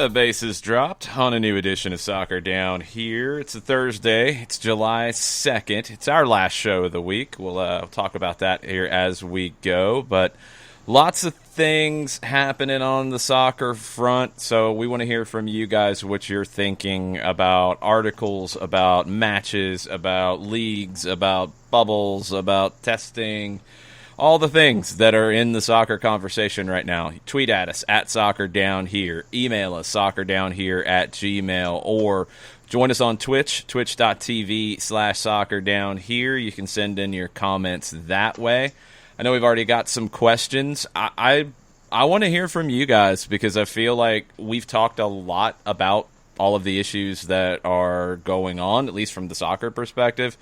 Bases dropped on a new edition of Soccer Down Here. It's a Thursday. It's July 2nd. It's our last show of the week. We'll talk about that here as we go. But lots of things happening on the soccer front. So we want to hear from you guys what you're thinking about articles, about matches, about leagues, about bubbles, about testing, all the things that are in the soccer conversation right now. Tweet at us at Soccer Down Here. Email us soccerdownhere@gmail.com, or join us on Twitch, twitch.tv/soccerdownhere. You can send in your comments that way. I know we've already got some questions. I want to hear from you guys because I feel like we've talked a lot about all of the issues that are going on, at least from the soccer perspective.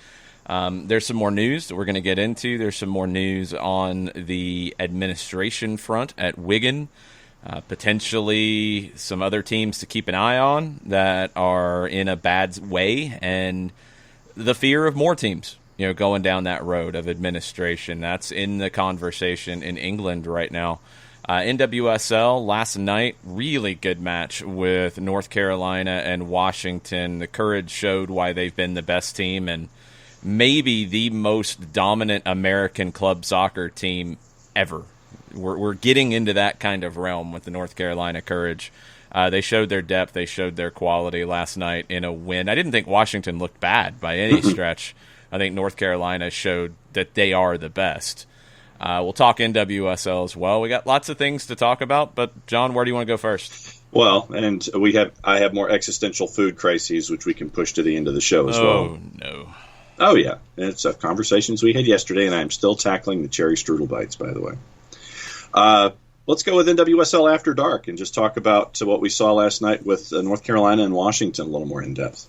There's some more news that we're going to get into. There's some more news on the administration front at Wigan. Potentially some other teams to keep an eye on that are in a bad way, and the fear of more teams, going down that road of administration. That's in the conversation in England right now. NWSL last night, really good match with North Carolina and Washington. The Courage showed why they've been the best team and maybe the most dominant American club soccer team ever. We're getting into that kind of realm with the North Carolina Courage. They showed their depth. They showed their quality last night in a win. I didn't think Washington looked bad by any stretch. I think North Carolina showed that they are the best. We'll talk NWSL as well. We got lots of things to talk about, but John, where do you want to go first? Well, and I have more existential food crises, which we can push to the end of the show as well. Oh, no. Oh, yeah. It's conversations we had yesterday, and I'm still tackling the cherry strudel bites, by the way. Let's go with NWSL After Dark and just talk about what we saw last night with North Carolina and Washington a little more in depth.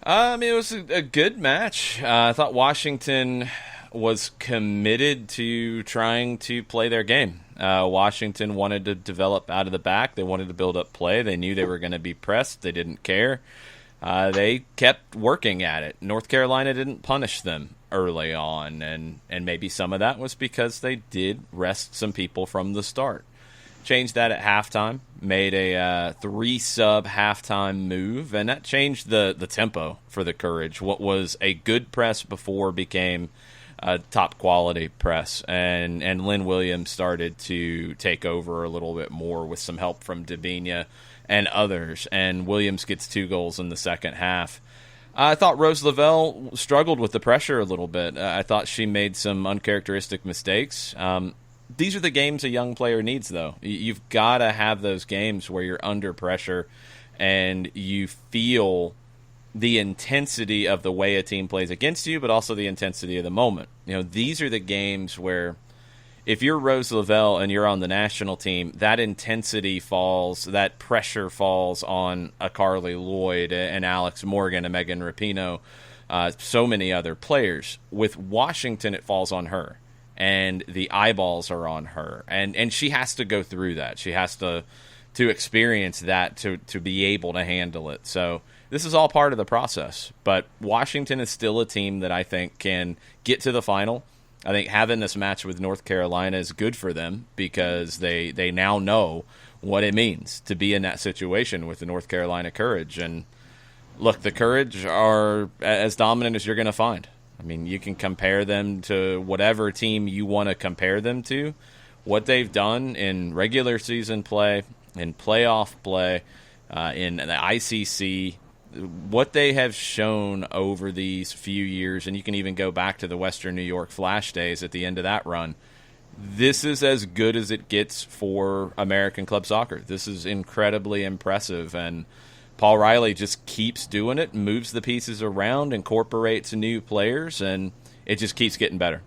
It was a good match. I thought Washington was committed to trying to play their game. Washington wanted to develop out of the back. They wanted to build up play. They knew they were going to be pressed. They didn't care. They kept working at it. North Carolina didn't punish them early on, and maybe some of that was because they did rest some people from the start. Changed that at halftime, made a 3-sub halftime move, and that changed the tempo for the Courage. What was a good press before became a top-quality press, and Lynn Williams started to take over a little bit more with some help from Dabinia and others, and Williams gets 2 goals in the second half. I thought Rose Lavelle struggled with the pressure a little bit. I thought she made some uncharacteristic mistakes. These are the games a young player needs, though. You've got to have those games where you're under pressure and you feel the intensity of the way a team plays against you, but also the intensity of the moment. These are the games where if you're Rose Lavelle and you're on the national team, that intensity falls, that pressure falls on a Carly Lloyd and Alex Morgan and Megan Rapinoe, so many other players. With Washington, it falls on her, and the eyeballs are on her, and she has to go through that. She has to experience that to be able to handle it. So this is all part of the process, but Washington is still a team that I think can get to the final. I think having this match with North Carolina is good for them because they now know what it means to be in that situation with the North Carolina Courage. And look, the Courage are as dominant as you're going to find. I mean, you can compare them to whatever team you want to compare them to. What they've done in regular season play, in playoff play, in the ICC, what they have shown over these few years, and you can even go back to the Western New York Flash days at the end of that run, this is as good as it gets for American club soccer. This is incredibly impressive, and Paul Riley just keeps doing it, moves the pieces around, incorporates new players, and it just keeps getting better.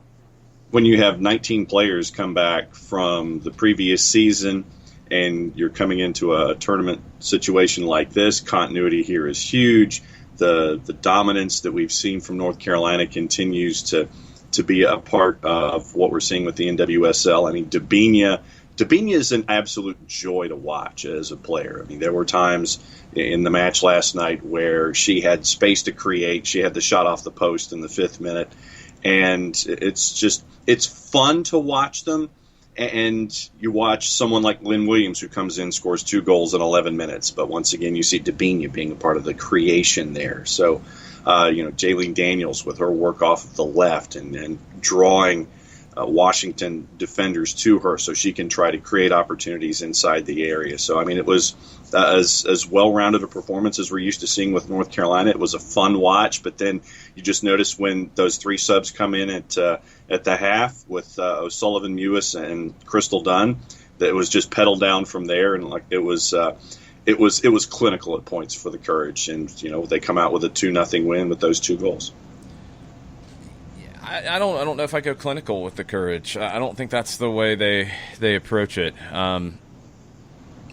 When you have 19 players come back from the previous season and you're coming into a tournament situation like this, continuity here is huge. The dominance that we've seen from North Carolina continues to be a part of what we're seeing with the NWSL. I mean, Dabinia is an absolute joy to watch as a player. I mean, there were times in the match last night where she had space to create. She had the shot off the post in the 5th minute. And it's fun to watch them. And you watch someone like Lynn Williams, who comes in, scores 2 goals in 11 minutes. But once again, you see Dabinia being a part of the creation there. So, Jaylene Daniels with her work off of the left and drawing Washington defenders to her so she can try to create opportunities inside the area. So, I mean, it was as well-rounded a performance as we're used to seeing with North Carolina. It was a fun watch, but then you just notice when those 3 subs come in at the half with O'Sullivan, Mewis, and Crystal Dunn, that it was just pedal down from there, and like it was clinical at points for the Courage, and they come out with a 2-0 win with those 2 goals. I don't know if I go clinical with the Courage. I don't think that's the way they approach it.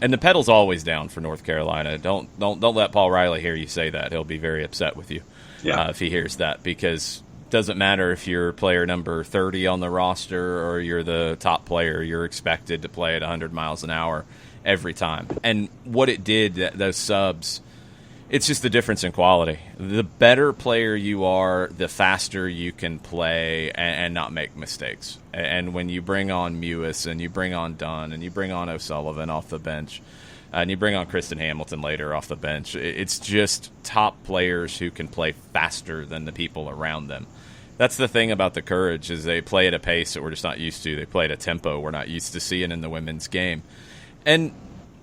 And the pedal's always down for North Carolina. Don't let Paul Riley hear you say that. He'll be very upset with you if he hears that, because it doesn't matter if you're player number 30 on the roster or you're the top player. You're expected to play at 100 miles an hour every time. And what it did, those subs, it's just the difference in quality. The better player you are, the faster you can play and not make mistakes. And when you bring on Mewis and you bring on Dunn and you bring on O'Sullivan off the bench and you bring on Kristen Hamilton later off the bench, it's just top players who can play faster than the people around them. That's the thing about the Courage, is they play at a pace that we're just not used to. They play at a tempo we're not used to seeing in the women's game. And,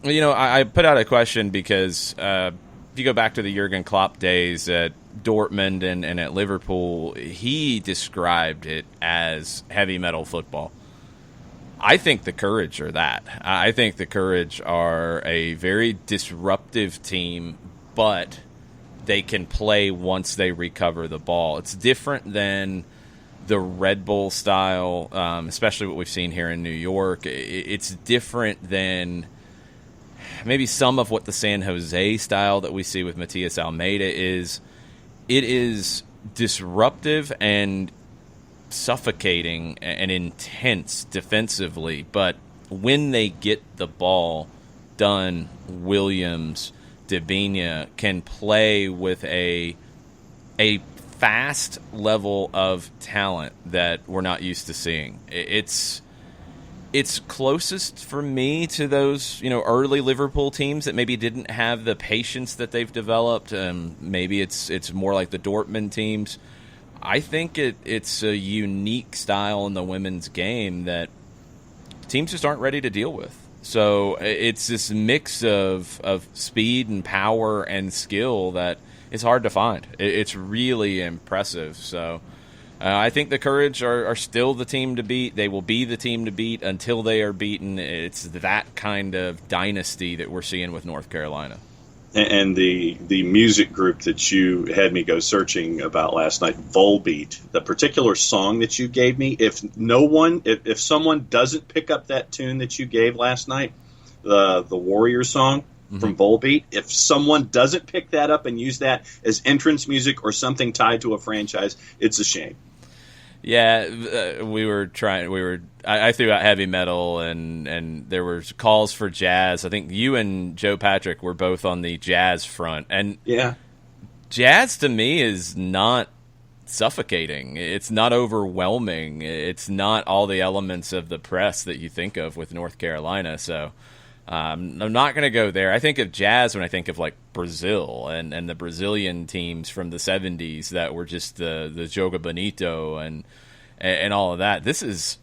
I put out a question because if you go back to the Jurgen Klopp days at Dortmund and at Liverpool, he described it as heavy metal football. I think the Courage are that. I think the Courage are a very disruptive team, but they can play once they recover the ball. It's different than the Red Bull style, especially what we've seen here in New York. It's different than maybe some of what the San Jose style that we see with Matias Almeida is. It is disruptive and suffocating and intense defensively, but when they get the ball, Dunn, Williams, Dabinia can play with a fast level of talent that we're not used to seeing. It's closest for me to those, early Liverpool teams that maybe didn't have the patience that they've developed. Maybe it's more like the Dortmund teams. I think it's a unique style in the women's game that teams just aren't ready to deal with. So it's this mix of speed and power and skill that is hard to find. It's really impressive. So I think the Courage are still the team to beat. They will be the team to beat until they are beaten. It's that kind of dynasty that we're seeing with North Carolina. And the music group that you had me go searching about last night, Volbeat, the particular song that you gave me, if someone doesn't pick up that tune that you gave last night, the Warrior song from Volbeat, if someone doesn't pick that up and use that as entrance music or something tied to a franchise, it's a shame. Yeah, I threw out heavy metal, and there were calls for jazz. I think you and Joe Patrick were both on the jazz front. And yeah, jazz to me is not suffocating. It's not overwhelming. It's not all the elements of the press that you think of with North Carolina. So I'm not going to go there. I think of jazz when I think of like Brazil and the Brazilian teams from the 70s that were just the Joga Bonito and all of that. This is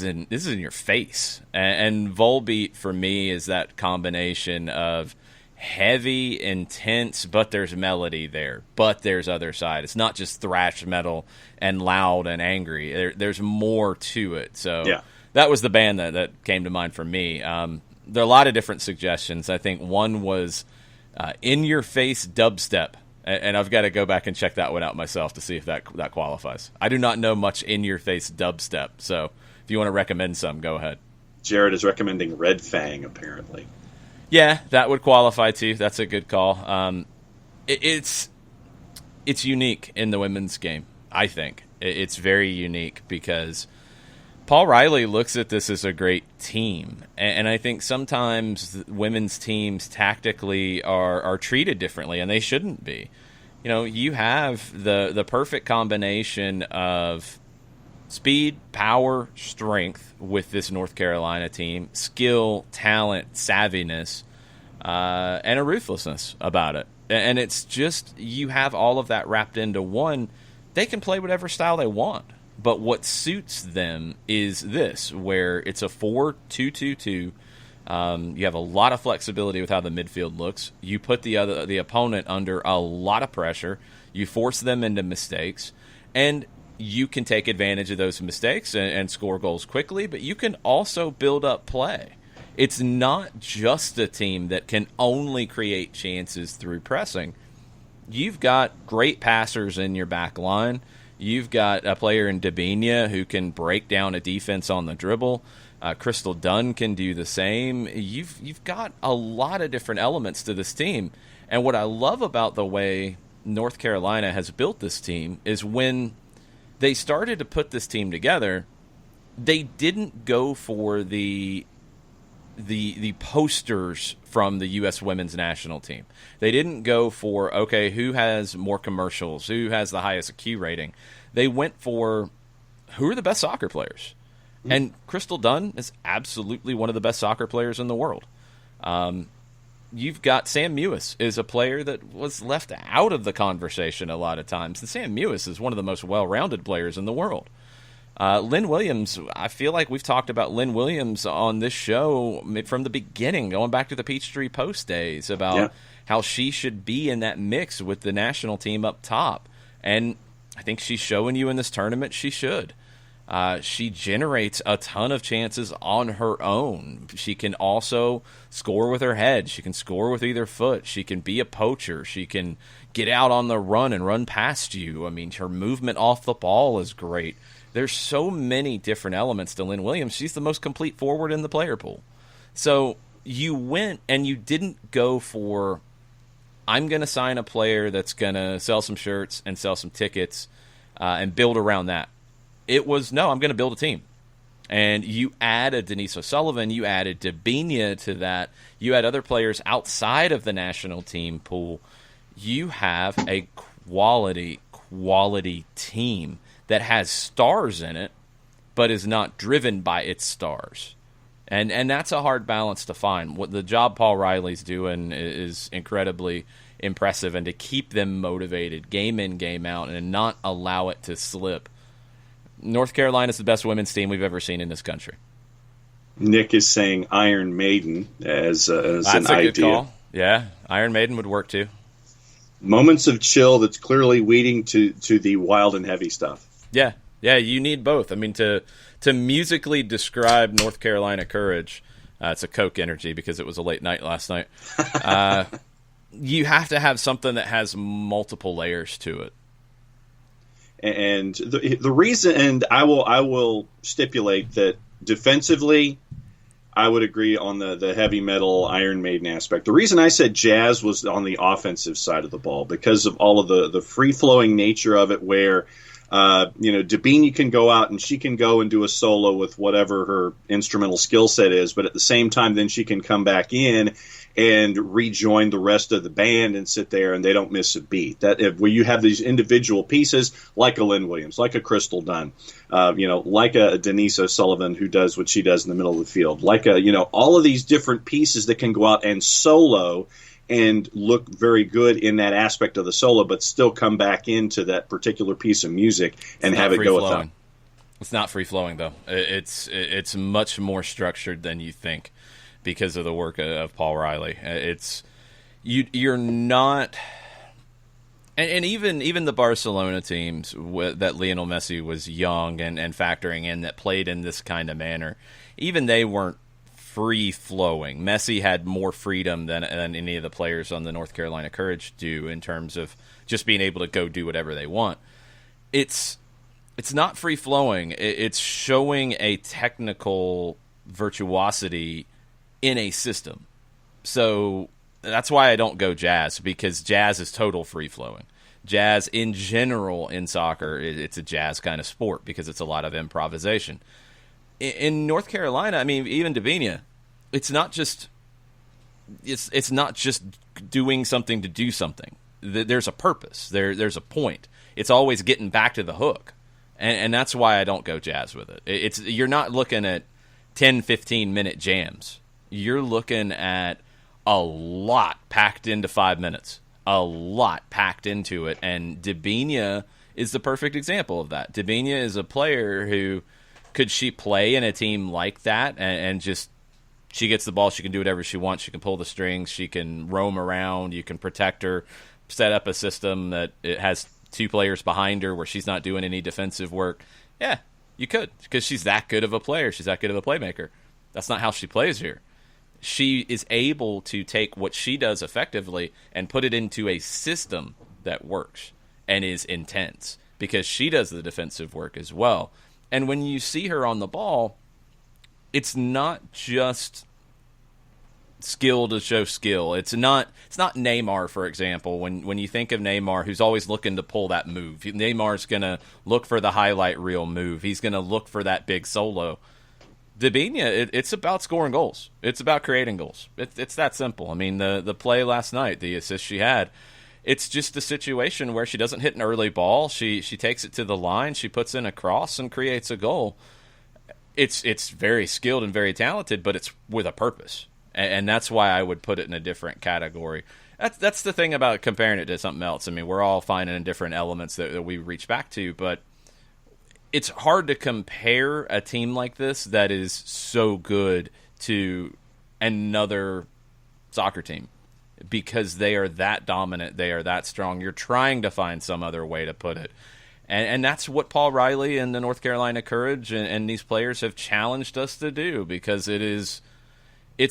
in your face. And Volbeat for me is that combination of heavy, intense, but there's melody there. But there's other side. It's not just thrash metal and loud and angry. There's more to it. So yeah. That was the band that came to mind for me. There are a lot of different suggestions. I think one was in-your-face dubstep, and I've got to go back and check that one out myself to see if that qualifies. I do not know much in-your-face dubstep, so if you want to recommend some, go ahead. Jared is recommending Red Fang, apparently. Yeah, that would qualify too. That's a good call. It's unique in the women's game, I think. It's very unique because Paul Riley looks at this as a great team, and I think sometimes women's teams tactically are treated differently, and they shouldn't be. You have the perfect combination of speed, power, strength with this North Carolina team, skill, talent, savviness, and a ruthlessness about it. And it's just, you have all of that wrapped into one. They can play whatever style they want, but what suits them is this, where it's a 4-2-2-2. You have a lot of flexibility with how the midfield looks. You put the opponent under a lot of pressure. You force them into mistakes, and you can take advantage of those mistakes and score goals quickly, but you can also build up play. It's not just a team that can only create chances through pressing. You've got great passers in your back line. You've got a player in Dabinia who can break down a defense on the dribble. Crystal Dunn can do the same. You've got a lot of different elements to this team. And what I love about the way North Carolina has built this team is when they started to put this team together, they didn't go for the posters from the U.S. women's national team. They didn't go for, okay, who has more commercials, who has the highest Q rating. They went for who are the best soccer players. And Crystal Dunn is absolutely one of the best soccer players in the world. You've got Sam Mewis is a player that was left out of the conversation a lot of times. And Sam Mewis is one of the most well-rounded players in the world. Lynn Williams, I feel like we've talked about Lynn Williams on this show from the beginning, going back to the Peachtree Post days, about how she should be in that mix with the national team up top. And I think she's showing you in this tournament she should. She generates a ton of chances on her own. She can also score with her head. She can score with either foot. She can be a poacher. She can get out on the run and run past you. I mean, her movement off the ball is great. There's so many different elements to Lynn Williams. She's the most complete forward in the player pool. So you went and you didn't go for, I'm going to sign a player that's going to sell some shirts and sell some tickets and build around that. It was, no, I'm going to build a team. And you added Denise O'Sullivan, you added Dabinia to that, you had other players outside of the national team pool. You have a quality team that has stars in it, but is not driven by its stars. And that's a hard balance to find. What the job Paul Riley's doing is incredibly impressive, and to keep them motivated game in, game out, and not allow it to slip. North Carolina's the best women's team we've ever seen in this country. Nick is saying Iron Maiden as an idea. That's a good call. Yeah, Iron Maiden would work too. Moments of chill that's clearly leading to the wild and heavy stuff. Yeah, you need both. I mean, to musically describe North Carolina Courage, it's a Coke Energy because it was a late night last night. You have to have something that has multiple layers to it. And the reason, and I will stipulate that defensively, I would agree on the heavy metal Iron Maiden aspect. The reason I said jazz was on the offensive side of the ball because of all of the free-flowing nature of it, where Dabinia can go out and she can go and do a solo with whatever her instrumental skill set is, but at the same time, then she can come back in and rejoin the rest of the band and sit there and they don't miss a beat. Where you have these individual pieces like a Lynn Williams, like a Crystal Dunn, like a Denise O'Sullivan who does what she does in the middle of the field, like all of these different pieces that can go out and solo and look very good in that aspect of the solo, but still come back into that particular piece of music and have it go with them. It's not free-flowing, though. It's much more structured than you think because of the work of Paul Riley. You're not... And even the Barcelona teams that Lionel Messi was young and factoring in that played in this kind of manner, even they weren't free-flowing. Messi had more freedom than any of the players on the North Carolina Courage do in terms of just being able to go do whatever they want. It's not free-flowing. It's showing a technical virtuosity in a system. So that's why I don't go jazz, because jazz is total free-flowing. Jazz in general in soccer, it's a jazz kind of sport because it's a lot of improvisation. In North Carolina, I mean, even Dabinia, it's not just doing something to do something. There's a purpose. There's a point. It's always getting back to the hook. and that's why I don't go Jazz with it. You're not looking at 10, 15-minute jams. You're looking at a lot packed into 5 minutes. A lot packed into it. And Debinha is the perfect example of that. Debinha is a player who, could she play in a team like that and just, she gets the ball, she can do whatever she wants, she can pull the strings, she can roam around, you can protect her, set up a system that it has 2 players behind her where she's not doing any defensive work. Yeah, you could, because she's that good of a player. She's that good of a playmaker. That's not how she plays here. She is able to take what she does effectively and put it into a system that works and is intense, because she does the defensive work as well. And when you see her on the ball, it's not just skill to show skill. It's not Neymar, for example. When you think of Neymar, who's always looking to pull that move, Neymar's going to look for the highlight reel move. He's going to look for that big solo. Debinha, it's about scoring goals. It's about creating goals. It's that simple. I mean, the play last night, the assist she had, it's just a situation where she doesn't hit an early ball. She takes it to the line, she puts in a cross and creates a goal. It's very skilled and very talented, but it's with a purpose. And that's why I would put it in a different category. That's the thing about comparing it to something else. I mean, we're all finding different elements that we reach back to, but it's hard to compare a team like this that is so good to another soccer team, because they are that dominant, they are that strong. You're trying to find some other way to put it. And that's what Paul Riley and the North Carolina Courage and these players have challenged us to do, because it's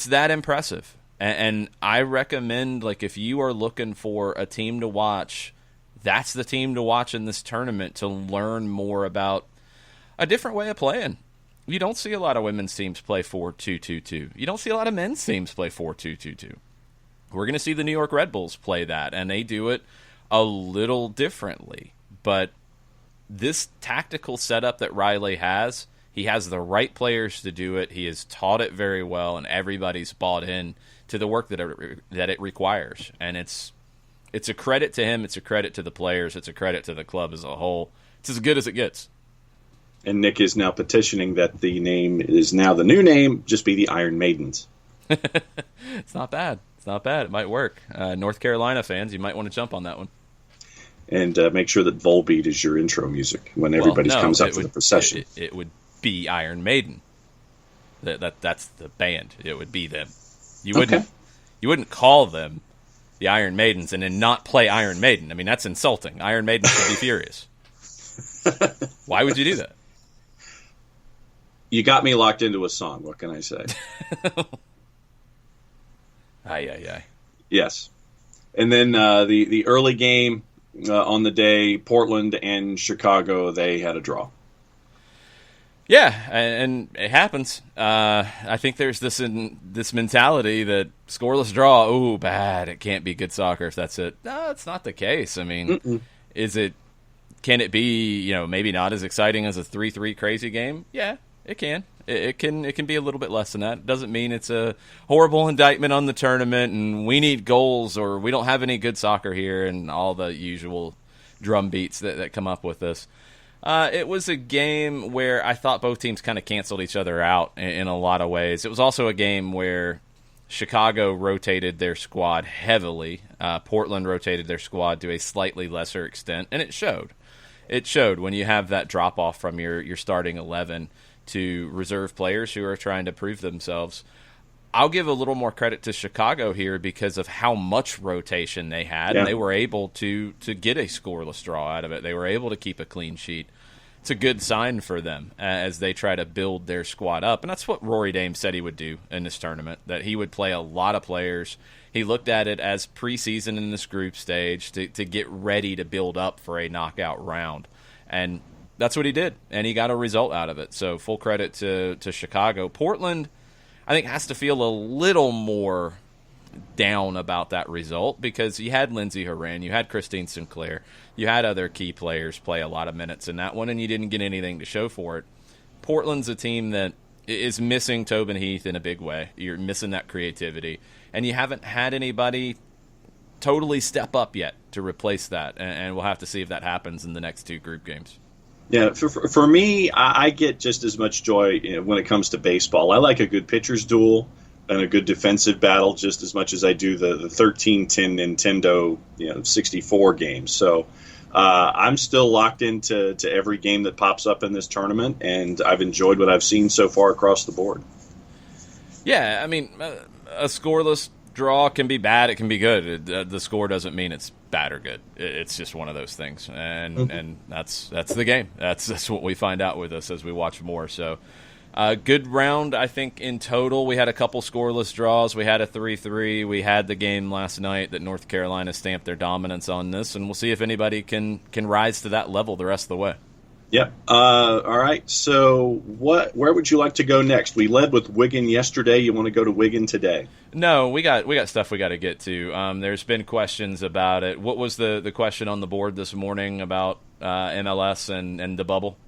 that impressive. And I recommend, like, if you are looking for a team to watch, that's the team to watch in this tournament to learn more about a different way of playing. You don't see a lot of women's teams play 4-2-2-2. You don't see a lot of men's teams play 4-2-2-2. We're going to see the New York Red Bulls play that, and they do it a little differently. But this tactical setup that Riley has, he has the right players to do it. He has taught it very well, and everybody's bought in to the work that it requires. And it's a credit to him. It's a credit to the players. It's a credit to the club as a whole. It's as good as it gets. And Nick is now petitioning that the name is now the new name, just be the Iron Maidens. It's not bad. It's not bad. It might work. North Carolina fans, you might want to jump on that one. And make sure that Volbeat is your intro music when everybody comes up for the procession. It would be Iron Maiden. That's the band. It would be them. You wouldn't call them the Iron Maidens and then not play Iron Maiden. I mean, that's insulting. Iron Maiden should be furious. Why would you do that? You got me locked into a song. What can I say? Aye. Yes. And then the early game on the day, Portland and Chicago, they had a draw. Yeah, and it happens. I think there's this mentality that scoreless draw, ooh, bad. It can't be good soccer if that's it. No, it's not the case. I mean, can it be, maybe not as exciting as a 3-3 crazy game? Yeah, it can. It can be a little bit less than that. It doesn't mean it's a horrible indictment on the tournament and we need goals or we don't have any good soccer here and all the usual drum beats that come up with this. It was a game where I thought both teams kind of canceled each other out in a lot of ways. It was also a game where Chicago rotated their squad heavily. Portland rotated their squad to a slightly lesser extent, and it showed. It showed when you have that drop-off from your starting 11 to reserve players who are trying to prove themselves. I'll give a little more credit to Chicago here because of how much rotation they had, and they were able to get a scoreless draw out of it. They were able to keep a clean sheet. It's a good sign for them as they try to build their squad up, and that's what Rory Dame said he would do in this tournament, that he would play a lot of players. He looked at it as preseason in this group stage to get ready to build up for a knockout round, and that's what he did, and he got a result out of it. So full credit to Chicago. Portland, I think, has to feel a little more down about that result because you had Lindsey Horan, you had Christine Sinclair, you had other key players play a lot of minutes in that one, and you didn't get anything to show for it. Portland's a team that is missing Tobin Heath in a big way. You're missing that creativity, and you haven't had anybody totally step up yet to replace that, and we'll have to see if that happens in the next two group games. Yeah, for me, I get just as much joy, when it comes to baseball. I like a good pitcher's duel and a good defensive battle just as much as I do the 13-10 Nintendo 64 games. So I'm still locked into every game that pops up in this tournament, and I've enjoyed what I've seen so far across the board. Yeah, I mean, a scoreless draw can be bad, it can be good. The score doesn't mean it's bad or good. It's just one of those things, and that's the game. That's what we find out with this as we watch more. So, good round, I think, in total. We had a couple scoreless draws. We had a 3-3. We had the game last night that North Carolina stamped their dominance on this, and we'll see if anybody can rise to that level the rest of the way. Yep. All right. So, where would you like to go next? We led with Wigan yesterday. You want to go to Wigan today? No, we got stuff we got to get to. There's been questions about it. What was the question on the board this morning about MLS and the bubble?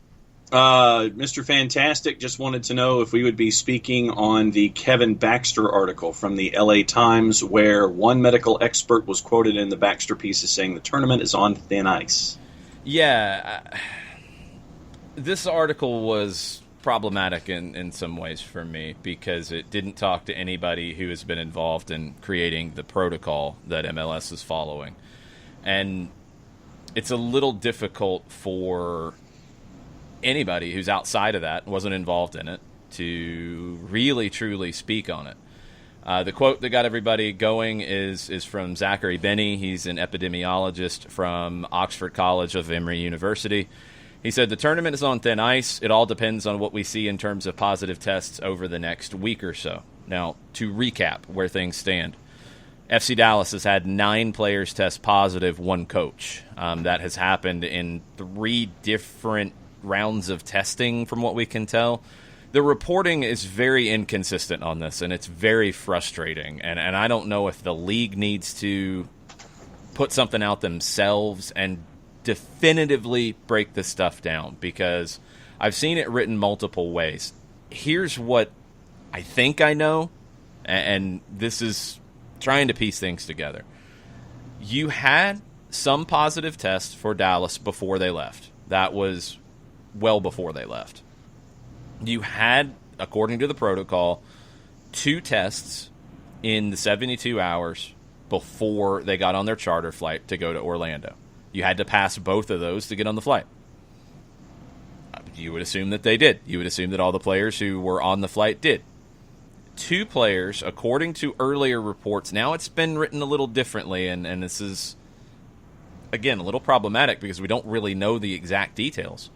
Mr. Fantastic just wanted to know if we would be speaking on the Kevin Baxter article from the LA Times, where one medical expert was quoted in the Baxter piece as saying the tournament is on thin ice. Yeah. This article was problematic in some ways for me because it didn't talk to anybody who has been involved in creating the protocol that MLS is following. And it's a little difficult for anybody who's outside of that, wasn't involved in it, to really, truly speak on it. The quote that got everybody going is from Zachary Benny. He's an epidemiologist from Oxford College of Emory University. He said, the tournament is on thin ice. It all depends on what we see in terms of positive tests over the next week or so. Now, to recap where things stand, FC Dallas has had 9 players test positive, 1 coach. That has happened in 3 different rounds of testing from what we can tell. The reporting is very inconsistent on this, and it's very frustrating. And I don't know if the league needs to put something out themselves and definitively break this stuff down, because I've seen it written multiple ways. Here's what I think I know, and this is trying to piece things together. You had some positive tests for Dallas before they left. That was well before they left. You had, according to the protocol, 2 tests in the 72 hours before they got on their charter flight to go to Orlando. You had to pass both of those to get on the flight. You would assume that they did. You would assume that all the players who were on the flight did. 2 players, according to earlier reports, now it's been written a little differently, and this is, again, a little problematic because we don't really know the exact details.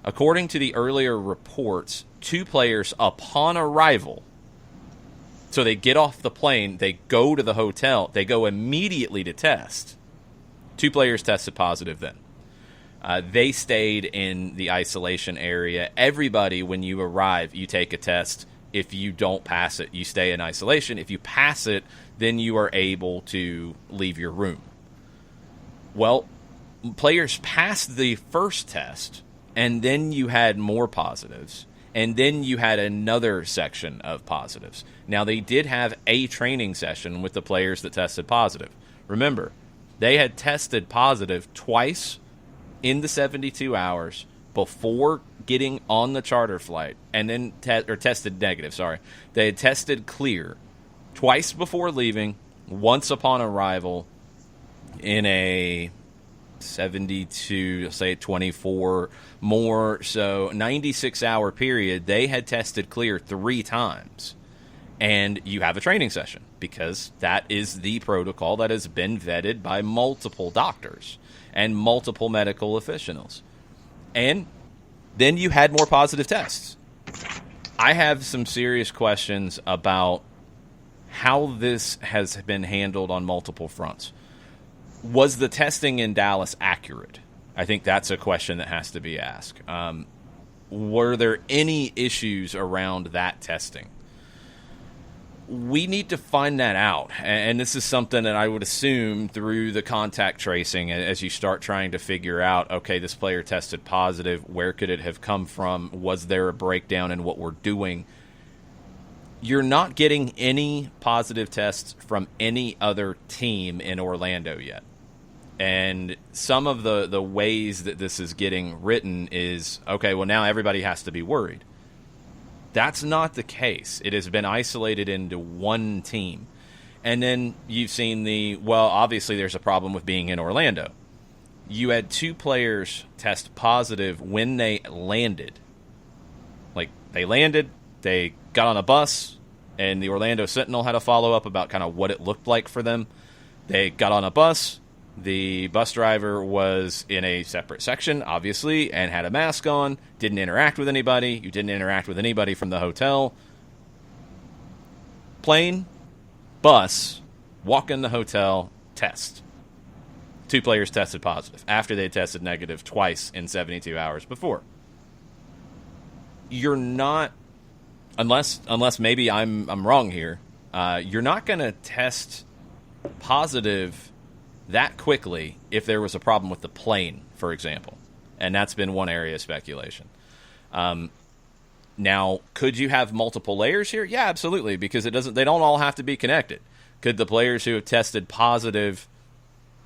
According to the earlier reports, 2 players upon arrival, so they get off the plane, they go to the hotel, they go immediately to test. 2 players tested positive then. They stayed in the isolation area. Everybody, when you arrive, you take a test. If you don't pass it, you stay in isolation. If you pass it, then you are able to leave your room. Well, players passed the first test, and then you had more positives, and then you had another section of positives. Now, they did have a training session with the players that tested positive. Remember, they had tested positive twice in the 72 hours before getting on the charter flight, and then tested negative, sorry. They had tested clear twice before leaving, once upon arrival, in a 72, say 24 more, so 96-hour period. They had tested clear 3 times. And you have a training session, because that is the protocol that has been vetted by multiple doctors and multiple medical officials. And then you had more positive tests. I have some serious questions about how this has been handled on multiple fronts. Was the testing in Dallas accurate? I think that's a question that has to be asked. Were there any issues around that testing? We need to find that out, and this is something that I would assume through the contact tracing as you start trying to figure out, okay, this player tested positive, where could it have come from, was there a breakdown in what we're doing? You're not getting any positive tests from any other team in Orlando yet. And some of the ways that this is getting written is, okay, well, now everybody has to be worried. That's not the case. It has been isolated into one team. And then you've seen well, obviously there's a problem with being in Orlando. You had 2 players test positive when they landed. Like, they landed, they got on a bus, and the Orlando Sentinel had a follow-up about kind of what it looked like for them. They got on a bus. The bus driver was in a separate section, obviously, and had a mask on, didn't interact with anybody. You didn't interact with anybody from the hotel. Plane, bus, walk in the hotel, test. 2 players tested positive after they tested negative twice in 72 hours before. You're not, unless maybe I'm wrong here, you're not going to test positive that quickly if there was a problem with the plane, for example. And that's been one area of speculation. Now, could you have multiple layers here? Yeah, absolutely, because they don't all have to be connected. Could the players who have tested positive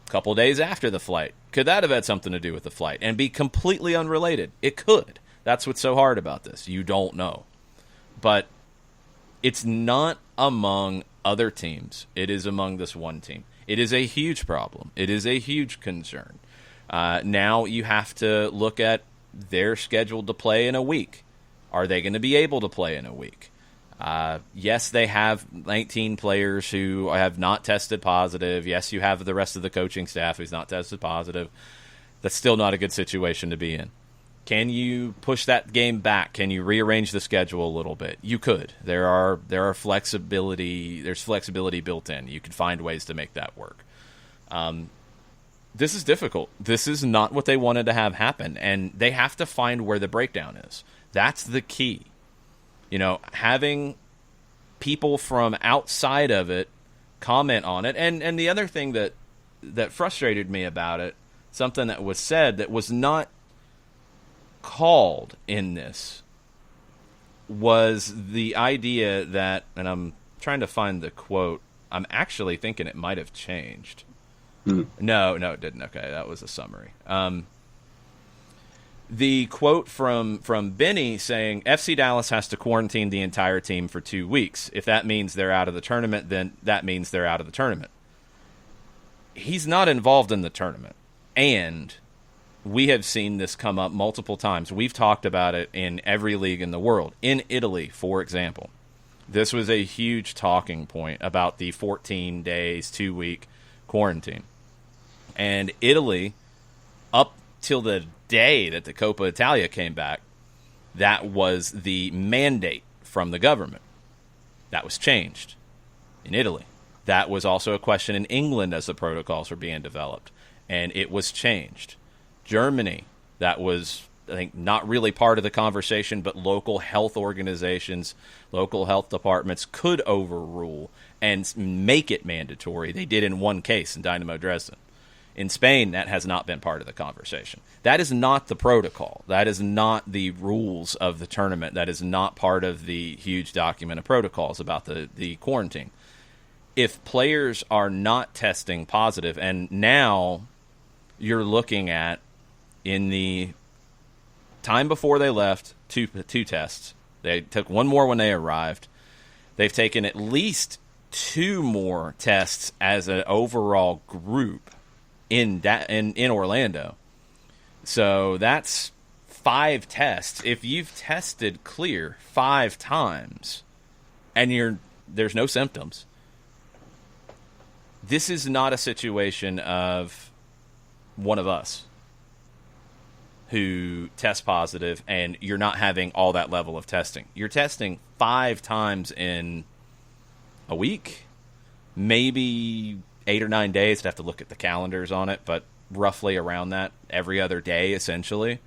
a couple days after the flight, could that have had something to do with the flight and be completely unrelated? It could. That's what's so hard about this. You don't know. But it's not among other teams. It is among this one team. It is a huge problem. It is a huge concern. Now you have to look at they're scheduled to play in a week. Are they going to be able to play in a week? Yes, they have 19 players who have not tested positive. Yes, you have the rest of the coaching staff who's not tested positive. That's still not a good situation to be in. Can you push that game back? Can you rearrange the schedule a little bit? You could. There are flexibility. There's flexibility built in. You can find ways to make that work. This is difficult. This is not what they wanted to have happen, and they have to find where the breakdown is. That's the key. Having people from outside of it comment on it, and the other thing that frustrated me about it, something that was said that was not called in this, was the idea that, and I'm trying to find the quote, I'm actually thinking it might have changed. No, it didn't. Okay, that was a summary. The quote from Benny saying, FC Dallas has to quarantine the entire team for 2 weeks. If that means they're out of the tournament, then that means they're out of the tournament. He's not involved in the tournament. And we have seen this come up multiple times. We've talked about it in every league in the world. In Italy, for example, this was a huge talking point about the 14 days, 2-week quarantine. And Italy, up till the day that the Coppa Italia came back, that was the mandate from the government. That was changed in Italy. That was also a question in England as the protocols were being developed, and it was changed. Germany, that was, I think, not really part of the conversation, but local health organizations, local health departments could overrule and make it mandatory. They did in one case in Dynamo Dresden. In Spain, that has not been part of the conversation. That is not the protocol. That is not the rules of the tournament. That is not part of the huge document of protocols about the quarantine. If players are not testing positive, and now you're looking at, in the time before they left, two tests. They took one more when they arrived. They've taken at least 2 more tests as an overall group in Orlando. So that's 5 tests. If you've tested clear 5 times and there's no symptoms, this is not a situation of one of us who test positive and you're not having all that level of testing. You're testing 5 times in a week, maybe 8 or 9 days. I'd have to look at the calendars on it, but roughly around that, every other day, essentially.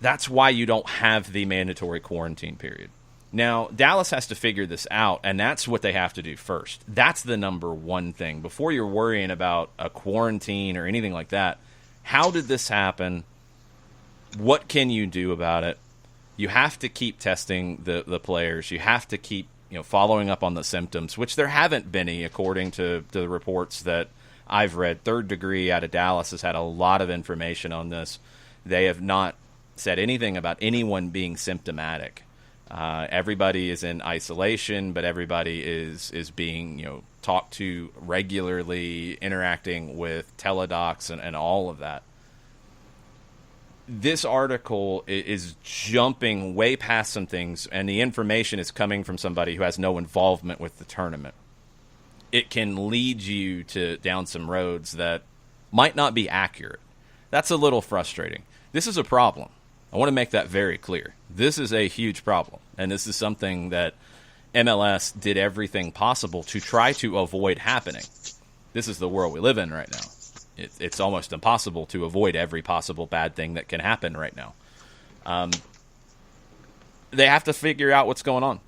That's why you don't have the mandatory quarantine period. Now, Dallas has to figure this out, and that's what they have to do first. That's the number one thing. Before you're worrying about a quarantine or anything like that, how did this happen? What can you do about it? You have to keep testing the players. You have to keep following up on the symptoms, which there haven't been any, according to the reports that I've read. Third Degree out of Dallas has had a lot of information on this. They have not said anything about anyone being symptomatic. Everybody is in isolation, but everybody is being talked to regularly, interacting with teledocs and all of that. This article is jumping way past some things, and the information is coming from somebody who has no involvement with the tournament. It can lead you down some roads that might not be accurate. That's a little frustrating. This is a problem. I want to make that very clear. This is a huge problem, and this is something that MLS did everything possible to try to avoid happening. This is the world we live in right now. It's almost impossible to avoid every possible bad thing that can happen right now. They have to figure out what's going on,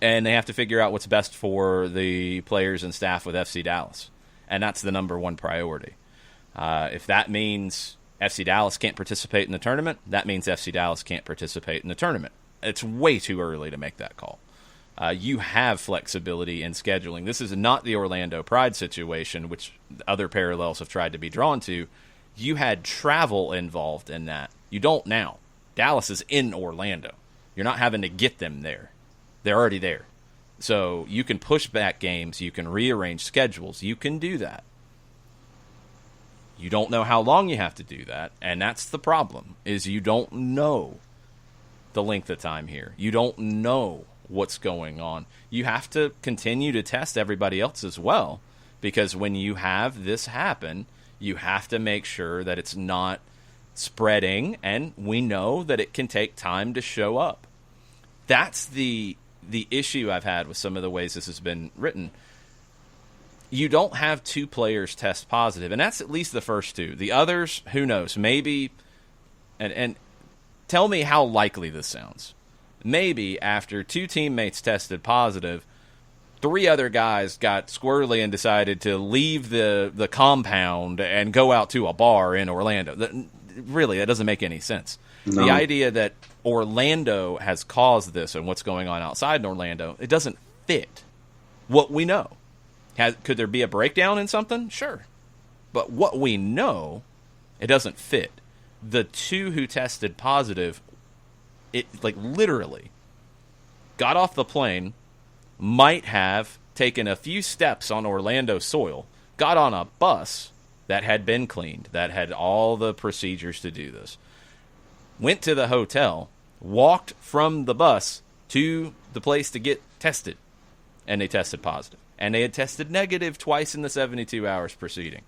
and they have to figure out what's best for the players and staff with FC Dallas, and that's the number one priority. If that means FC Dallas can't participate in the tournament, that means FC Dallas can't participate in the tournament. It's way too early to make that call. You have flexibility in scheduling. This is not the Orlando Pride situation, which other parallels have tried to be drawn to. You had travel involved in that. You don't now. Dallas is in Orlando. You're not having to get them there. They're already there. So you can push back games. You can rearrange schedules. You can do that. You don't know how long you have to do that, and that's the problem, is you don't know the length of time here. You don't know what's going on. You have to continue to test everybody else as well, because when you have this happen, you have to make sure that it's not spreading, and we know that it can take time to show up. That's the issue I've had with some of the ways this has been written. You don't have two players test positive, and that's at least the first two. The others, who knows? Maybe, and tell me how likely this sounds. Maybe after two teammates tested positive, three other guys got squirrely and decided to leave the compound and go out to a bar in Orlando. Really, that doesn't make any sense. No. The idea that Orlando has caused this and what's going on outside in Orlando, it doesn't fit what we know. Could there be a breakdown in something? Sure. But what we know, it doesn't fit. The two who tested positive, literally got off the plane, might have taken a few steps on Orlando soil, got on a bus that had been cleaned, that had all the procedures to do this, went to the hotel, walked from the bus to the place to get tested, and they tested positive. And they had tested negative twice in the 72 hours preceding.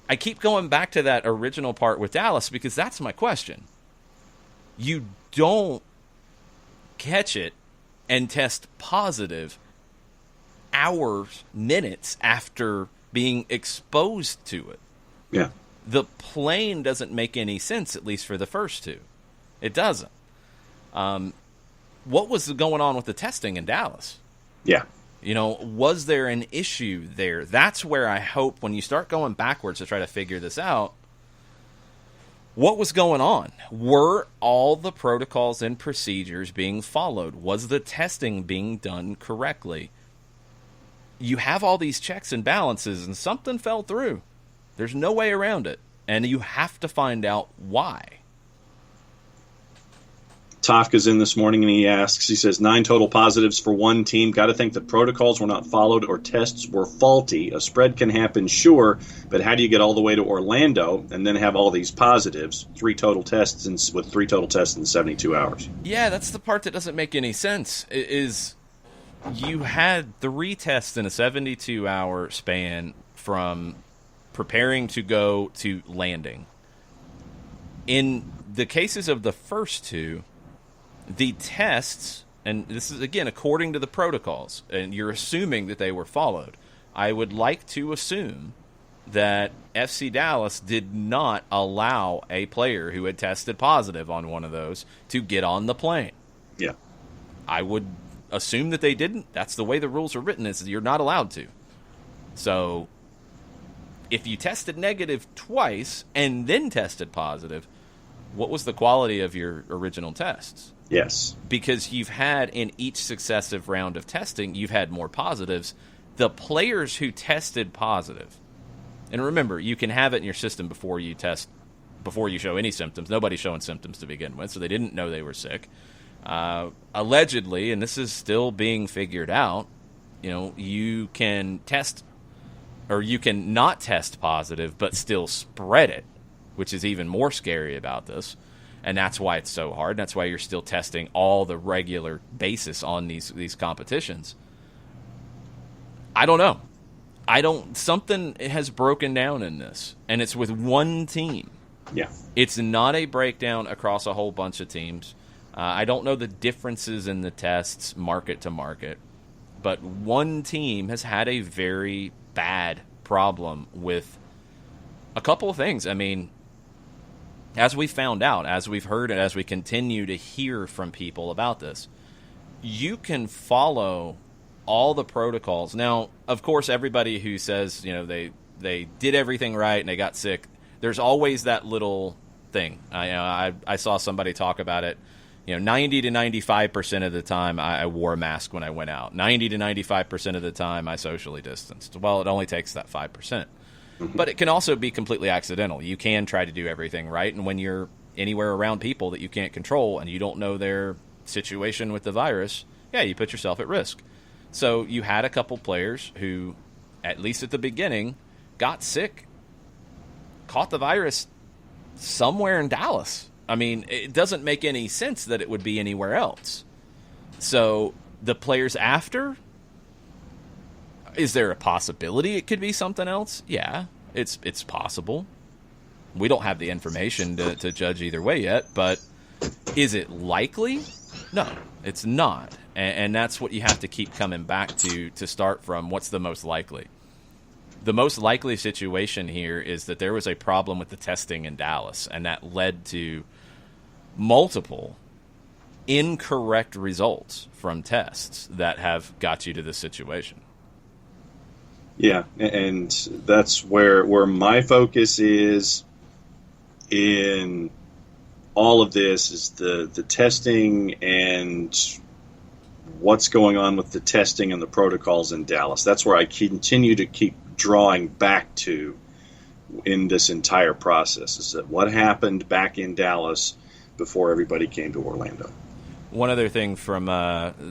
I keep going back to that original part with Dallas because that's my question. You don't catch it and test positive hours, minutes after being exposed to it. Yeah. The plane doesn't make any sense, at least for the first two. It doesn't. What was going on with the testing in Dallas? Yeah. Was there an issue there? That's where I hope when you start going backwards to try to figure this out, what was going on? Were all the protocols and procedures being followed? Was the testing being done correctly? You have all these checks and balances, and something fell through. There's no way around it, and you have to find out why. Tofka's in this morning and he says, 9 total positives for one team. Got to think the protocols were not followed or tests were faulty. A spread can happen, sure, but how do you get all the way to Orlando and then have all these positives? 3 total tests with 3 total tests in 72 hours. Yeah, that's the part that doesn't make any sense. Is you had 3 tests in a 72-hour span from preparing to go to landing. In the cases of the first 2, the tests, and this is, again, according to the protocols, and you're assuming that they were followed, I would like to assume that FC Dallas did not allow a player who had tested positive on one of those to get on the plane. Yeah. I would assume that they didn't. That's the way the rules are written, is you're not allowed to. So if you tested negative twice and then tested positive, what was the quality of your original tests? Yes. Because you've had, in each successive round of testing, you've had more positives. The players who tested positive And remember, you can have it in your system before you test, before you show any symptoms. Nobody's showing symptoms to begin with, so they didn't know they were sick. Allegedly, and this is still being figured out, you can test, or you can not test positive but still spread it, which is even more scary about this. And that's why it's so hard. That's why you're still testing all the regular basis on these competitions. I don't know. Something has broken down in this, and it's with one team. Yeah. It's not a breakdown across a whole bunch of teams. I don't know the differences in the tests market to market, but one team has had a very bad problem with a couple of things. I mean, as we found out, as we've heard, and as we continue to hear from people about this, you can follow all the protocols. Now, of course, everybody who says, they did everything right and they got sick, there's always that little thing. I saw somebody talk about it. 90 to 95% of the time I wore a mask when I went out. 90 to 95% of the time I socially distanced. Well, it only takes that 5%. Mm-hmm. But it can also be completely accidental. You can try to do everything right, and when you're anywhere around people that you can't control and you don't know their situation with the virus, you put yourself at risk. So you had a couple players who, at least at the beginning, got sick, caught the virus somewhere in Dallas. I mean, it doesn't make any sense that it would be anywhere else. So the players after, is there a possibility it could be something else? Yeah, it's possible. We don't have the information to judge either way yet, but is it likely? No, it's not. And that's what you have to keep coming back to start from. What's the most likely? The most likely situation here is that there was a problem with the testing in Dallas, and that led to multiple incorrect results from tests that have got you to this situation. Yeah, and that's where my focus is in all of this, is the testing and what's going on with the testing and the protocols in Dallas. That's where I continue to keep drawing back to in this entire process, is that what happened back in Dallas before everybody came to Orlando. One other thing from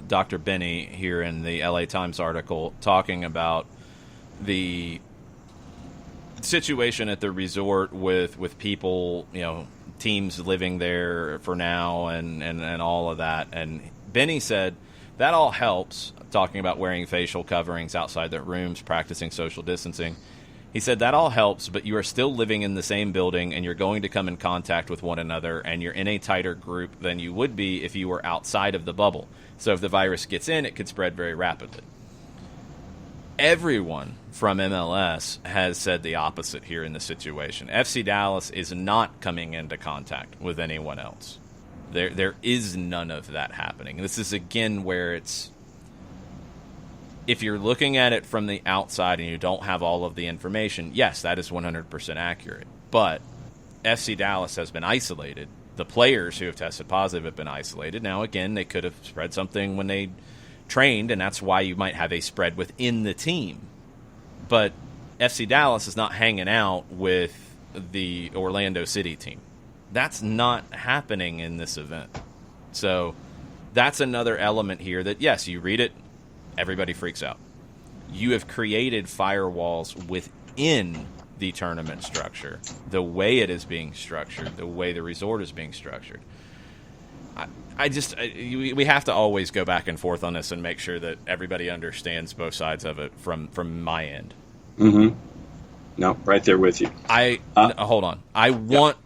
Dr. Benny here in the LA Times article talking about the situation at the resort with people, teams living there for now and all of that. And Benny said that all helps, talking about wearing facial coverings outside their rooms, practicing social distancing. He said that all helps, but you are still living in the same building and you're going to come in contact with one another, and you're in a tighter group than you would be if you were outside of the bubble. So if the virus gets in, it could spread very rapidly. Everyone from MLS has said the opposite here in this situation. FC Dallas is not coming into contact with anyone else. There is none of that happening. This is, again, where it's, if you're looking at it from the outside and you don't have all of the information, yes, that is 100% accurate. But FC Dallas has been isolated. The players who have tested positive have been isolated. Now, again, they could have spread something when they trained, and that's why you might have a spread within the team. But FC Dallas is not hanging out with the Orlando City team. That's not happening in this event. So that's another element here that, yes, you read it, everybody freaks out. You have created firewalls within the tournament structure, the way it is being structured, the way the resort is being structured. We have to always go back and forth on this and make sure that everybody understands both sides of it from my end. Mm-hmm. No, right there with you. Hold on. I want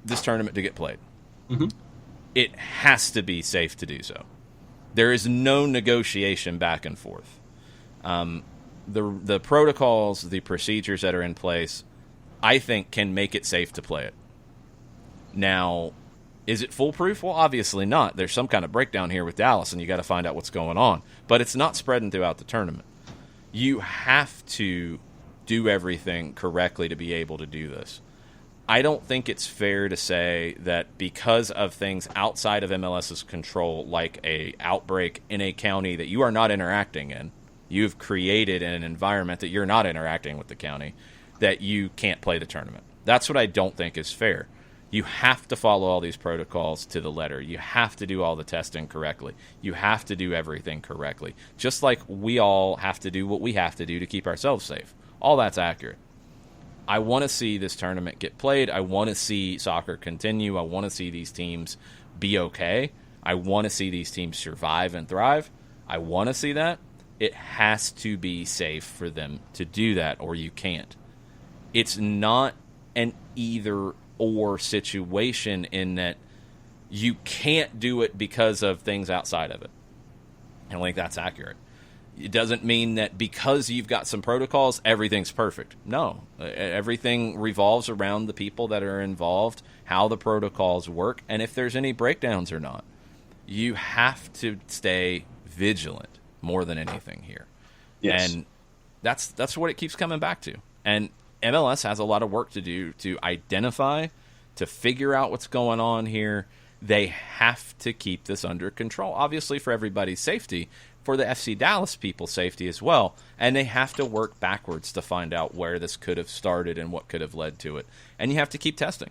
this tournament to get played. Mm-hmm. It has to be safe to do so. There is no negotiation back and forth. The protocols, the procedures that are in place, I think can make it safe to play it. Now, is it foolproof? Well, obviously not. There's some kind of breakdown here with Dallas, and you got to find out what's going on. But it's not spreading throughout the tournament. You have to do everything correctly to be able to do this. I don't think it's fair to say that because of things outside of MLS's control, like a outbreak in a county that you are not interacting in, you've created an environment that you're not interacting with the county, that you can't play the tournament. That's what I don't think is fair. You have to follow all these protocols to the letter. You have to do all the testing correctly. You have to do everything correctly. Just like we all have to do what we have to do to keep ourselves safe. All that's accurate. I want to see this tournament get played. I want to see soccer continue. I want to see these teams be okay. I want to see these teams survive and thrive. I want to see that. It has to be safe for them to do that, or you can't. It's not an either-or situation in that you can't do it because of things outside of it. I don't think that's accurate. It doesn't mean that because you've got some protocols, everything's perfect. No. Everything revolves around the people that are involved, how the protocols work, and if there's any breakdowns or not. You have to stay vigilant more than anything here. Yes. And that's what it keeps coming back to. And MLS has a lot of work to do to identify, to figure out what's going on here. They have to keep this under control, obviously for everybody's safety, for the FC Dallas people's safety as well, and they have to work backwards to find out where this could have started and what could have led to it. And you have to keep testing.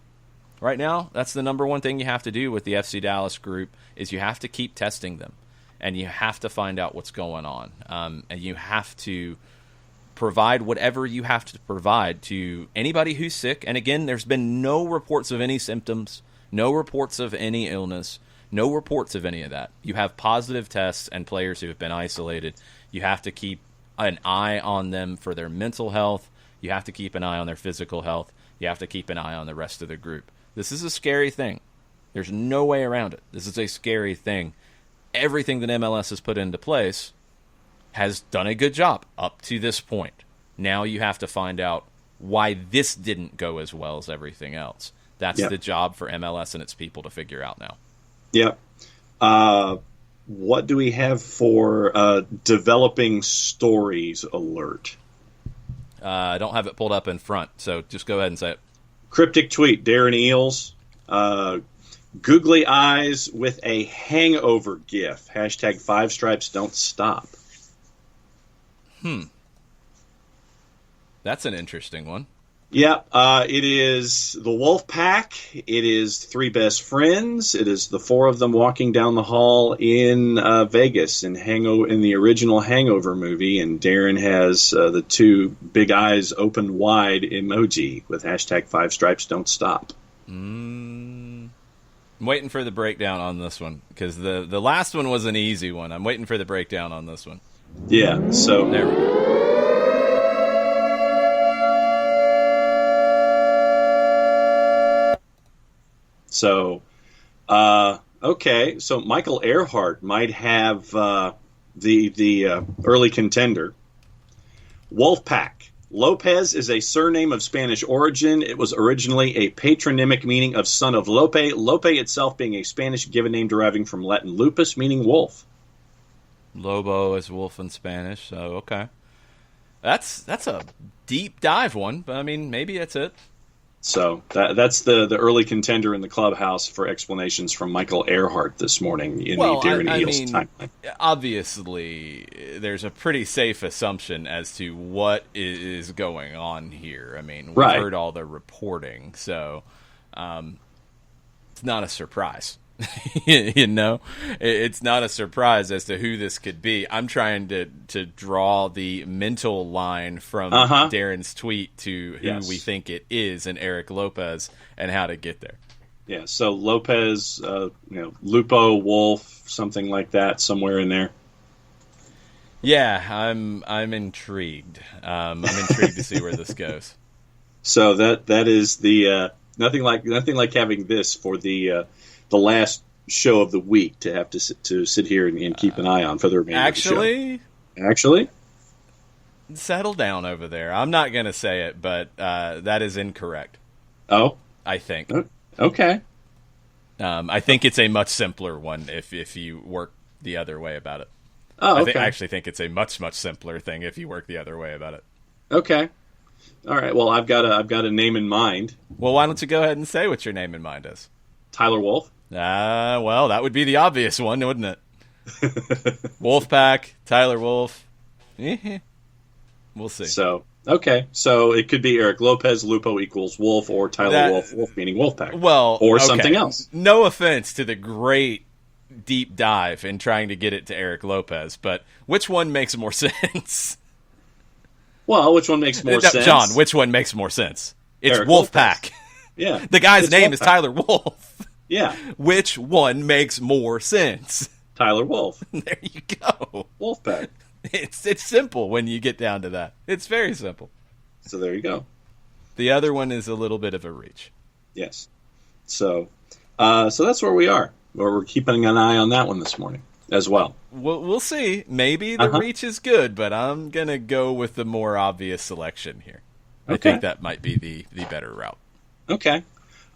Right now, that's the number one thing you have to do with the FC Dallas group is you have to keep testing them, and you have to find out what's going on, and you have to provide whatever you have to provide to anybody who's sick. And again, there's been no reports of any symptoms, no reports of any illness, no reports of any of that. You have positive tests and players who have been isolated. You have to keep an eye on them for their mental health. You have to keep an eye on their physical health. You have to keep an eye on the rest of the group. This is a scary thing. There's no way around it. This is a scary thing. Everything that MLS has put into place has done a good job up to this point. Now you have to find out why this didn't go as well as everything else. That's the job for MLS and its people to figure out now. Yep. What do we have for developing stories alert? I don't have it pulled up in front, so just go ahead and say it. Cryptic tweet, Darren Eels. Googly eyes with a hangover gif. Hashtag 5 stripes don't stop. That's an interesting one. Yeah, it is the Wolf Pack. It is 3 best friends. It is the 4 of them walking down the hall in Vegas in the original Hangover movie. And Darren has the 2 big eyes open wide emoji with hashtag 5 stripes don't stop. I'm waiting for the breakdown on this one because the last one was an easy one. I'm waiting for the breakdown on this one. Yeah, so there we go. So, okay. So Michael Earhart might have the early contender. Wolfpack. Lopez is a surname of Spanish origin. It was originally a patronymic meaning of son of Lope. Lope itself being a Spanish given name deriving from Latin lupus, meaning wolf. Lobo is wolf in Spanish, so okay. That's a deep dive one, but I mean, maybe that's it. So that's the early contender in the clubhouse for explanations from Michael Earhart this morning in the Darren Eels timeline. Obviously, there's a pretty safe assumption as to what is going on here. I mean, we've heard all the reporting, so it's not a surprise. You know, it's not a surprise as to who this could be. I'm trying to draw the mental line from Darren's tweet to who we think it is and Eric Lopez and how to get there. Yeah, so Lopez, Lupo, Wolf, something like that, somewhere in there. Yeah, I'm intrigued. I'm intrigued to see where this goes. So that is the nothing like having this for the last show of the week to have to sit here and keep an eye on for the remainder of the show. Actually? Settle down over there. I'm not going to say it, but that is incorrect. Oh? I think. Okay. I think it's a much simpler one if you work the other way about it. Oh, okay. I actually think it's a much, much simpler thing if you work the other way about it. Okay. All right. Well, I've got a name in mind. Well, why don't you go ahead and say what your name in mind is? Tyler Wolf. Well, that would be the obvious one, wouldn't it? Wolfpack, Tyler Wolf. We'll see. So Okay, so it could be Eric Lopez, Lupo equals Wolf, or Tyler Wolf, Wolf meaning Wolfpack. Well, or okay. something else. No offense to the great deep dive in trying to get it to Eric Lopez, but which one makes more sense? Well, which one makes more sense? John, which one makes more sense? It's Eric Wolfpack. Yeah. The guy's name is Tyler Wolf. Yeah. Which one makes more sense? Tyler Wolf. There you go. Wolfpack. It's simple when you get down to that. It's very simple. So there you go. The other one is a little bit of a reach. Yes. So that's where we are. Where we're keeping an eye on that one this morning as well. We'll see. Maybe the reach is good, but I'm going to go with the more obvious selection here. I think that might be the better route. Okay.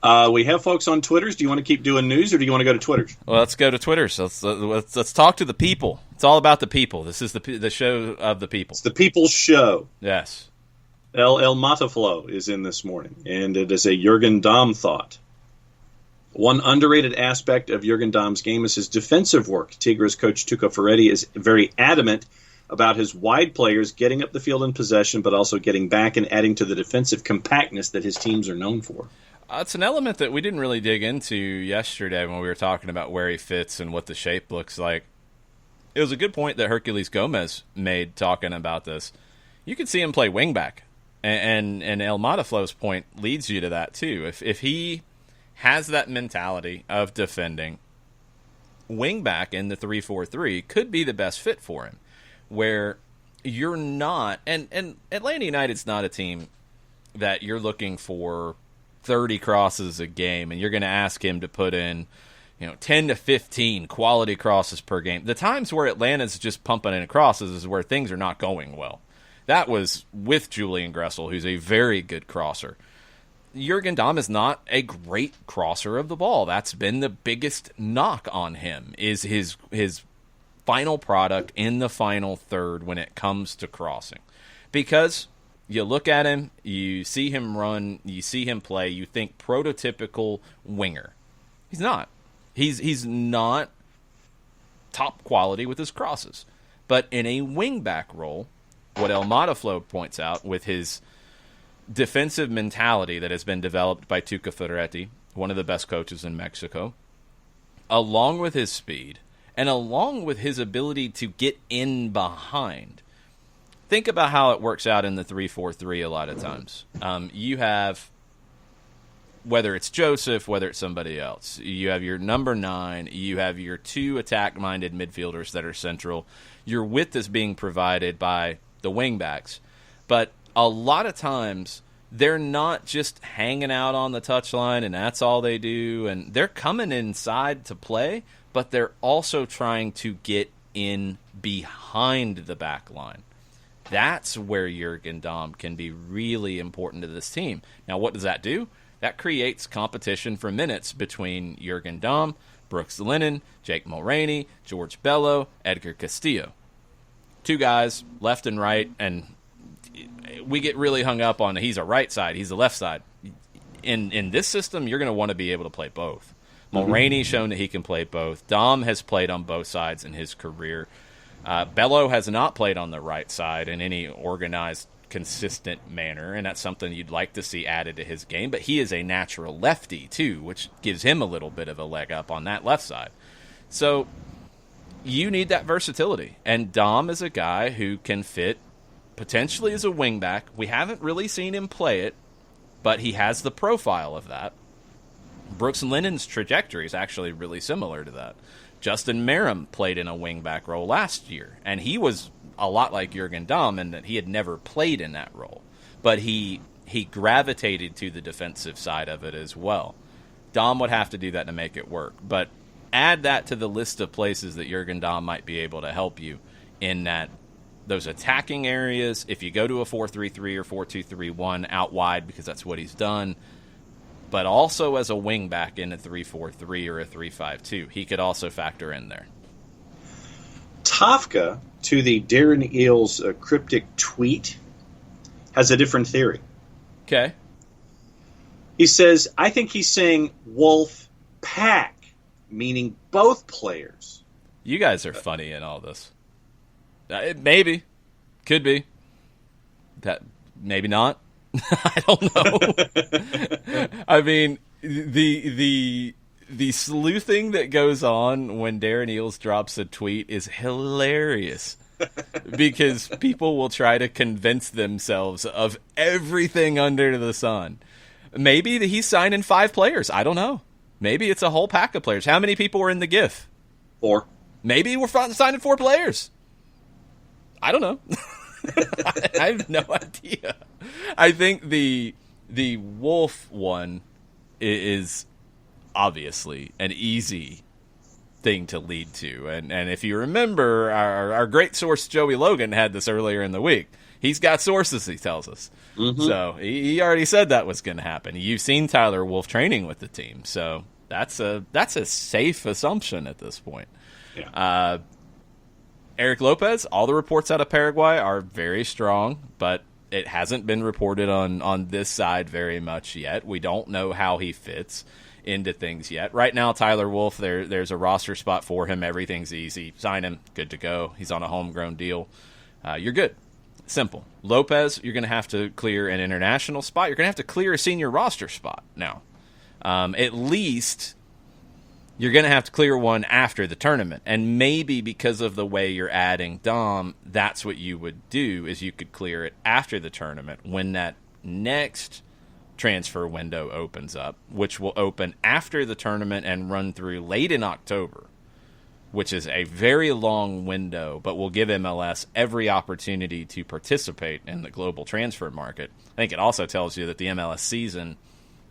We have folks on Twitters. Do you want to keep doing news, or do you want to go to Twitters? Well, let's go to Twitter. So let's talk to the people. It's all about the people. This is the show of the people. It's the people's show. Yes. El Mataflow is in this morning, and it is a Jurgen Damm thought. One underrated aspect of Jurgen Damm's game is his defensive work. Tigres coach Tuca Ferretti is very adamant about his wide players getting up the field in possession, but also getting back and adding to the defensive compactness that his teams are known for. It's an element that we didn't really dig into yesterday when we were talking about where he fits and what the shape looks like. It was a good point that Hercules Gomez made talking about this. You could see him play wingback, and El Mataflow's point leads you to that too. If he has that mentality of defending, wingback in the 3-4-3 could be the best fit for him, where you're not, and Atlanta United's not a team that you're looking for 30 crosses a game, and you're going to ask him to put in, 10 to 15 quality crosses per game. The times where Atlanta's just pumping in crosses is where things are not going well. That was with Julian Gressel, who's a very good crosser. Jurgen Damm is not a great crosser of the ball. That's been the biggest knock on him, is his final product in the final third when it comes to crossing. Because you look at him, you see him run, you see him play, you think prototypical winger. He's not. He's not top quality with his crosses. But in a wingback role, what El Mataflow points out with his defensive mentality that has been developed by Tuca Ferretti, one of the best coaches in Mexico, along with his speed and along with his ability to get in behind. Think about how it works out in the 3-4-3 a lot of times. You have, whether it's Joseph, whether it's somebody else, you have your number 9, you have your 2 attack-minded midfielders that are central. Your width is being provided by the wingbacks. But a lot of times, they're not just hanging out on the touchline and that's all they do. And they're coming inside to play, but they're also trying to get in behind the back line. That's where Jurgen Damm can be really important to this team. Now, what does that do? That creates competition for minutes between Jurgen Damm, Brooks Lennon, Jake Mulroney, George Bello, Edgar Castillo. 2 guys, left and right, and we get really hung up on he's a right side, he's a left side. In this system, you're going to want to be able to play both. Mulroney's shown that he can play both. Damm has played on both sides in his career. Bello has not played on the right side in any organized, consistent manner, and that's something you'd like to see added to his game. But he is a natural lefty, too, which gives him a little bit of a leg up on that left side. So you need that versatility. And Damm is a guy who can fit potentially as a wingback. We haven't really seen him play it, but he has the profile of that. Brooks Lennon's trajectory is actually really similar to that. Justin Merrim played in a wingback role last year, and he was a lot like Jurgen Damm in that he had never played in that role. But he gravitated to the defensive side of it as well. Damm would have to do that to make it work. But add that to the list of places that Jurgen Damm might be able to help you in those attacking areas. If you go to a 4-3-3 or 4-2-3-1 out wide, because that's what he's done, but also as a wingback in a 3-4-3 or a 3-5-2. He could also factor in there. Tafka, to the Darren Eales cryptic tweet, has a different theory. Okay. He says, I think he's saying Wolf Pack, meaning both players. You guys are funny in all this. Maybe. Could be. That maybe not. I don't know. I mean, the sleuthing that goes on when Darren Eales drops a tweet is hilarious. Because people will try to convince themselves of everything under the sun. Maybe he's signing 5 players. I don't know. Maybe it's a whole pack of players. How many people were in the GIF? 4. Maybe we're signing 4 players. I don't know. I have no idea. I think the Wolf one is obviously an easy thing to lead to. And if you remember, our great source Joey Logan had this earlier in the week. He's got sources, he tells us. Mm-hmm. So he already said that was going to happen. You've seen Tyler Wolf training with the team. So that's a safe assumption at this point. Yeah. Eric Lopez, all the reports out of Paraguay are very strong, but it hasn't been reported on this side very much yet. We don't know how he fits into things yet. Right now, Tyler Wolf, there's a roster spot for him. Everything's easy. Sign him. Good to go. He's on a homegrown deal. You're good. Simple. Lopez, you're going to have to clear an international spot. You're going to have to clear a senior roster spot now. At least you're going to have to clear one after the tournament. And maybe because of the way you're adding Dom, that's what you would do, is you could clear it after the tournament when that next transfer window opens up, which will open after the tournament and run through late in October, which is a very long window, but will give MLS every opportunity to participate in the global transfer market. I think it also tells you that the MLS season,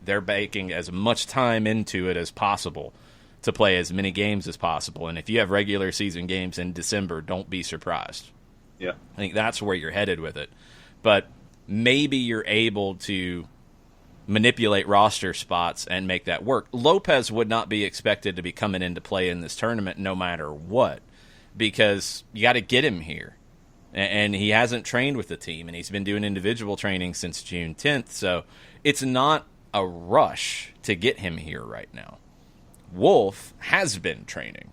they're baking as much time into it as possible to play as many games as possible. And if you have regular season games in December, don't be surprised. Yeah, I think that's where you're headed with it. But maybe you're able to manipulate roster spots and make that work. Lopez would not be expected to be coming into play in this tournament no matter what, because you got to get him here. And he hasn't trained with the team, and he's been doing individual training since June 10th, so it's not a rush to get him here right now. Wolf has been training.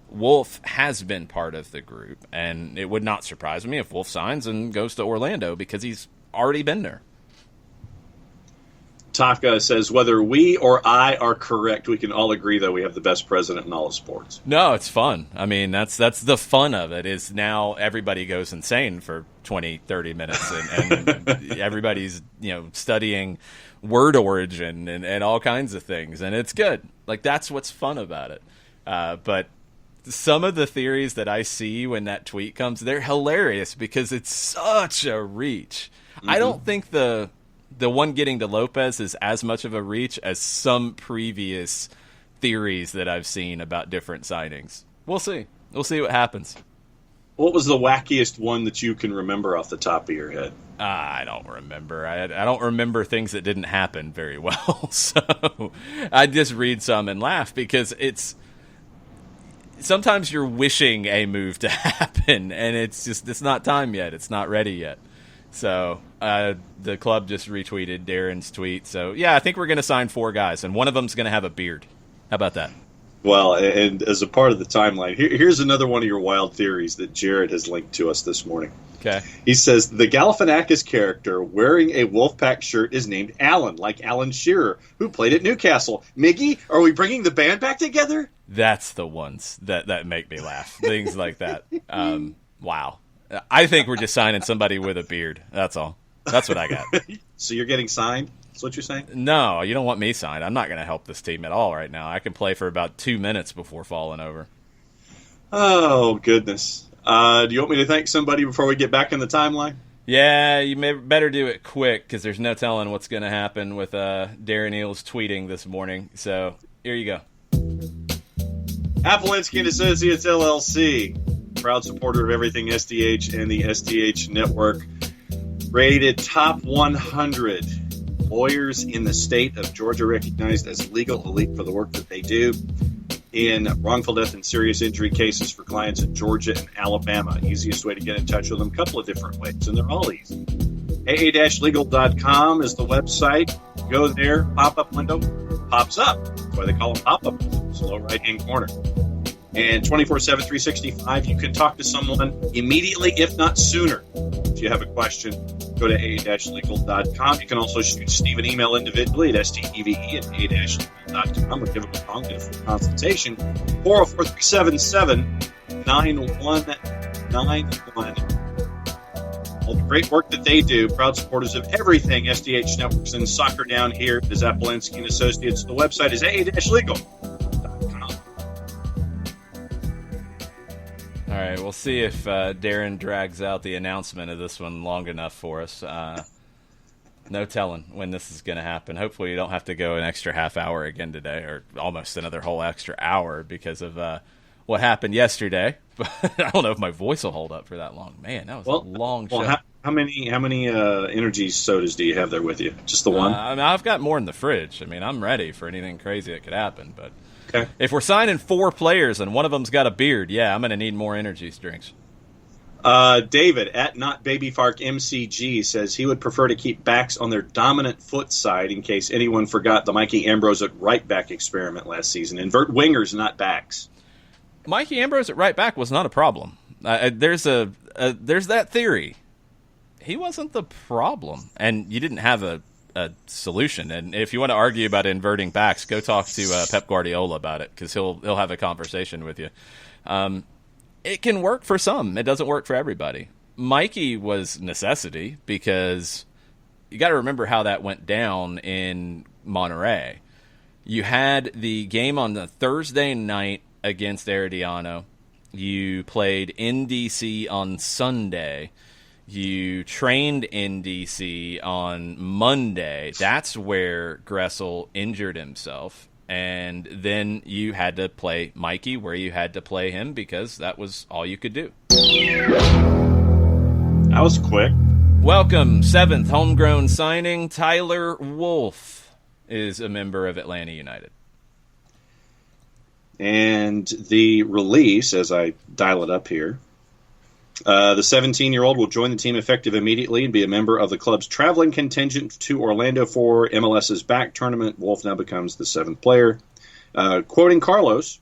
Wolf has been part of the group, and it would not surprise me if Wolf signs and goes to Orlando because he's already been there. Taka says, whether we or I are correct, we can all agree that we have the best president in all of sports. No, it's fun. I mean, that's the fun of it, is now everybody goes insane for 20, 30 minutes, and everybody's studying word origin and all kinds of things, and it's good. Like, that's what's fun about it. But some of the theories that I see when that tweet comes, they're hilarious because it's such a reach. Mm-hmm. I don't think the one getting to Lopez is as much of a reach as some previous theories that I've seen about different signings. We'll see. We'll see what happens. What was the wackiest one that you can remember off the top of your head? I don't remember. I don't remember things that didn't happen very well. So I just read some and laugh because it's sometimes you're wishing a move to happen and it's not time yet. It's not ready yet. So the club just retweeted Darren's tweet. So, yeah, I think we're going to sign 4 guys, and one of them's going to have a beard. How about that? Well, and as a part of the timeline, here's another one of your wild theories that Jared has linked to us this morning. Okay. He says, the Galifianakis character wearing a Wolfpack shirt is named Alan, like Alan Shearer, who played at Newcastle. Miggy, are we bringing the band back together? That's the ones that make me laugh. Things like that. Wow. I think we're just signing somebody with a beard. That's all. That's what I got. So you're getting signed? That's what you're saying? No, you don't want me signed. I'm not going to help this team at all right now. I can play for about 2 minutes before falling over. Oh, goodness. Do you want me to thank somebody before we get back in the timeline? Yeah, you better do it quick because there's no telling what's going to happen with Darren Eales tweeting this morning. So here you go. Appolinsky & Associates, LLC. Proud supporter of everything SDH and the SDH network. Rated top 100 lawyers in the state of Georgia, recognized as legal elite for the work that they do in wrongful death and serious injury cases for clients in Georgia and Alabama. Easiest way to get in touch with them, a couple of different ways, and they're all easy. aa-legal.com is the website. Go there, pop-up window pops up. That's why they call them pop-up windows, low right-hand corner. And 24/7, 365, you can talk to someone immediately, if not sooner. If you have a question, go to a-legal.com. You can also shoot Steve an email individually at steve@a-legal.com or give him a call, get a full consultation. 404-377-9191. All the great work that they do, proud supporters of everything SDH Networks and Soccer down here at Zapolinski and Associates. The website is a-legal.com. All right, we'll see if Darren drags out the announcement of this one long enough for us. No telling when this is going to happen. Hopefully you don't have to go an extra half hour again today, or almost another whole extra hour because of what happened yesterday. But I don't know if my voice will hold up for that long. Man, that was a long show. How many energy sodas do you have there with you? Just the one? I mean, I've got more in the fridge. I mean, I'm ready for anything crazy that could happen. But okay. If we're signing 4 players and one of them's got a beard, yeah, I'm going to need more energy drinks. David at NotBabyFarkMCG says he would prefer to keep backs on their dominant foot side in case anyone forgot the Mikey Ambrose at right back experiment last season. Invert wingers, not backs. Mikey Ambrose at right back was not a problem. There's that theory. He wasn't the problem, and you didn't have a solution. And if you want to argue about inverting backs, go talk to Pep Guardiola about it, because he'll have a conversation with you. It can work for some. It doesn't work for everybody. Mikey was necessity because you got to remember how that went down in Monterrey. You had the game on the Thursday night against Herediano. You played in DC on Sunday. You trained in DC on Monday. That's where Gressel injured himself. And then you had to play Mikey where you had to play him because that was all you could do. That was quick. Welcome, 7th homegrown signing. Tyler Wolff is a member of Atlanta United. And the release, as I dial it up here, the 17-year-old will join the team effective immediately and be a member of the club's traveling contingent to Orlando for MLS's back tournament. Wolf now becomes the 7th player. Quoting Carlos,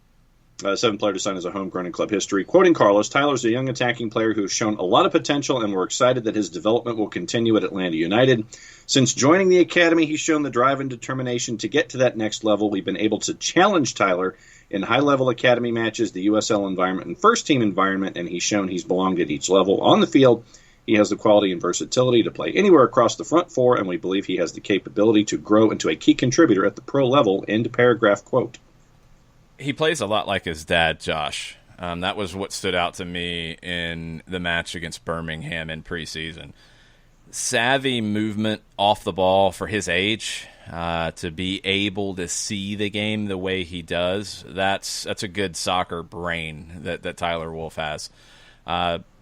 7th player to sign as a homegrown in club history. Quoting Carlos, Tyler's a young attacking player who has shown a lot of potential, and we're excited that his development will continue at Atlanta United. Since joining the academy, he's shown the drive and determination to get to that next level. We've been able to challenge Tyler in high-level academy matches, the USL environment, and first-team environment, and he's shown he's belonged at each level. On the field, he has the quality and versatility to play anywhere across the front four, and we believe he has the capability to grow into a key contributor at the pro level. End paragraph quote. He plays a lot like his dad, Josh. That was what stood out to me in the match against Birmingham in preseason. Savvy movement off the ball for his age, to be able to see the game the way he does. That's a good soccer brain that Tyler Wolff has.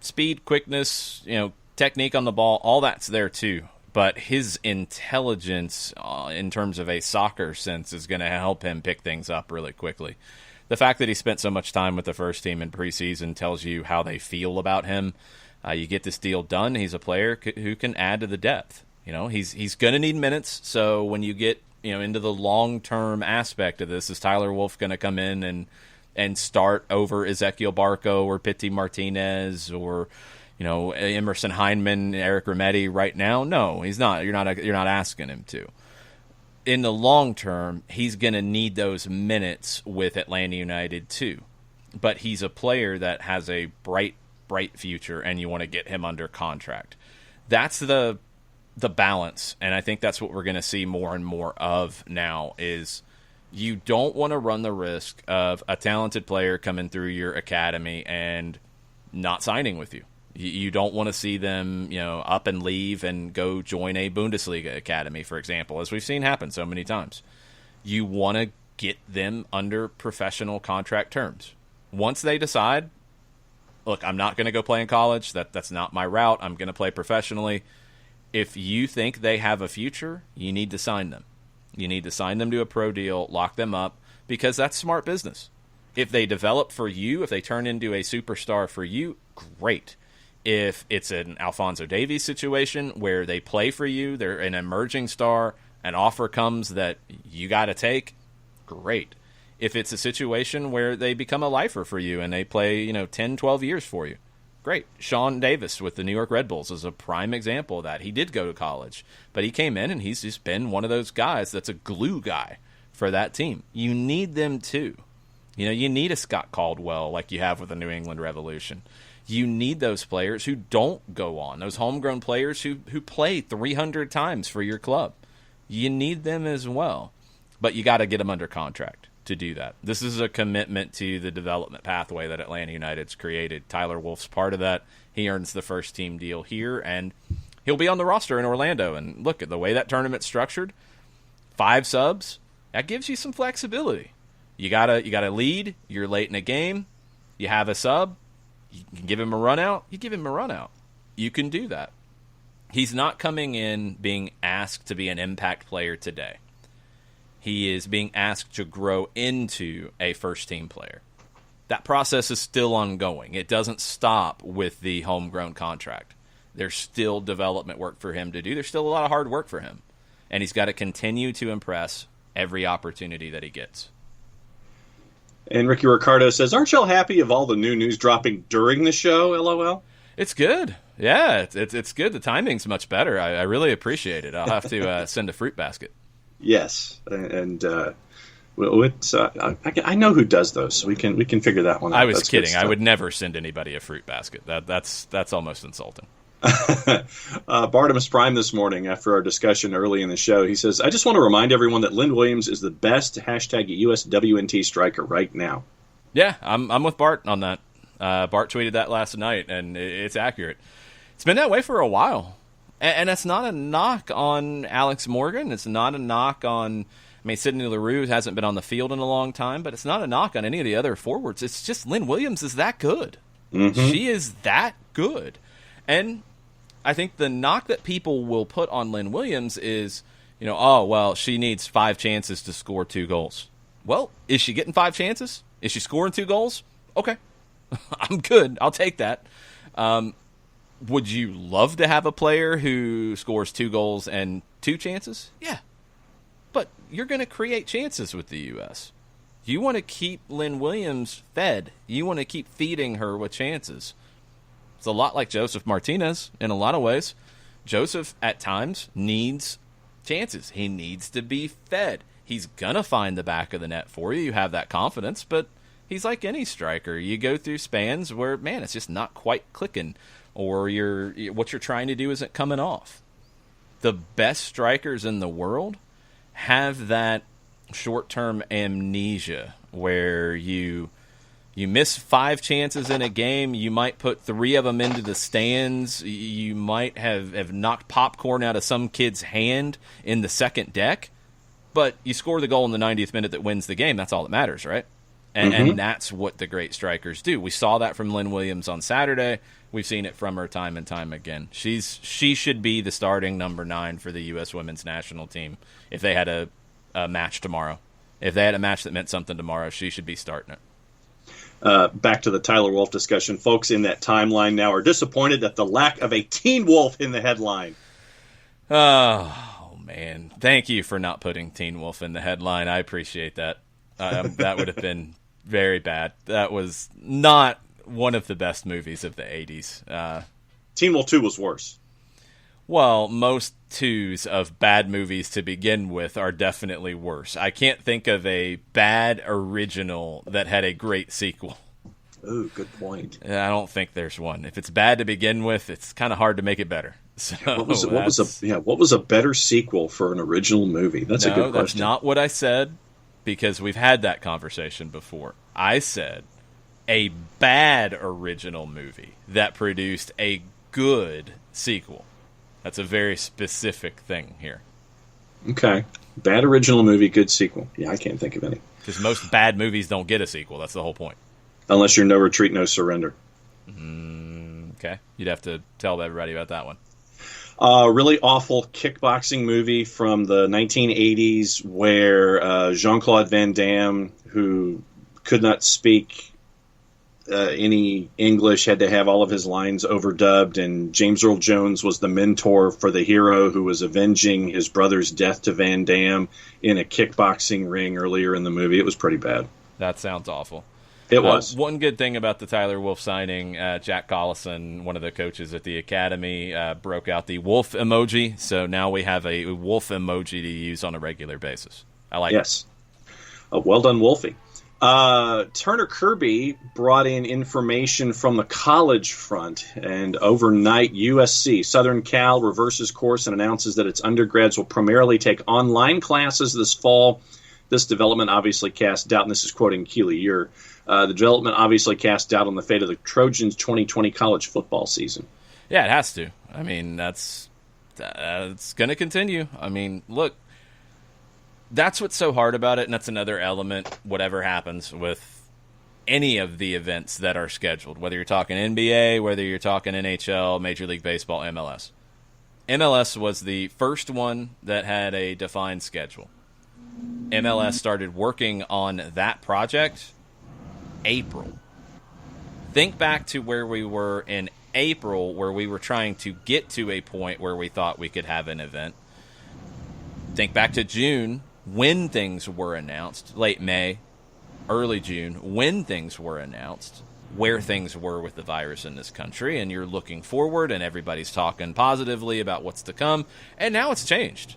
Speed, quickness, technique on the ball, all that's there too. But his intelligence in terms of a soccer sense is going to help him pick things up really quickly. The fact that he spent so much time with the first team in preseason tells you how they feel about him. You get this deal done. He's a player who can add to the depth. He's going to need minutes. So when you get into the long-term aspect of this, is Tyler Wolff going to come in and start over Ezequiel Barco or Pity Martinez or Emerson Heineman, Eric Remedi right now? No, he's not. You're not asking him to. In the long term, he's going to need those minutes with Atlanta United too. But he's a player that has a bright future, and you want to get him under contract. That's the balance, and I think that's what we're going to see more and more of now. Is you don't want to run the risk of a talented player coming through your academy and not signing with you. You don't want to see them, up and leave and go join a Bundesliga academy, for example, as we've seen happen so many times. You want to get them under professional contract terms. Once they decide, look, I'm not going to go play in college. That's not my route. I'm going to play professionally. If you think they have a future, you need to sign them. You need to sign them to a pro deal, lock them up, because that's smart business. If they develop for you, if they turn into a superstar for you, great. If it's an Alphonso Davies situation where they play for you, they're an emerging star, an offer comes that you got to take, great. If it's a situation where they become a lifer for you and they play 10, 12 years for you, Great. Sean Davis with the New York Red Bulls is a prime example of that. He did go to college, but he came in and he's just been one of those guys that's a glue guy for that team. You need them too. You need a Scott Caldwell like you have with the New England Revolution. You need those players who don't go on, those homegrown players who play 300 times for your club. You need them as well, but you got to get them under contract to do that. This is a commitment to the development pathway that Atlanta United's created. Tyler Wolff's part of that. He earns the first team deal here, and he'll be on the roster in Orlando. And look at the way that tournament's structured. 5 subs, that gives you some flexibility. You gotta lead. You're late in a game. You have a sub. You can give him a run out. You give him a run out. You can do that. He's not coming in being asked to be an impact player today. He is being asked to grow into a first-team player. That process is still ongoing. It doesn't stop with the homegrown contract. There's still development work for him to do. There's still a lot of hard work for him. And he's got to continue to impress every opportunity that he gets. And Ricky Ricardo says, aren't y'all happy of all the new news dropping during the show, LOL? It's good. Yeah, it's good. The timing's much better. I really appreciate it. I'll have to send a fruit basket. Yes, and I know who does those, so we can figure that one out. I was kidding. I would never send anybody a fruit basket. That's almost insulting. Bartimus Prime this morning, after our discussion early in the show, he says, I just want to remind everyone that Lynn Williams is the best #USWNT striker right now. Yeah, I'm with Bart on that. Bart tweeted that last night, and it's accurate. It's been that way for a while. And that's not a knock on Alex Morgan. It's not a knock on, Sydney Leroux hasn't been on the field in a long time, but it's not a knock on any of the other forwards. It's just Lynn Williams is that good. Mm-hmm. She is that good. And I think the knock that people will put on Lynn Williams is, she needs 5 chances to score 2 goals. Well, is she getting 5 chances? Is she scoring 2 goals? Okay. I'm good. I'll take that. Would you love to have a player who scores 2 goals and 2 chances? Yeah. But you're going to create chances with the U.S. You want to keep Lynn Williams fed. You want to keep feeding her with chances. It's a lot like Joseph Martinez in a lot of ways. Joseph, at times, needs chances. He needs to be fed. He's going to find the back of the net for you. You have that confidence, but he's like any striker. You go through spans where, it's just not quite clicking, or what you're trying to do isn't coming off. The best strikers in the world have that short-term amnesia where you miss 5 chances in a game, you might put 3 of them into the stands, you might have knocked popcorn out of some kid's hand in the second deck, but you score the goal in the 90th minute that wins the game. That's all that matters, right? And that's what the great strikers do. We saw that from Lynn Williams on Saturday. We've seen it from her time and time again. She should be the starting number 9 for the U.S. women's national team if they had a match tomorrow. If they had a match that meant something tomorrow, she should be starting it. Back to the Tyler Wolff discussion. Folks in that timeline now are disappointed at the lack of a Teen Wolf in the headline. Oh, man. Thank you for not putting Teen Wolf in the headline. I appreciate that. That would have been very bad. That was not one of the best movies of the 80s. Teen Wolf 2 was worse. Well, most 2s of bad movies to begin with are definitely worse. I can't think of a bad original that had a great sequel. Ooh, good point. I don't think there's one. If it's bad to begin with, it's kind of hard to make it better. So what was a better sequel for an original movie? That's a good question. That's not what I said, because we've had that conversation before. I said a bad original movie that produced a good sequel. That's a very specific thing here. Okay. Bad original movie, good sequel. Yeah, I can't think of any. Because most bad movies don't get a sequel. That's the whole point. Unless you're No Retreat, No Surrender. Okay. You'd have to tell everybody about that one. Really awful kickboxing movie from the 1980s where Jean-Claude Van Damme, who could not speak any English, had to have all of his lines overdubbed, and James Earl Jones was the mentor for the hero who was avenging his brother's death to Van Damme in a kickboxing ring earlier in the movie. It was pretty bad. That sounds awful. It was. One good thing about the Tyler Wolf signing, Jack Collison, one of the coaches at the academy, broke out the wolf emoji. So now we have a wolf emoji to use on a regular basis. I like it. Yes. Well done, Wolfie. Turner Kirby brought in information from the college front, and overnight USC, Southern Cal, reverses course and announces that its undergrads will primarily take online classes this fall. This development obviously cast doubt, and this is quoting Keely Ear, the development obviously cast doubt on the fate of the Trojans' 2020 college football season. Yeah, it has to. I mean, it's going to continue. I mean, look, that's what's so hard about it, and that's another element, whatever happens with any of the events that are scheduled, whether you're talking NBA, whether you're talking NHL, Major League Baseball, MLS. MLS was the first one that had a defined schedule. MLS started working on that project April. Think back to where we were in April, where we were trying to get to a point where we thought we could have an event. Think back to June, when things were announced, late May, early June, when things were announced, where things were with the virus in this country, and you're looking forward, and everybody's talking positively about what's to come, and now it's changed.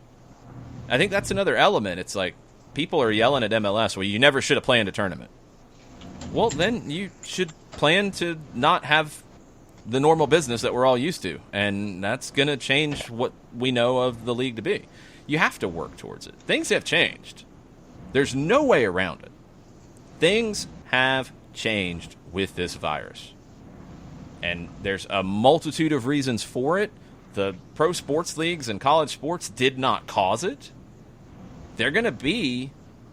I think that's another element. It's like people are yelling at MLS, well, you never should have planned a tournament. Well, then you should plan to not have the normal business that we're all used to, and that's going to change what we know of the league to be. You have to work towards it. Things have changed. There's no way around it. Things have changed with this virus, and there's a multitude of reasons for it. The pro sports leagues and college sports did not cause it. They're going to be,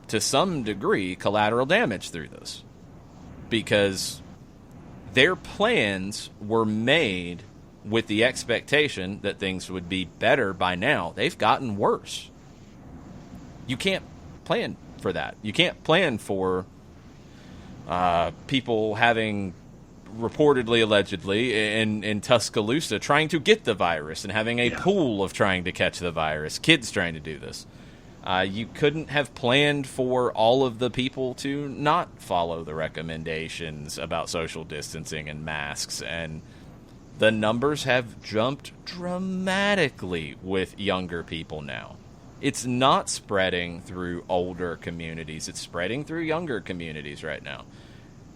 to some degree, collateral damage through this, because their plans were made with the expectation that things would be better by now. They've gotten worse. You can't plan for that. You can't plan for people having reportedly, allegedly, in Tuscaloosa trying to get the virus and having a pool of trying to catch the virus, kids trying to do this. You couldn't have planned for all of the people to not follow the recommendations about social distancing and masks, and the numbers have jumped dramatically with younger people now. It's not spreading through older communities. It's spreading through younger communities right now.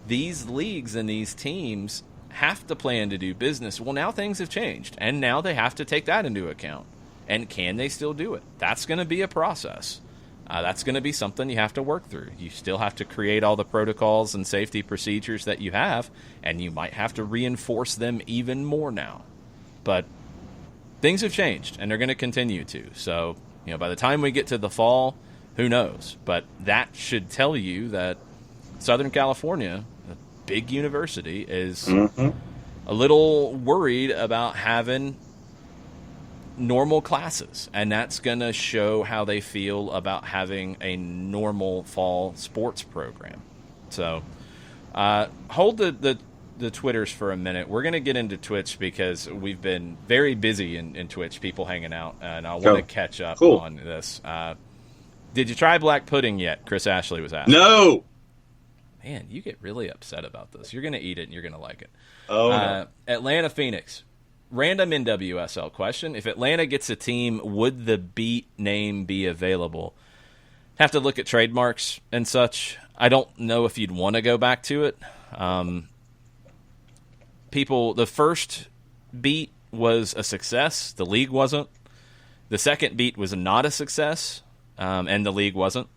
These leagues and these teams have to plan to do business. Well, now things have changed, and now they have to take that into account. And can they still do it? That's going to be a process. That's going to be something you have to work through. You still have to create all the protocols and safety procedures that you have, and you might have to reinforce them even more now. But things have changed, and they're going to continue to. So, by the time we get to the fall, who knows? But that should tell you that Southern California, a big university, is a little worried about having normal classes, and that's going to show how they feel about having a normal fall sports program. So hold the Twitters for a minute. We're going to get into Twitch because we've been very busy in Twitch, people hanging out, and I want to catch up on this. Did you try black pudding yet? Chris Ashley was asking. No! Man, you get really upset about this. You're going to eat it, and you're going to like it. Oh, no. Atlanta Phoenix. Random NWSL question. If Atlanta gets a team, would the Beat name be available? Have to look at trademarks and such. I don't know if you'd want to go back to it. The first Beat was a success. The league wasn't. The second Beat was not a success, and the league wasn't.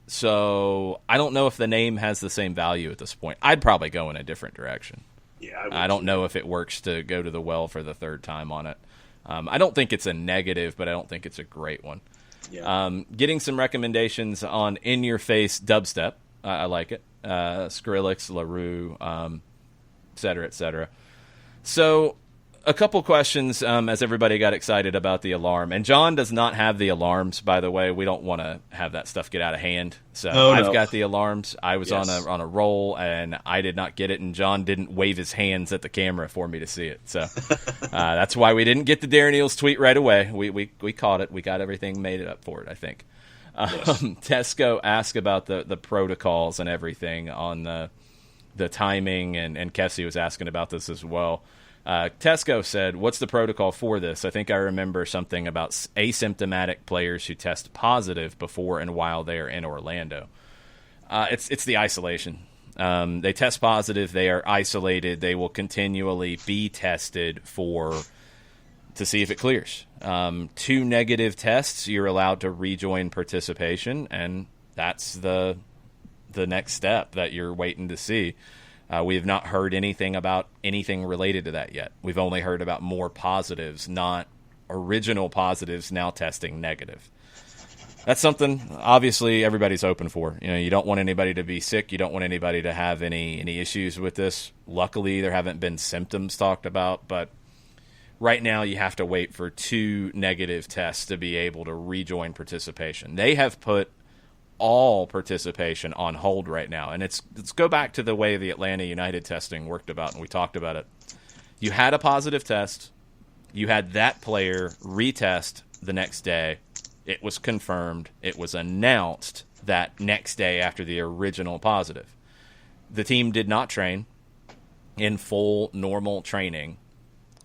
So I don't know if the name has the same value at this point. I'd probably go in a different direction. Yeah, I don't know if it works to go to the well for the third time on it. I don't think it's a negative, but I don't think it's a great one. Yeah. Getting some recommendations on in-your-face dubstep. I like it. Skrillex, LaRue, et cetera, et cetera. So a couple questions as everybody got excited about the alarm. And John does not have the alarms, by the way. We don't want to have that stuff get out of hand. So I've got the alarms. I was on a roll, and I did not get it, and John didn't wave his hands at the camera for me to see it. So that's why we didn't get the Darren Eels tweet right away. We caught it. We got everything made up for it, I think. Tesco asked about the protocols and everything on the the timing, and Kessie was asking about this as well. Tesco said, what's the protocol for this? I think I remember something about asymptomatic players who test positive before and while they are in Orlando. It's the isolation. They test positive. They are isolated. They will continually be tested to see if it clears. 2 negative tests, you're allowed to rejoin participation, and that's the next step that you're waiting to see. We have not heard anything about anything related to that yet. We've only heard about more positives, not original positives now testing negative. That's something, obviously, everybody's open for. You don't want anybody to be sick. You don't want anybody to have any issues with this. Luckily, there haven't been symptoms talked about, but right now you have to wait for 2 negative tests to be able to rejoin participation. They have put all participation on hold right now. And let's go back to the way the Atlanta United testing worked about, and we talked about it. You had a positive test. You had that player retest the next day. It was confirmed. It was announced that next day after the original positive. The team did not train in full normal training.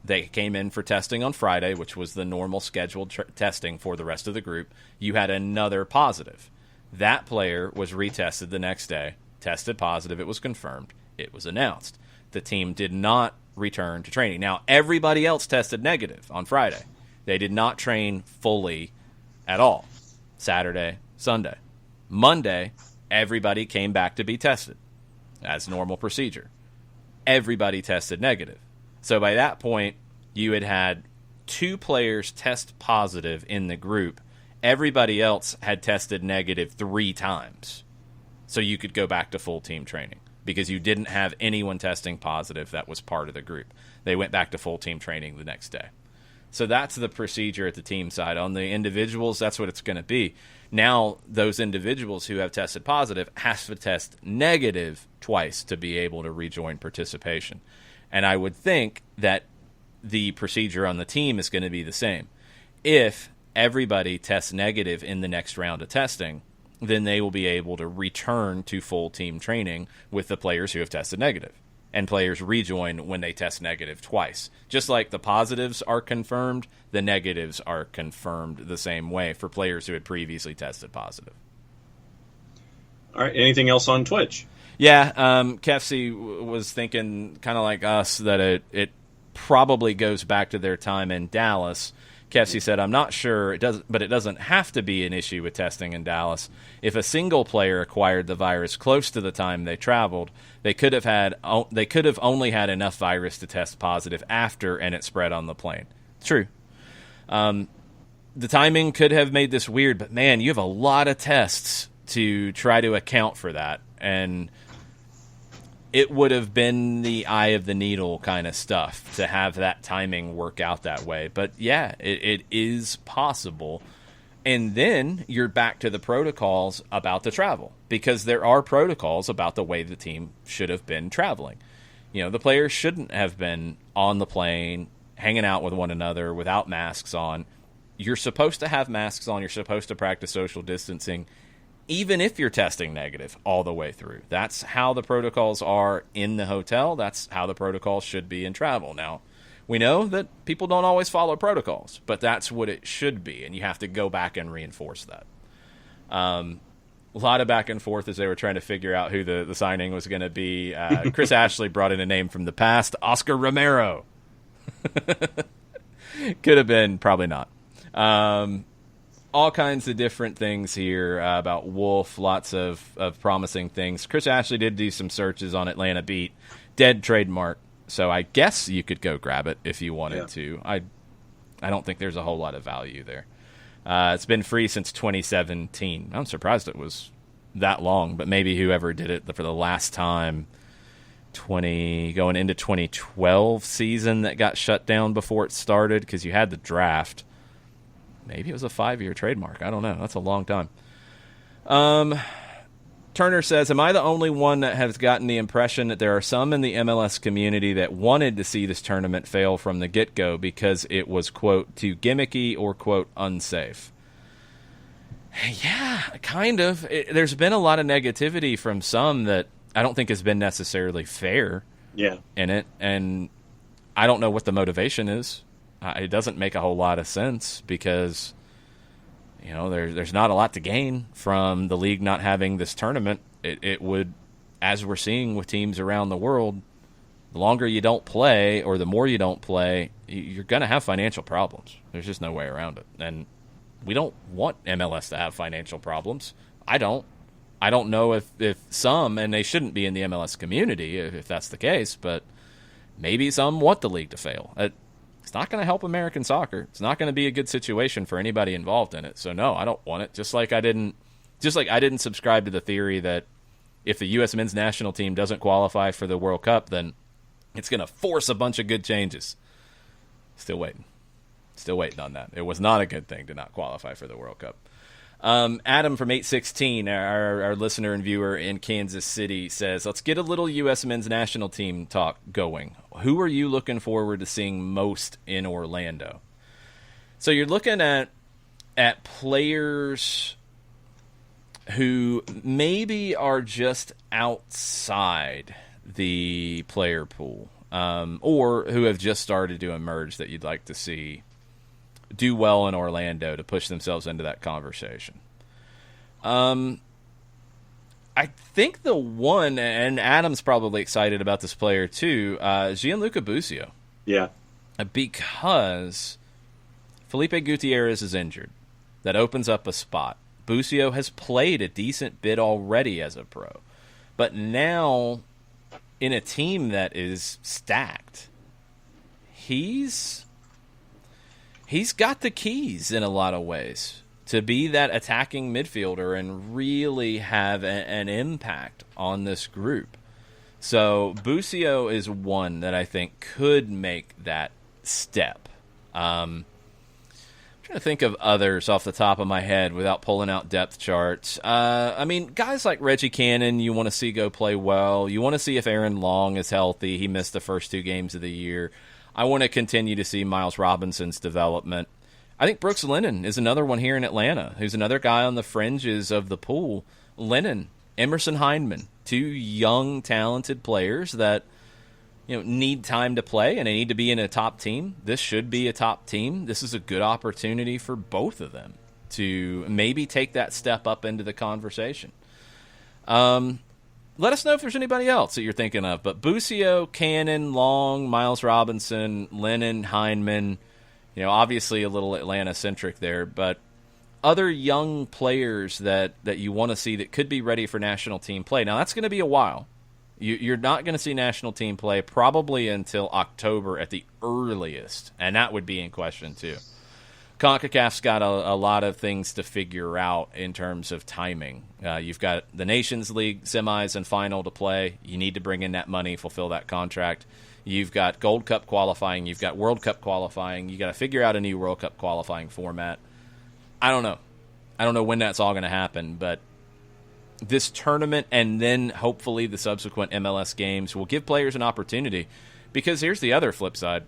They came in for testing on Friday, which was the normal scheduled testing for the rest of the group. You had another positive. That player was retested the next day, tested positive, it was confirmed, it was announced. The team did not return to training. Now, everybody else tested negative on Friday. They did not train fully at all. Saturday, Sunday. Monday, everybody came back to be tested as normal procedure. Everybody tested negative. So by that point, you had 2 players test positive in the group. Everybody else had tested negative 3 times. So you could go back to full team training because you didn't have anyone testing positive that was part of the group. They went back to full team training the next day. So that's the procedure at the team side. On the individuals, that's what it's going to be. Now, those individuals who have tested positive have to test negative twice to be able to rejoin participation. And I would think that the procedure on the team is going to be the same. If everybody tests negative in the next round of testing, then they will be able to return to full team training with the players who have tested negative. And players rejoin when they test negative twice. Just like the positives are confirmed, the negatives are confirmed the same way for players who had previously tested positive. All right, anything else on Twitch? Yeah, Kefsey was thinking kind of like us that it probably goes back to their time in Dallas. Kefsey said, I'm not sure, but it doesn't have to be an issue with testing in Dallas. If a single player acquired the virus close to the time they traveled, they could have only had enough virus to test positive after, and it spread on the plane. It's true. The timing could have made this weird, but man, you have a lot of tests to try to account for that, and it would have been the eye of the needle kind of stuff to have that timing work out that way. But yeah, it is possible. And then you're back to the protocols about the travel, because there are protocols about the way the team should have been traveling. The players shouldn't have been on the plane, hanging out with one another without masks on. You're supposed to have masks on. You're supposed to practice social distancing, even if you're testing negative all the way through. That's how the protocols are in the hotel. That's how the protocols should be in travel. Now, we know that people don't always follow protocols, but that's what it should be, and you have to go back and reinforce that. A lot of back and forth as they were trying to figure out who the signing was going to be. Chris Ashley brought in a name from the past, Oscar Romero. Could have been, probably not. All kinds of different things here about Wolf, lots of promising things. Chris Ashley did do some searches on Atlanta Beat. Dead trademark, so I guess you could go grab it if you wanted to. I don't think there's a whole lot of value there. It's been free since 2017. I'm surprised it was that long, but maybe whoever did it for the last time, going into 2012 season that got shut down before it started because you had the draft. Maybe it was a 5-year trademark. I don't know. That's a long time. Turner says, am I the only one that has gotten the impression that there are some in the MLS community that wanted to see this tournament fail from the get-go because it was, quote, too gimmicky or, quote, unsafe? Yeah, kind of. There's been a lot of negativity from some that I don't think has been necessarily fair Yeah. in it, and I don't know what the motivation is. It doesn't make a whole lot of sense because, there's not a lot to gain from the league not having this tournament. It would, as we're seeing with teams around the world, the longer you don't play or the more you don't play, you're going to have financial problems. There's just no way around it. And we don't want MLS to have financial problems. I don't know if some, and they shouldn't be in the MLS community if that's the case, but maybe some want the league to fail. It's not going to help American soccer. It's not going to be a good situation for anybody involved in it. So no, I don't want it. Just like I didn't subscribe to the theory that if the U.S. men's national team doesn't qualify for the World Cup, then it's going to force a bunch of good changes. Still waiting on that. It was not a good thing to not qualify for the World Cup. Adam from 816, our listener and viewer in Kansas City, says, let's get a little U.S. men's national team talk going. Who are you looking forward to seeing most in Orlando? So you're looking at players who maybe are just outside the player pool, or who have just started to emerge that you'd like to see do well in Orlando to push themselves into that conversation. I think the one, and Adam's probably excited about this player too, Gianluca Busio. Yeah. Because Felipe Gutierrez is injured. That opens up a spot. Busio has played a decent bit already as a pro. But now, in a team that is stacked, he's got the keys in a lot of ways to be that attacking midfielder and really have an impact on this group. So Busio is one that I think could make that step. I'm trying to think of others off the top of my head without pulling out depth charts. Guys like Reggie Cannon, you want to see go play well. You want to see if Aaron Long is healthy. He missed the first 2 games of the year. I want to continue to see Miles Robinson's development. I think Brooks Lennon is another one here in Atlanta, who's another guy on the fringes of the pool. Lennon, Emerson Hindman, 2 young, talented players that need time to play, and they need to be in a top team. This should be a top team. This is a good opportunity for both of them to maybe take that step up into the conversation. Let us know if there's anybody else that you're thinking of. But Busio, Cannon, Long, Miles Robinson, Lennon, Hindman, obviously a little Atlanta-centric there, but other young players that you want to see that could be ready for national team play. Now, that's going to be a while. You're not going to see national team play probably until October at the earliest, and that would be in question too. CONCACAF's got a lot of things to figure out in terms of timing. You've got the Nations League semis and final to play. You need to bring in that money, fulfill that contract. You've got Gold Cup qualifying. You've got World Cup qualifying. You got to figure out a new World Cup qualifying format. I don't know. I don't know when that's all going to happen, but this tournament and then hopefully the subsequent MLS games will give players an opportunity, because here's the other flip side.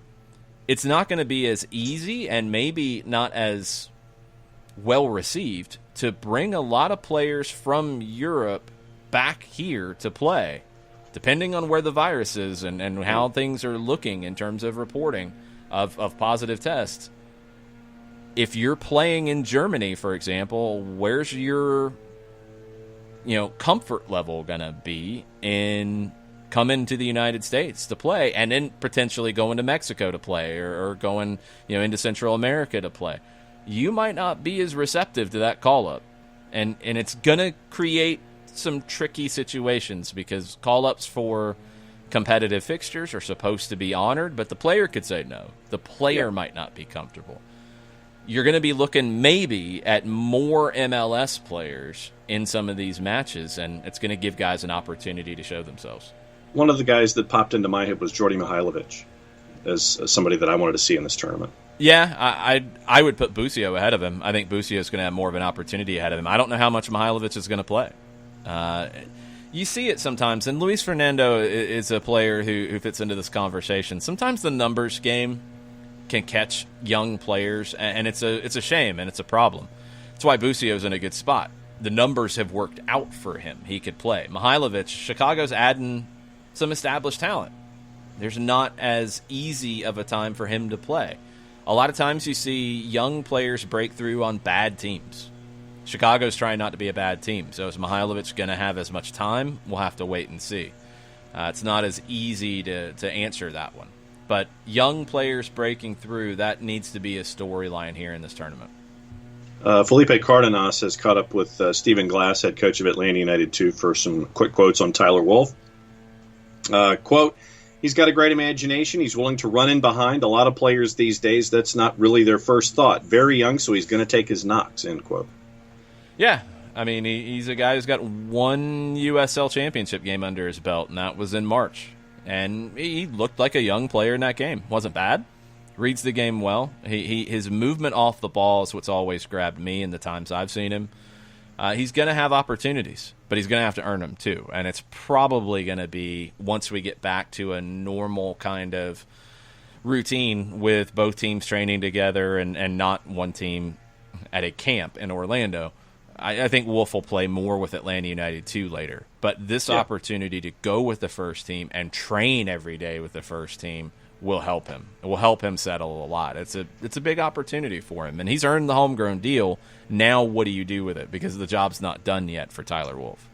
It's not going to be as easy and maybe not as well received to bring a lot of players from Europe back here to play, depending on where the virus is and how things are looking in terms of reporting of positive tests. If you're playing in Germany, for example, where's your comfort level going to be in coming to the United States to play and then potentially going to Mexico to play or going into Central America to play? You might not be as receptive to that call-up. And it's going to create some tricky situations because call-ups for competitive fixtures are supposed to be honored, but the player could say no. The player might not be comfortable. You're going to be looking maybe at more MLS players in some of these matches, and it's going to give guys an opportunity to show themselves. One of the guys that popped into my head was Jordi Mihailovic as somebody that I wanted to see in this tournament. Yeah, I would put Busio ahead of him. I think Busio is going to have more of an opportunity ahead of him. I don't know how much Mihailovic is going to play. You see it sometimes, and Luis Fernando is a player who fits into this conversation. Sometimes the numbers game can catch young players, and it's a shame, and it's a problem. That's why Busio's in a good spot. the numbers have worked out for him. He could play. Mihailovic, Chicago's adding some established talent. There's not as easy of a time for him to play. A lot of times you see young players break through on bad teams. Chicago's trying not to be a bad team, so is Mihailovic going to have as much time? We'll have to wait and see. It's not as easy to answer that one. But young players breaking through, that needs to be a storyline here in this tournament. Felipe Cardenas has caught up with Stephen Glass, head coach of Atlanta United, too, for some quick quotes on Tyler Wolff. Quote, he's got a great imagination. He's willing to run in behind. A lot of players these days, that's not really their first thought. Very young, so he's going to take his knocks, end quote. Yeah, I mean, he's a guy who's got one USL championship game under his belt, and that was in March. And he looked like a young player in that game. Wasn't bad. Reads the game well. His movement off the ball is what's always grabbed me in the times I've seen him. He's going to have opportunities, but he's going to have to earn them too. And it's probably going to be once we get back to a normal kind of routine with both teams training together and not one team at a camp in Orlando. I think Wolff will play more with Atlanta United too later. But this opportunity to go with the first team and train every day with the first team will help him. It will help him settle a lot. It's a big opportunity for him. And he's earned the homegrown deal. Now what do you do with it? Because the job's not done yet for Tyler Wolff.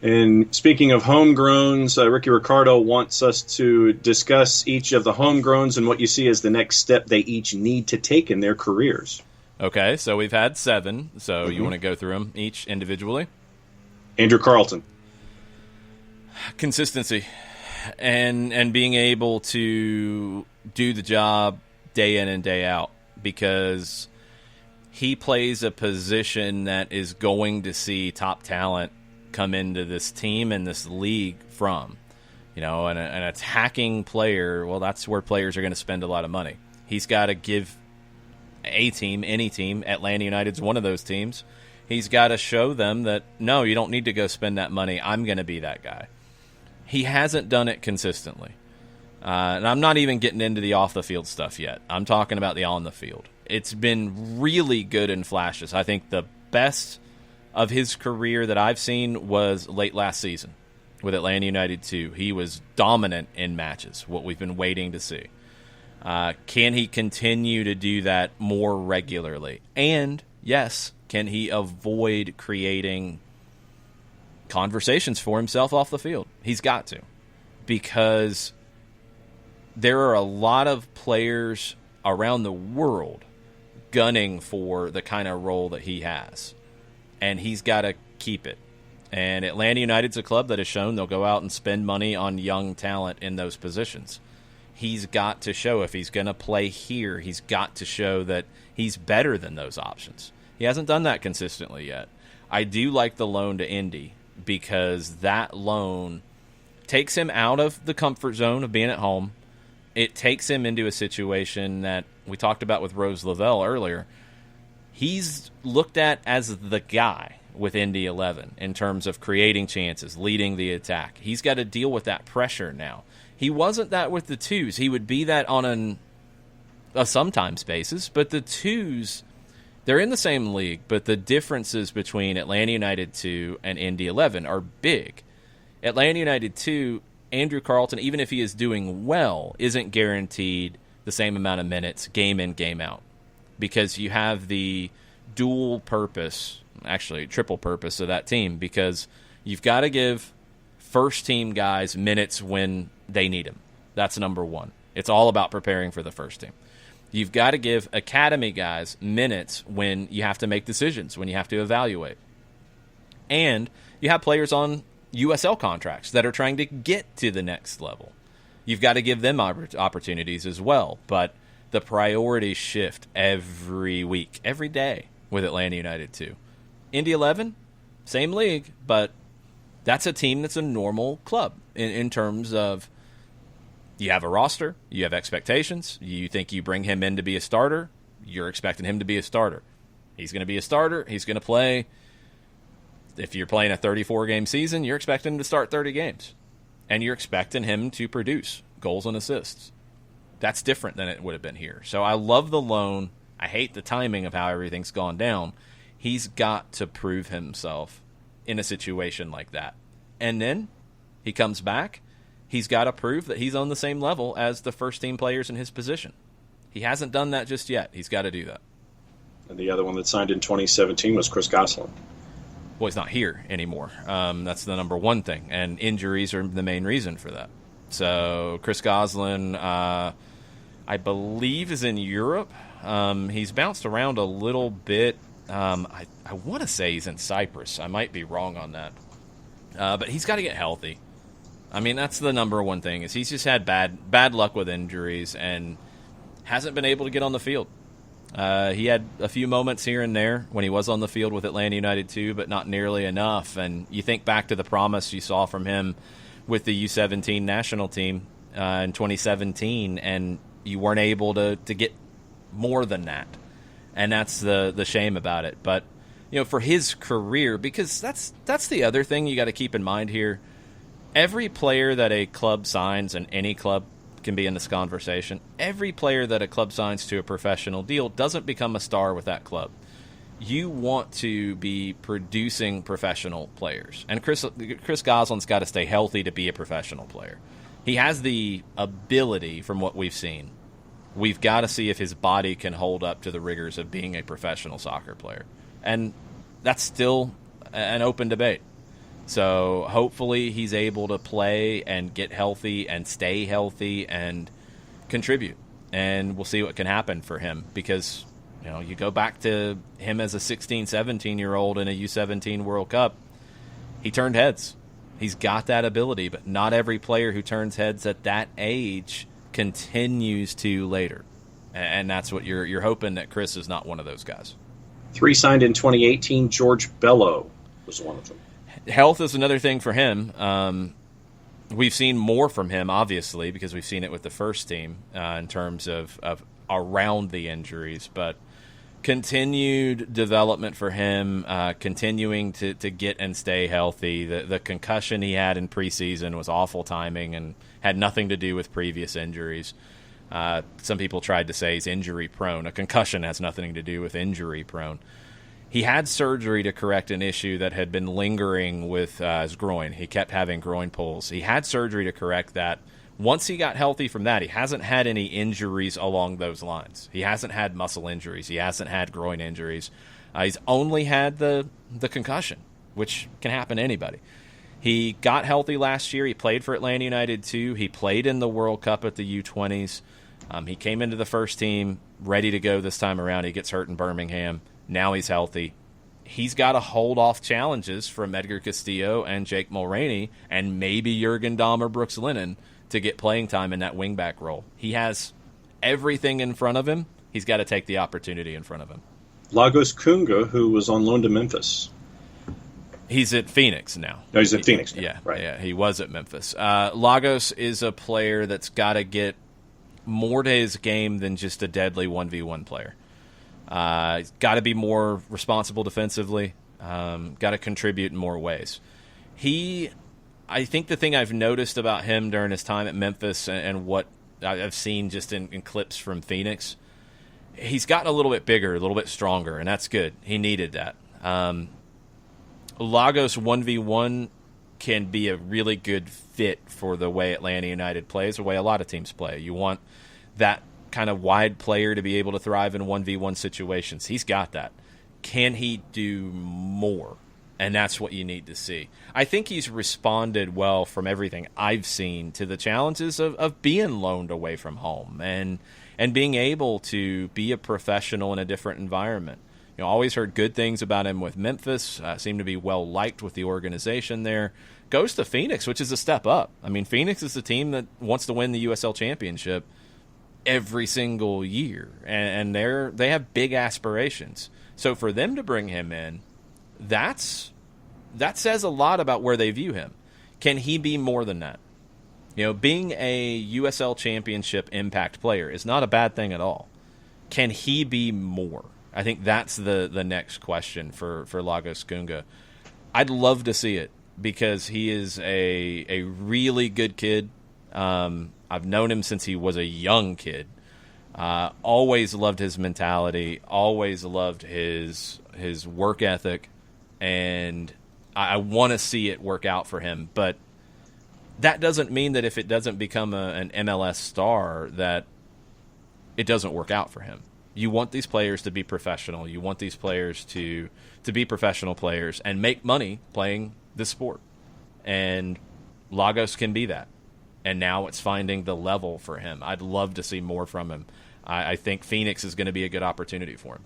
And speaking of homegrowns, Ricky Ricardo wants us to discuss each of the homegrowns and what you see as the next step they each need to take in their careers. Okay, so we've had 7. So you want to go through them each individually? Andrew Carleton. Consistency. And being able to do the job day in and day out, because he plays a position that is going to see top talent come into this team and this league from. You know, an attacking player, well, that's where players are going to spend a lot of money. He's got to give a team, any team, Atlanta United's one of those teams, he's got to show them that, no, you don't need to go spend that money. I'm going to be that guy. He hasn't done it consistently. And I'm not even getting into the off-the-field stuff yet. I'm talking about the on-the-field. It's been really good in flashes. I think the best of his career that I've seen was late last season with Atlanta United 2. He was dominant in matches, what we've been waiting to see. Can he continue to do that more regularly? And, yes, can he avoid creating conversations for himself off the field? He's got to. Because there are a lot of players around the world gunning for the kind of role that he has. And he's got to keep it. And Atlanta United's a club that has shown they'll go out and spend money on young talent in those positions. He's got to show, if he's going to play here, he's got to show that he's better than those options. He hasn't done that consistently yet. I do like the loan to Indy because that loan takes him out of the comfort zone of being at home. It takes him into a situation that we talked about with Rose Lavelle earlier. He's looked at as the guy with Indy 11 in terms of creating chances, leading the attack. He's got to deal with that pressure now. He wasn't that with the twos. He would be that on a sometimes basis, but the twos, they're in the same league, but the differences between Atlanta United 2 and Indy 11 are big. Atlanta United 2, Andrew Carleton, even if he is doing well, isn't guaranteed the same amount of minutes game in, game out, because you have the dual purpose, actually triple purpose of that team, because you've got to give first team guys minutes when they need them. That's number one. It's all about preparing for the first team. You've got to give academy guys minutes when you have to make decisions, when you have to evaluate. And you have players on USL contracts that are trying to get to the next level. You've got to give them opportunities as well. But the priorities shift every week, every day with Atlanta United 2. Indy 11, same league, but that's a team that's a normal club in terms of you have a roster, you have expectations, you think you bring him in to be a starter, you're expecting him to be a starter. He's going to be a starter, he's going to play. If you're playing a 34-game season, you're expecting him to start 30 games. And you're expecting him to produce goals and assists. That's different than it would have been here. So I love the loan. I hate the timing of how everything's gone down. He's got to prove himself in a situation like that. And then he comes back. He's got to prove that he's on the same level as the first-team players in his position. He hasn't done that just yet. He's got to do that. And the other one that signed in 2017 was Chris Gosselin. Well, he's not here anymore. That's the number one thing. And injuries are the main reason for that. So Chris Gosselin, I believe, is in Europe. He's bounced around a little bit. I want to say he's in Cyprus. I might be wrong on that. But he's got to get healthy. I mean, that's the number one thing, is he's just had bad luck with injuries and hasn't been able to get on the field. He had a few moments here and there when he was on the field with Atlanta United too, but not nearly enough. And you think back to the promise you saw from him with the U17 national team in 2017, and you weren't able to get more than that. And that's the shame about it. But for his career, because that's the other thing you got to keep in mind here. Every player that a club signs, and any club can be in this conversation, every player that a club signs to a professional deal doesn't become a star with that club. You want to be producing professional players. And Chris Gosselin's got to stay healthy to be a professional player. He has the ability from what we've seen. We've got to see if his body can hold up to the rigors of being a professional soccer player. And that's still an open debate. So hopefully he's able to play and get healthy and stay healthy and contribute. And we'll see what can happen for him, because you go back to him as a 16, 17-year-old in a U17 World Cup, he turned heads. He's got that ability, but not every player who turns heads at that age continues to later. And that's what you're hoping, that Chris is not one of those guys. 3 signed in 2018. George Bello was one of them. Health is another thing for him. We've seen more from him, obviously, because we've seen it with the first team in terms of around the injuries. But continued development for him, continuing to get and stay healthy. The concussion he had in preseason was awful timing and had nothing to do with previous injuries. Some people tried to say he's injury prone. A concussion has nothing to do with injury prone. He had surgery to correct an issue that had been lingering with his groin. He kept having groin pulls. He had surgery to correct that. Once he got healthy from that, he hasn't had any injuries along those lines. He hasn't had muscle injuries. He hasn't had groin injuries. He's only had the concussion, which can happen to anybody. He got healthy last year. He played for Atlanta United too. He played in the World Cup at the U20s. He came into the first team ready to go this time around. He gets hurt in Birmingham. Now he's healthy. He's got to hold off challenges from Edgar Castillo and Jake Mulroney and maybe Jurgen Damm or Brooks Lennon to get playing time in that wingback role. He has everything in front of him. He's got to take the opportunity in front of him. Lagos Kunga, who was on loan to Memphis. He's at Phoenix now. No, he's at Phoenix now. Yeah, right. Yeah, he was at Memphis. Lagos is a player that's got to get more to his game than just a deadly 1v1 player. He's got to be more responsible defensively, got to contribute in more ways. I think the thing I've noticed about him during his time at Memphis and what I've seen just in clips from Phoenix, he's gotten a little bit bigger, a little bit stronger, and that's good. He needed that. Lagos 1v1 can be a really good fit for the way Atlanta United plays, the way a lot of teams play. You want that kind of wide player to be able to thrive in 1v1 situations. He's got that. Can he do more? And that's what you need to see. I think he's responded well from everything I've seen to the challenges of being loaned away from home and being able to be a professional in a different environment. Always heard good things about him with Memphis. Seemed to be well liked with the organization there. Goes to Phoenix, which is a step up. I mean, Phoenix is the team that wants to win the USL championship every single year, and they have big aspirations. So for them to bring him in, that says a lot about where they view him. Can he be more than that? Being a USL championship impact player is not a bad thing at all. Can he be more? I think that's the next question for Lagos Kunga. I'd love to see it because he is a really good kid. I've known him since he was a young kid. Always loved his mentality. Always loved his his work ethic, and I want to see it work out for him. But that doesn't mean that if it doesn't become an MLS star that it doesn't work out for him. You want these players to be professional. You want these players to be professional players and make money playing this sport. And Lagos can be that. And now it's finding the level for him. I'd love to see more from him. I think Phoenix is going to be a good opportunity for him.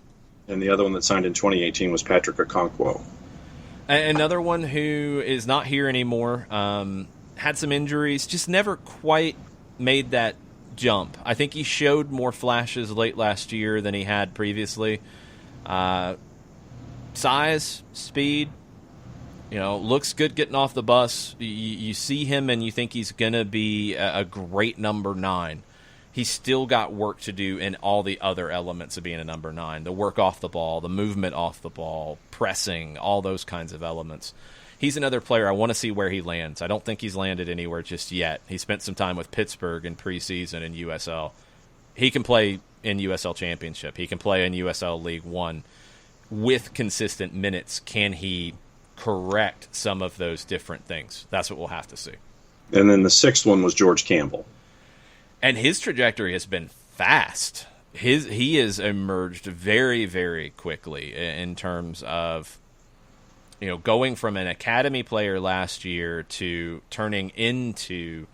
And the other one that signed in 2018 was Patrick Okonkwo. Another one who is not here anymore, had some injuries, just never quite made that jump. I think he showed more flashes late last year than he had previously. Size, speed, looks good getting off the bus. You see him and you think he's going to be a great number 9. He's still got work to do in all the other elements of being a number 9. The work off the ball, the movement off the ball, pressing, all those kinds of elements. He's another player I want to see where he lands. I don't think he's landed anywhere just yet. He spent some time with Pittsburgh in preseason in USL. He can play in USL Championship. He can play in USL League One. With consistent minutes, can he correct some of those different things? That's what we'll have to see. And then the 6th one was George Campbell. And his trajectory has been fast. He has emerged very, very quickly in terms of going from an academy player last year to turning into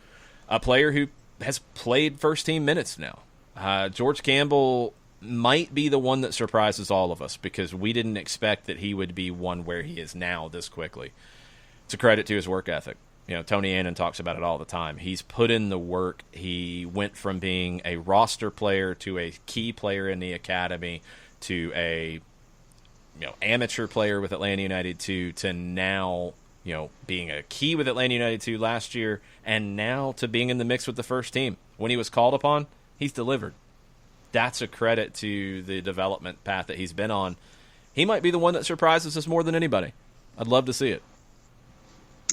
a player who has played first-team minutes now. George Campbell might be the one that surprises all of us because we didn't expect that he would be one where he is now this quickly. It's a credit to his work ethic. Tony Annan talks about it all the time. He's put in the work. He went from being a roster player to a key player in the academy to a amateur player with Atlanta United 2 to now being a key with Atlanta United 2 last year and now to being in the mix with the first team. When he was called upon, he's delivered. That's a credit to the development path that he's been on. He might be the one that surprises us more than anybody. I'd love to see it.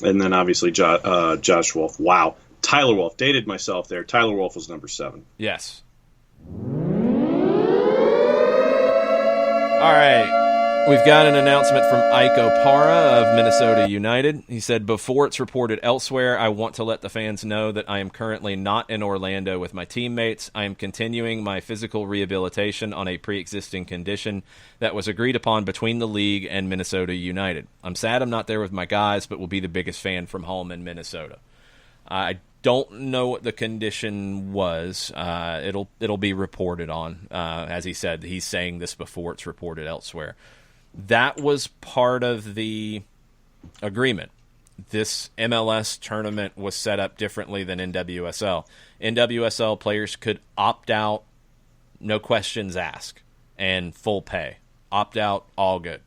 And then obviously Josh Wolf. Wow. Tyler Wolf. Dated myself there. Tyler Wolf was number 7. Yes. All right. We've got an announcement from Ike Opara of Minnesota United. He said, before it's reported elsewhere, I want to let the fans know that I am currently not in Orlando with my teammates. I am continuing my physical rehabilitation on a pre-existing condition that was agreed upon between the league and Minnesota United. I'm sad I'm not there with my guys, but will be the biggest fan from home in Minnesota. I don't know what the condition was. It'll be reported on. As he said, he's saying this before it's reported elsewhere. That was part of the agreement. This MLS tournament was set up differently than NWSL. NWSL players could opt out, no questions asked, and full pay. Opt out, all good.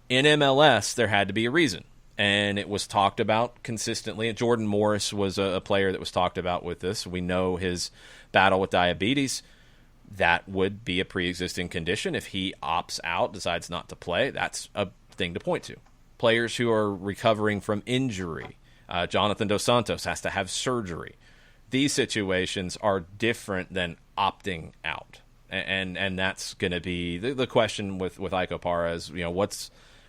In MLS, there had to be a reason, and it was talked about consistently. Jordan Morris was a player that was talked about with this. We know his battle with diabetes. That would be a pre-existing condition. If he opts out, decides not to play, that's a thing to point to. Players who are recovering from injury. Jonathan Dos Santos has to have surgery. These situations are different than opting out. And that's going to be the question with Ike Opara is,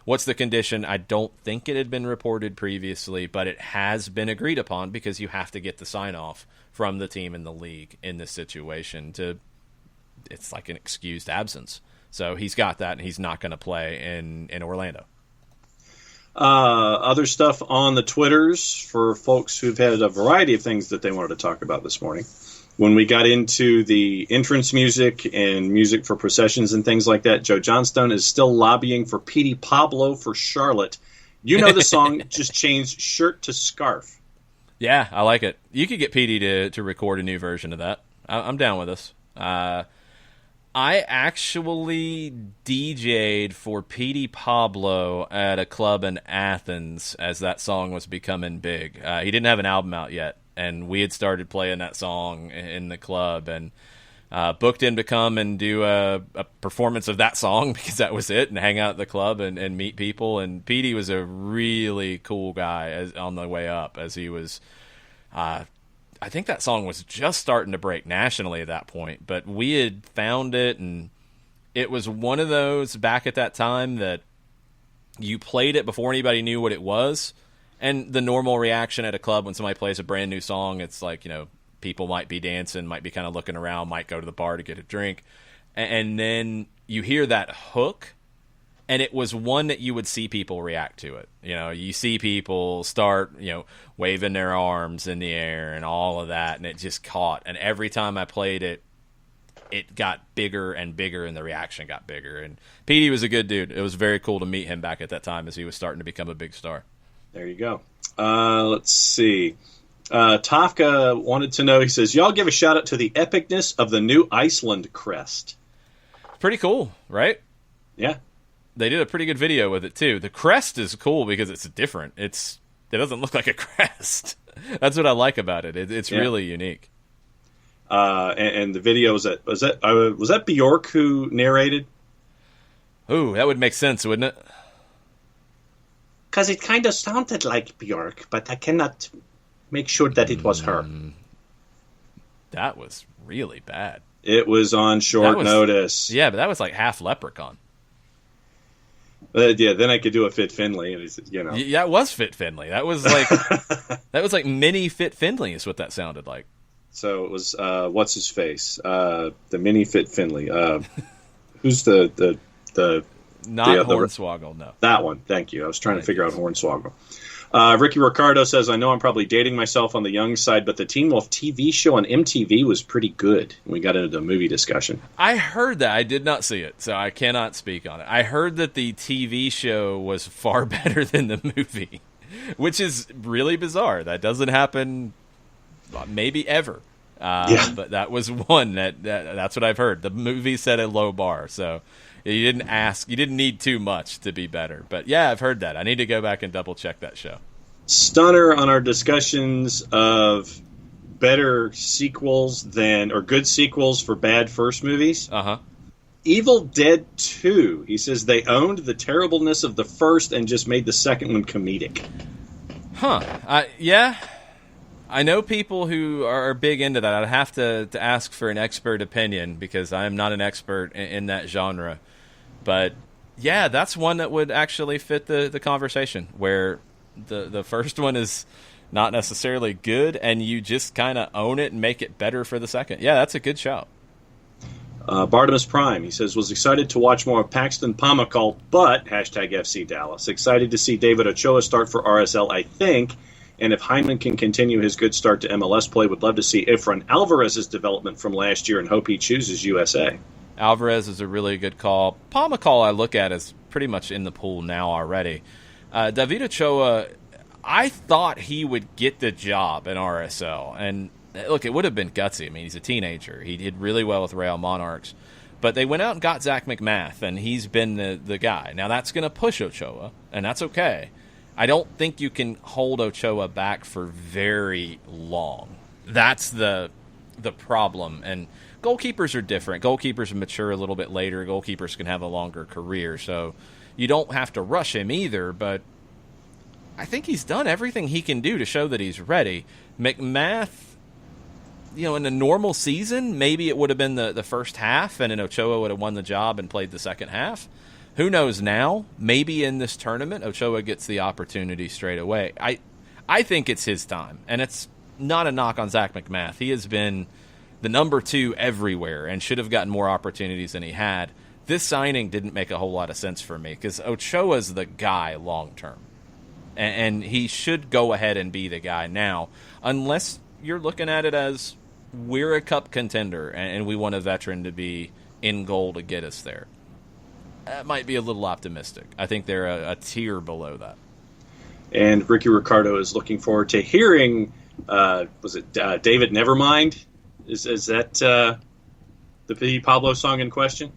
what's the condition? I don't think it had been reported previously, but it has been agreed upon because you have to get the sign-off from the team in the league in this situation it's like an excused absence. So he's got that, and he's not going to play in Orlando. Other stuff on the Twitters for folks who've had a variety of things that they wanted to talk about this morning. When we got into the entrance music and music for processions and things like that, Joe Johnstone is still lobbying for Petey Pablo for Charlotte. The song just changed shirt to scarf. Yeah, I like it. You could get Petey to record a new version of that. I'm down with this. I actually DJ'd for Petey Pablo at a club in Athens as that song was becoming big. He didn't have an album out yet, and we had started playing that song in the club, and booked him to come and do a performance of that song because that was it, and hang out at the club and meet people. And Petey was a really cool guy on the way up as he was I think that song was just starting to break nationally at that point, but we had found it, and it was one of those back at that time that you played it before anybody knew what it was. And the normal reaction at a club when somebody plays a brand new song, it's like, people might be dancing, might be kind of looking around, might go to the bar to get a drink. And then you hear that hook, and it was one that you would see people react to it. You see people start, waving their arms in the air and all of that, and it just caught. And every time I played it, it got bigger and bigger, and the reaction got bigger. And Petey was a good dude. It was very cool to meet him back at that time as he was starting to become a big star. There you go. Let's see. Tafka wanted to know, he says, y'all give a shout out to the epicness of the new Iceland crest. Pretty cool, right? Yeah. They did a pretty good video with it, too. The crest is cool because it's different. It doesn't look like a crest. That's what I like about it. It's really unique. And the video, was that Bjork who narrated? Ooh, that would make sense, wouldn't it? Because it kind of sounded like Bjork, but I cannot make sure that it was her. That was really bad. It was on short notice. Yeah, but that was like half Leprechaun. Then I could do a Fit Finley, and Yeah, it was Fit Finley. That was like mini Fit Finley is what that sounded like. So it was what's his face? The mini Fit Finley. Who's the Not Hornswoggle, no. That one, thank you. I was trying to figure out Hornswoggle. Ricky Ricardo says, I know I'm probably dating myself on the young side, but the Teen Wolf TV show on MTV was pretty good. We got into the movie discussion. I heard that. I did not see it, so I cannot speak on it. I heard that the TV show was far better than the movie, which is really bizarre. That doesn't happen maybe ever. But that was one that's what I've heard. The movie set a low bar, so you didn't need too much to be better. But yeah, I've heard that. I need to go back and double check that show. Stunner on our discussions of better sequels or good sequels for bad first movies. Evil Dead 2. He says they owned the terribleness of the first and just made the second one comedic. Yeah. I know people who are big into that. I'd have to ask for an expert opinion because I am not an expert in that genre. But, yeah, that's one that would actually fit the conversation where the first one is not necessarily good and you just kind of own it and make it better for the second. Yeah, that's a good shout. Bartimus Prime, he says, was excited to watch more of Paxton Pomykal, but #FC Dallas. Excited to see David Ochoa start for RSL, I think. And if Hyndman can continue his good start to MLS play, would love to see Efrain Alvarez's development from last year and hope he chooses USA. Alvarez is a really good call. Pomykal I look at as pretty much in the pool now already. David Ochoa, I thought he would get the job in RSL. And look, it would have been gutsy. I mean, he's a teenager. He did really well with Real Monarchs. But they went out and got Zach McMath, and he's been the guy. Now, that's going to push Ochoa, and that's okay. I don't think you can hold Ochoa back for very long. That's the problem. And goalkeepers are different. Goalkeepers mature a little bit later. Goalkeepers can have a longer career. So you don't have to rush him either. But I think he's done everything he can do to show that he's ready. McMath, in a normal season, maybe it would have been the first half, and then Ochoa would have won the job and played the second half. Who knows now? Maybe in this tournament, Ochoa gets the opportunity straight away. I think it's his time, and it's not a knock on Zach McMath. He has been the number 2 everywhere and should have gotten more opportunities than he had. This signing didn't make a whole lot of sense for me because Ochoa's the guy long term, and he should go ahead and be the guy now, unless you're looking at it as we're a cup contender and we want a veteran to be in goal to get us there. That might be a little optimistic. I think they're a tier below that. And Ricky Ricardo is looking forward to hearing, David Nevermind? Is that the P. Pablo song in question?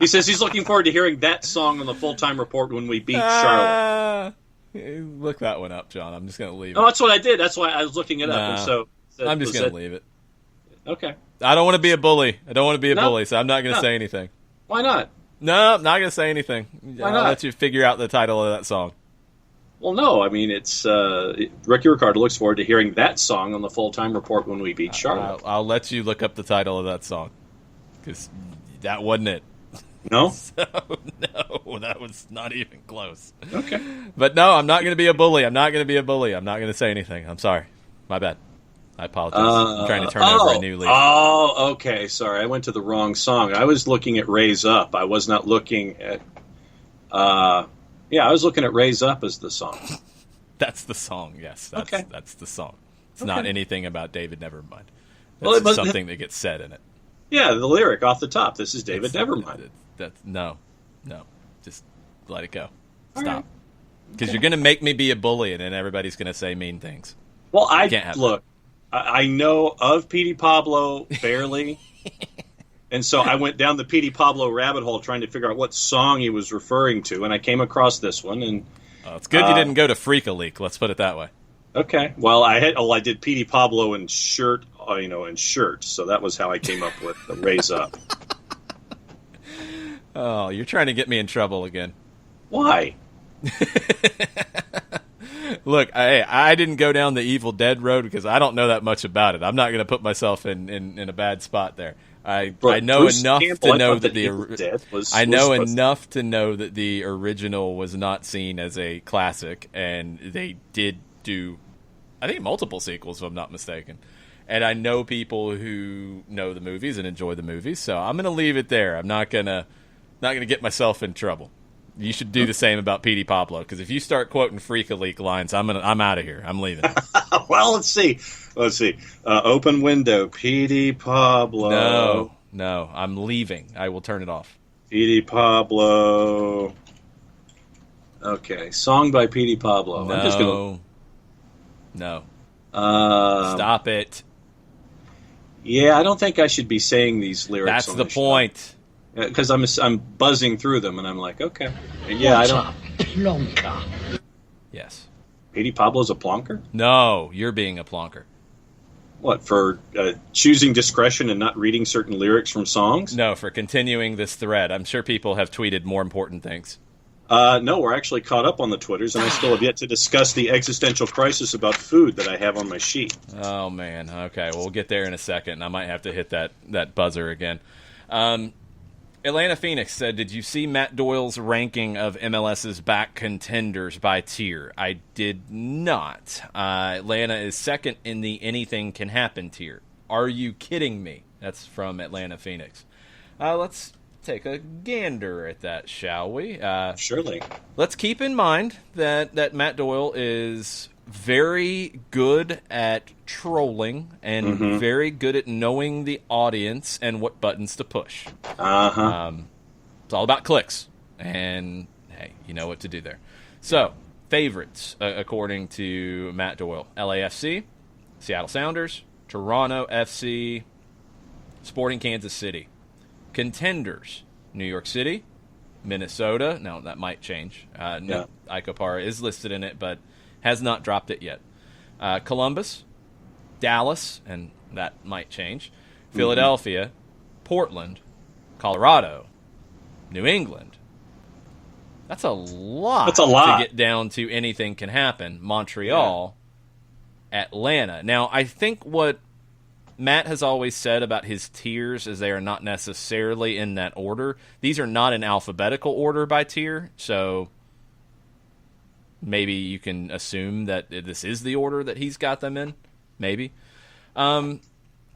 He says he's looking forward to hearing that song on the full-time report when we beat Charlotte. Look that one up, John. I'm just going to leave it. Oh, that's what I did. That's why I was looking it up. And so I'm just going to leave it. Okay. I don't want to be a bully. So I'm not going to say anything. Why not? No, I'm not going to say anything. Why not? I'll let you figure out the title of that song. Well, no, I mean, it's Ricky Ricardo looks forward to hearing that song on the full-time report when we beat Charlotte. I'll let you look up the title of that song, because that wasn't it. No? So, no, that was not even close. Okay. But no, I'm not going to be a bully. I'm not going to say anything. I'm sorry. My bad. I apologize. I'm trying to turn over a new leaf. Oh, okay. Sorry, I went to the wrong song. I was looking at Raise Up. I was not looking at... I was looking at Raise Up as the song. That's the song, yes. That's the song. It's not anything about David Nevermind. It's something that gets said in it. Yeah, the lyric off the top. This is David Nevermind. No. Just let it go. Stop. Because you're going to make me be a bully, and then everybody's going to say mean things. Well, I know of Petey Pablo barely, and so I went down the Petey Pablo rabbit hole trying to figure out what song he was referring to, and I came across this one. And it's good you didn't go to Freak a Leak. Let's put it that way. Okay. Well, I did Petey Pablo in shirt, in shirt, so that was how I came up with the Raise Up. Oh, you're trying to get me in trouble again. Why? Look, I didn't go down the Evil Dead road because I don't know that much about it. I'm not going to put myself in a bad spot there. I know enough to know that enough to know that the original was not seen as a classic, and they did do, I think, multiple sequels, if I'm not mistaken. And I know people who know the movies and enjoy the movies, so I'm going to leave it there. I'm not gonna get myself in trouble. You should do the same about Petey Pablo, because if you start quoting Freak a Leak lines, I'm out of here. I'm leaving. Well, let's see. Open window, Petey Pablo. No, I'm leaving. I will turn it off. Petey Pablo. Okay, song by Petey Pablo. No. I'm just gonna... No. Stop it. Yeah, I don't think I should be saying these lyrics. That's the point. Because I'm buzzing through them, and I'm like, okay. And yeah, I don't... Plonker. Yes. Petey Pablo's a plonker? No, you're being a plonker. What, for choosing discretion and not reading certain lyrics from songs? No, for continuing this thread. I'm sure people have tweeted more important things. No, we're actually caught up on the Twitters, and I still have yet to discuss the existential crisis about food that I have on my sheet. Oh, man. Okay, well, we'll get there in a second. I might have to hit that buzzer again. Atlanta Phoenix said, did you see Matt Doyle's ranking of MLS's back contenders by tier? I did not. Atlanta is second in the anything can happen tier. Are you kidding me? That's from Atlanta Phoenix. Let's take a gander at that, shall we? Surely. Let's keep in mind that Matt Doyle is very good at trolling and very good at knowing the audience and what buttons to push. It's all about clicks, and hey, you know what to do there. So, favorites, according to Matt Doyle: LAFC, Seattle Sounders, Toronto FC, Sporting Kansas City. Contenders: New York City, Minnesota. Now, that might change. Ike Opara is listed in it, but has not dropped it yet. Columbus, Dallas, and that might change. Philadelphia, Portland, Colorado, New England. That's a lot. To get down to anything can happen. Montreal, Atlanta. Now, I think what Matt has always said about his tiers is they are not necessarily in that order. These are not in alphabetical order by tier, so maybe you can assume that this is the order that he's got them in. Maybe.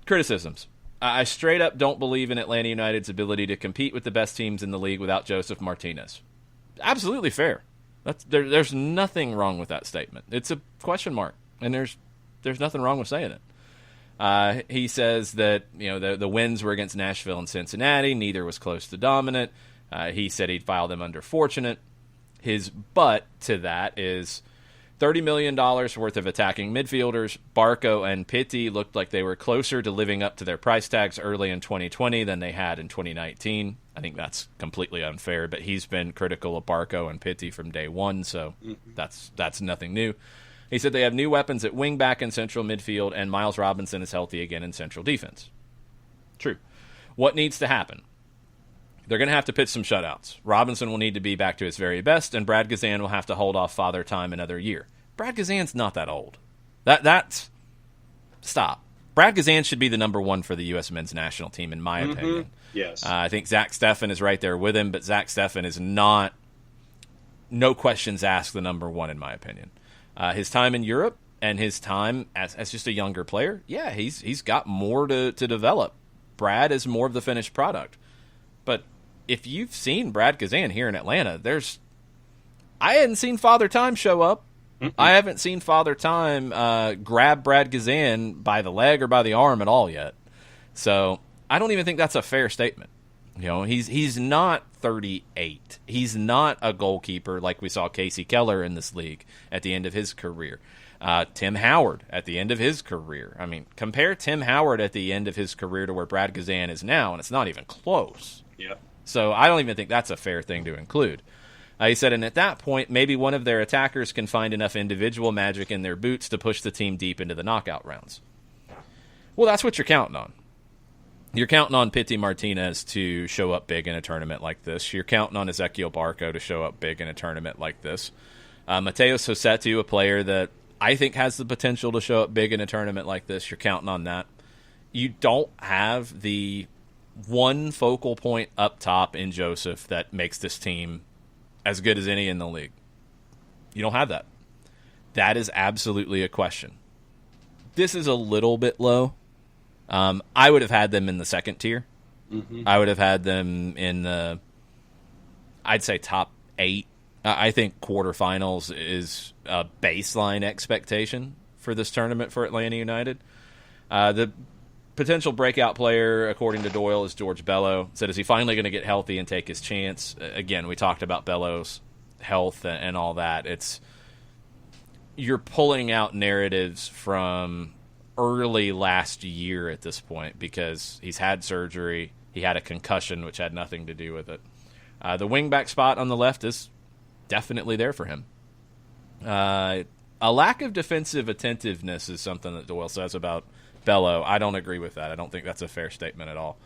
Criticisms. I straight up don't believe in Atlanta United's ability to compete with the best teams in the league without Joseph Martinez. Absolutely fair. There's nothing wrong with that statement. It's a question mark, and there's nothing wrong with saying it. He says that the wins were against Nashville and Cincinnati. Neither was close to dominant. He said he'd file them under fortunate. His but to that is $30 million worth of attacking midfielders. Barco and Pitti looked like they were closer to living up to their price tags early in 2020 than they had in 2019. I think that's completely unfair, but he's been critical of Barco and Pitti from day one, so that's nothing new. He said they have new weapons at wingback and central midfield, and Miles Robinson is healthy again in central defense. True. What needs to happen? They're going to have to pitch some shutouts. Robinson will need to be back to his very best, and Brad Gazan will have to hold off Father Time another year. Brad Gazan's not that old. That's stop. Brad Gazan should be the number one for the U.S. men's national team, in my opinion. Yes. I think Zach Steffen is right there with him, but Zach Steffen is not, no questions asked, the number one, in my opinion. His time in Europe and his time as just a younger player, yeah, he's got more to develop. Brad is more of the finished product. But if you've seen Brad Gazan here in Atlanta, I hadn't seen Father Time show up. I haven't seen Father Time grab Brad Gazan by the leg or by the arm at all yet. So I don't even think that's a fair statement. You know, he's not 38. He's not a goalkeeper like we saw Casey Keller in this league at the end of his career. Tim Howard at the end of his career. I mean, compare Tim Howard at the end of his career to where Brad Gazan is now, and it's not even close. Yeah. So I don't even think that's a fair thing to include. He said, and at that point, maybe one of their attackers can find enough individual magic in their boots to push the team deep into the knockout rounds. Well, that's what you're counting on. You're counting on Pity Martinez to show up big in a tournament like this. You're counting on Ezequiel Barco to show up big in a tournament like this. Mateus Josetu, a player that I think has the potential to show up big in a tournament like this. You're counting on that. You don't have the one focal point up top in Joseph that makes this team as good as any in the league. You don't have that. That is absolutely a question. This is a little bit low. I would have had them in the second tier. I would have had them in the, I'd say, top 8. I think quarterfinals is a baseline expectation for this tournament for Atlanta United. The potential breakout player, according to Doyle, is George Bello. Said, is he finally going to get healthy and take his chance? Again, we talked about Bello's health and all that. You're pulling out narratives from early last year at this point because he's had surgery. He had a concussion, which had nothing to do with it. The wingback spot on the left is definitely there for him. A lack of defensive attentiveness is something that Doyle says about Bello. I don't agree with that. I don't think that's a fair statement at all.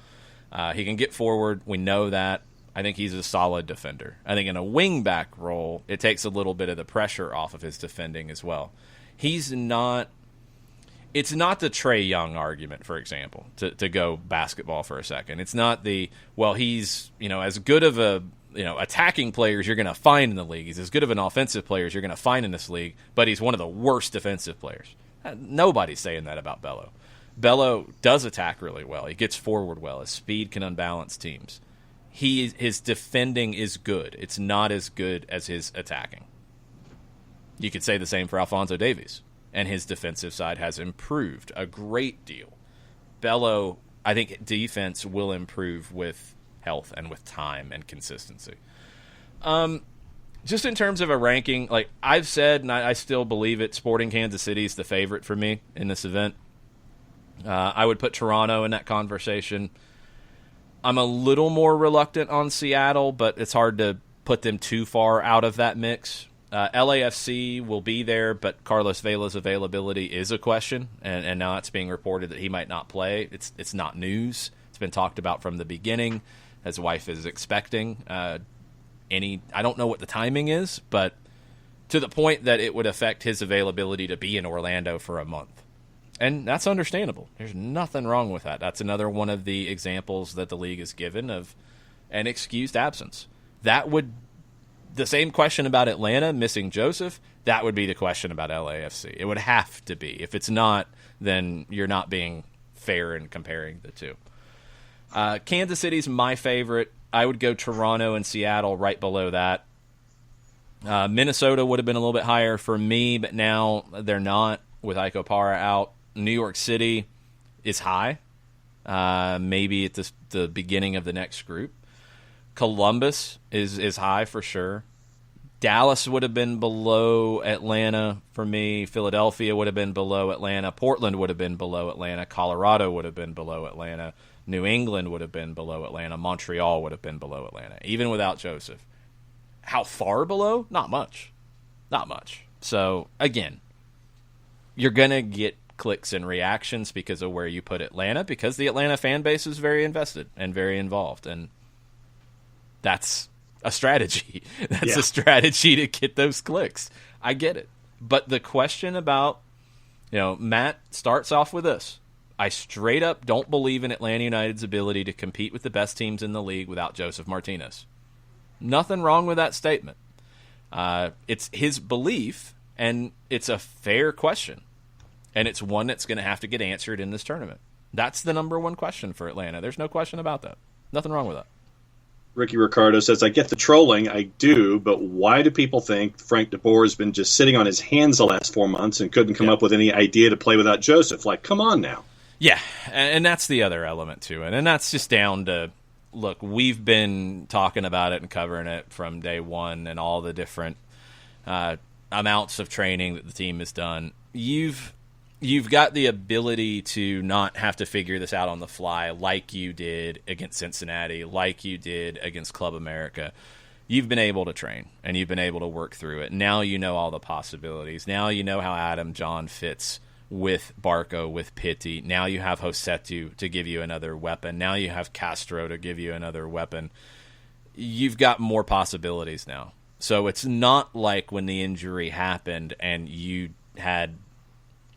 He can get forward. We know that. I think he's a solid defender. I think in a wingback role, it takes a little bit of the pressure off of his defending as well. He's not... It's not the Trae Young argument, for example, to go basketball for a second. It's not the, well, he's, as good of a, attacking player as you're going to find in the league. He's as good of an offensive player as you're going to find in this league, but he's one of the worst defensive players. Nobody's saying that about Bello. Bello does attack really well. He gets forward well. His speed can unbalance teams. His defending is good. It's not as good as his attacking. You could say the same for Alphonso Davies. And his defensive side has improved a great deal. Bello, I think defense will improve with health and with time and consistency. Just in terms of a ranking, like I've said, and I still believe it, Sporting Kansas City is the favorite for me in this event. I would put Toronto in that conversation. I'm a little more reluctant on Seattle, but it's hard to put them too far out of that mix. LAFC will be there, but Carlos Vela's availability is a question, and now it's being reported that he might not play. It's not news. It's been talked about from the beginning. His wife is expecting. I don't know what the timing is, but to the point that it would affect his availability to be in Orlando for a month. And that's understandable. There's nothing wrong with that. That's another one of the examples that the league has given of an excused absence. The same question about Atlanta missing Joseph, that would be the question about LAFC. It would have to be. If it's not, then you're not being fair in comparing the two. Kansas City's my favorite. I would go Toronto and Seattle right below that. Minnesota would have been a little bit higher for me, but now they're not with Ike Opara out. New York City is high, maybe at the beginning of the next group. Columbus is high for sure. Dallas would have been below Atlanta for me. Philadelphia would have been below Atlanta. Portland would have been below Atlanta. Colorado would have been below Atlanta. New England would have been below Atlanta. Montreal would have been below Atlanta, even without Joseph. How far below? Not much. Not much. So, again, you're going to get clicks and reactions because of where you put Atlanta, because the Atlanta fan base is very invested and very involved, and That's a strategy. That's a strategy to get those clicks. I get it. But the question about, Matt starts off with this. I straight up don't believe in Atlanta United's ability to compete with the best teams in the league without Joseph Martinez. Nothing wrong with that statement. It's his belief, and it's a fair question. And it's one that's going to have to get answered in this tournament. That's the number one question for Atlanta. There's no question about that. Nothing wrong with that. Ricky Ricardo says, I get the trolling, I do, but why do people think Frank DeBoer has been just sitting on his hands the last 4 months and couldn't come up with any idea to play without Joseph? Like, come on now. Yeah, and that's the other element to it. And that's just down to, look, we've been talking about it and covering it from day one and all the different amounts of training that the team has done. You've got the ability to not have to figure this out on the fly like you did against Cincinnati, like you did against Club America. You've been able to train, and you've been able to work through it. Now you know all the possibilities. Now you know how Adam John fits with Barco, with Pitti. Now you have Josetu to give you another weapon. Now you have Castro to give you another weapon. You've got more possibilities now. So it's not like when the injury happened and you had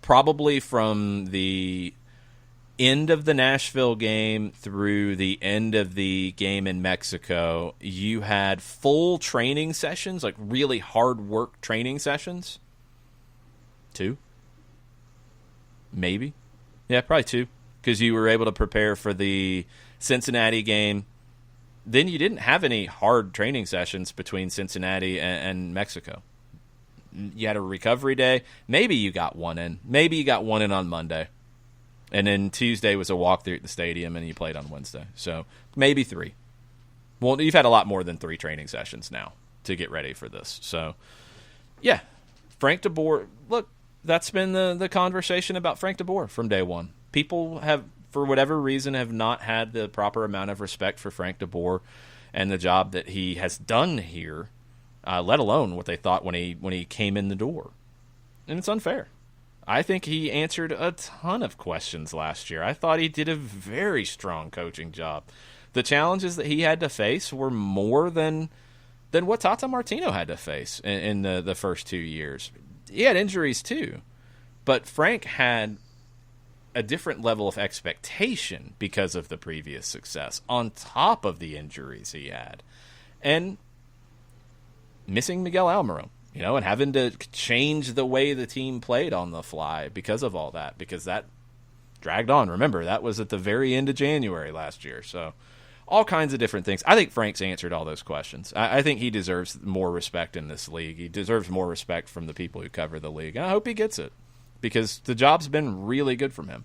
probably from the end of the Nashville game through the end of the game in Mexico, you had full training sessions, like really hard work training sessions. 2? Maybe. Yeah, probably 2. Because you were able to prepare for the Cincinnati game. Then you didn't have any hard training sessions between Cincinnati and Mexico. You had a recovery day. Maybe you got one in. Maybe you got one in on Monday. And then Tuesday was a walkthrough at the stadium, and you played on Wednesday. So maybe 3. Well, you've had a lot more than 3 training sessions now to get ready for this. So, yeah, Frank DeBoer, look, that's been the conversation about Frank DeBoer from day one. People have, for whatever reason, have not had the proper amount of respect for Frank DeBoer and the job that he has done here. Let alone what they thought when he came in the door. And it's unfair. I think he answered a ton of questions last year. I thought he did a very strong coaching job. The challenges that he had to face were more than what Tata Martino had to face in the first 2 years. He had injuries too. But Frank had a different level of expectation because of the previous success on top of the injuries he had. And missing Miguel Almiron, and having to change the way the team played on the fly because of all that, because that dragged on. Remember, that was at the very end of January last year. So all kinds of different things. I think Frank's answered all those questions. I think he deserves more respect in this league. He deserves more respect from the people who cover the league. And I hope he gets it because the job's been really good from him.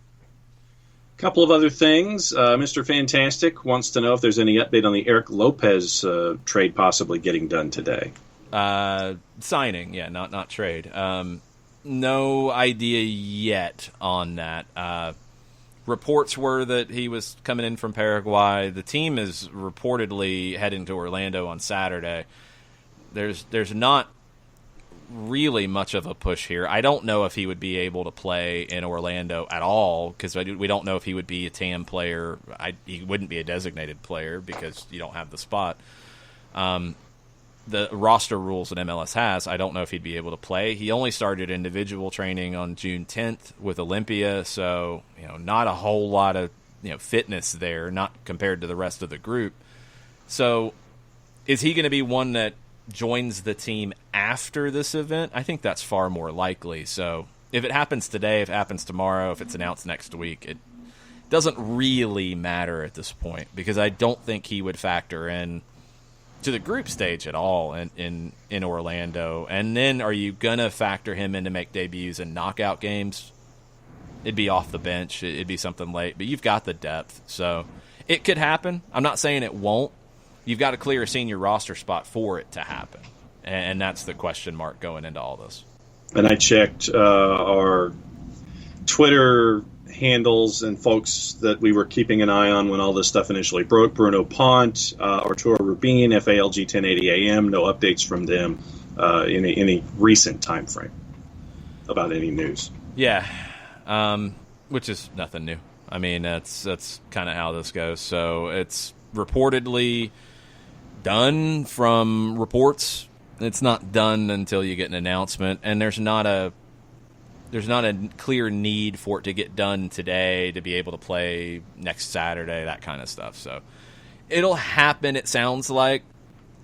Couple of other things. Mr. Fantastic wants to know if there's any update on the Eric Lopez trade possibly getting done today. Signing, yeah, not trade. No idea yet on that. Reports were that he was coming in from Paraguay. The team is reportedly heading to Orlando on Saturday. There's not really much of a push here. I don't know if he would be able to play in Orlando at all because we don't know if he would be a TAM player. He wouldn't be a designated player because you don't have the spot. The roster rules that MLS has, I don't know if he'd be able to play. He only started individual training on June 10th with Olympia, so not a whole lot of fitness there, not compared to the rest of the group. So is he going to be one that joins the team after this event? I think that's far more likely. So if it happens today, if it happens tomorrow, if it's announced next week, it doesn't really matter at this point because I don't think he would factor in to the group stage at all in Orlando. And then are you going to factor him in to make debuts in knockout games? It'd be off the bench. It'd be something late. But you've got the depth. So it could happen. I'm not saying it won't. You've got to clear a senior roster spot for it to happen. And that's the question mark going into all this. And I checked our Twitter handles and folks that we were keeping an eye on when all this stuff initially broke. Bruno Pont, Arturo Rubin, FALG 1080 AM. No updates from them in any recent time frame about any news. Yeah, which is nothing new. I mean, that's kind of how this goes. So it's reportedly done from reports. It's not done until you get an announcement, and there's not a clear need for it to get done today to be able to play next Saturday, that kind of stuff. So it'll happen, it sounds like,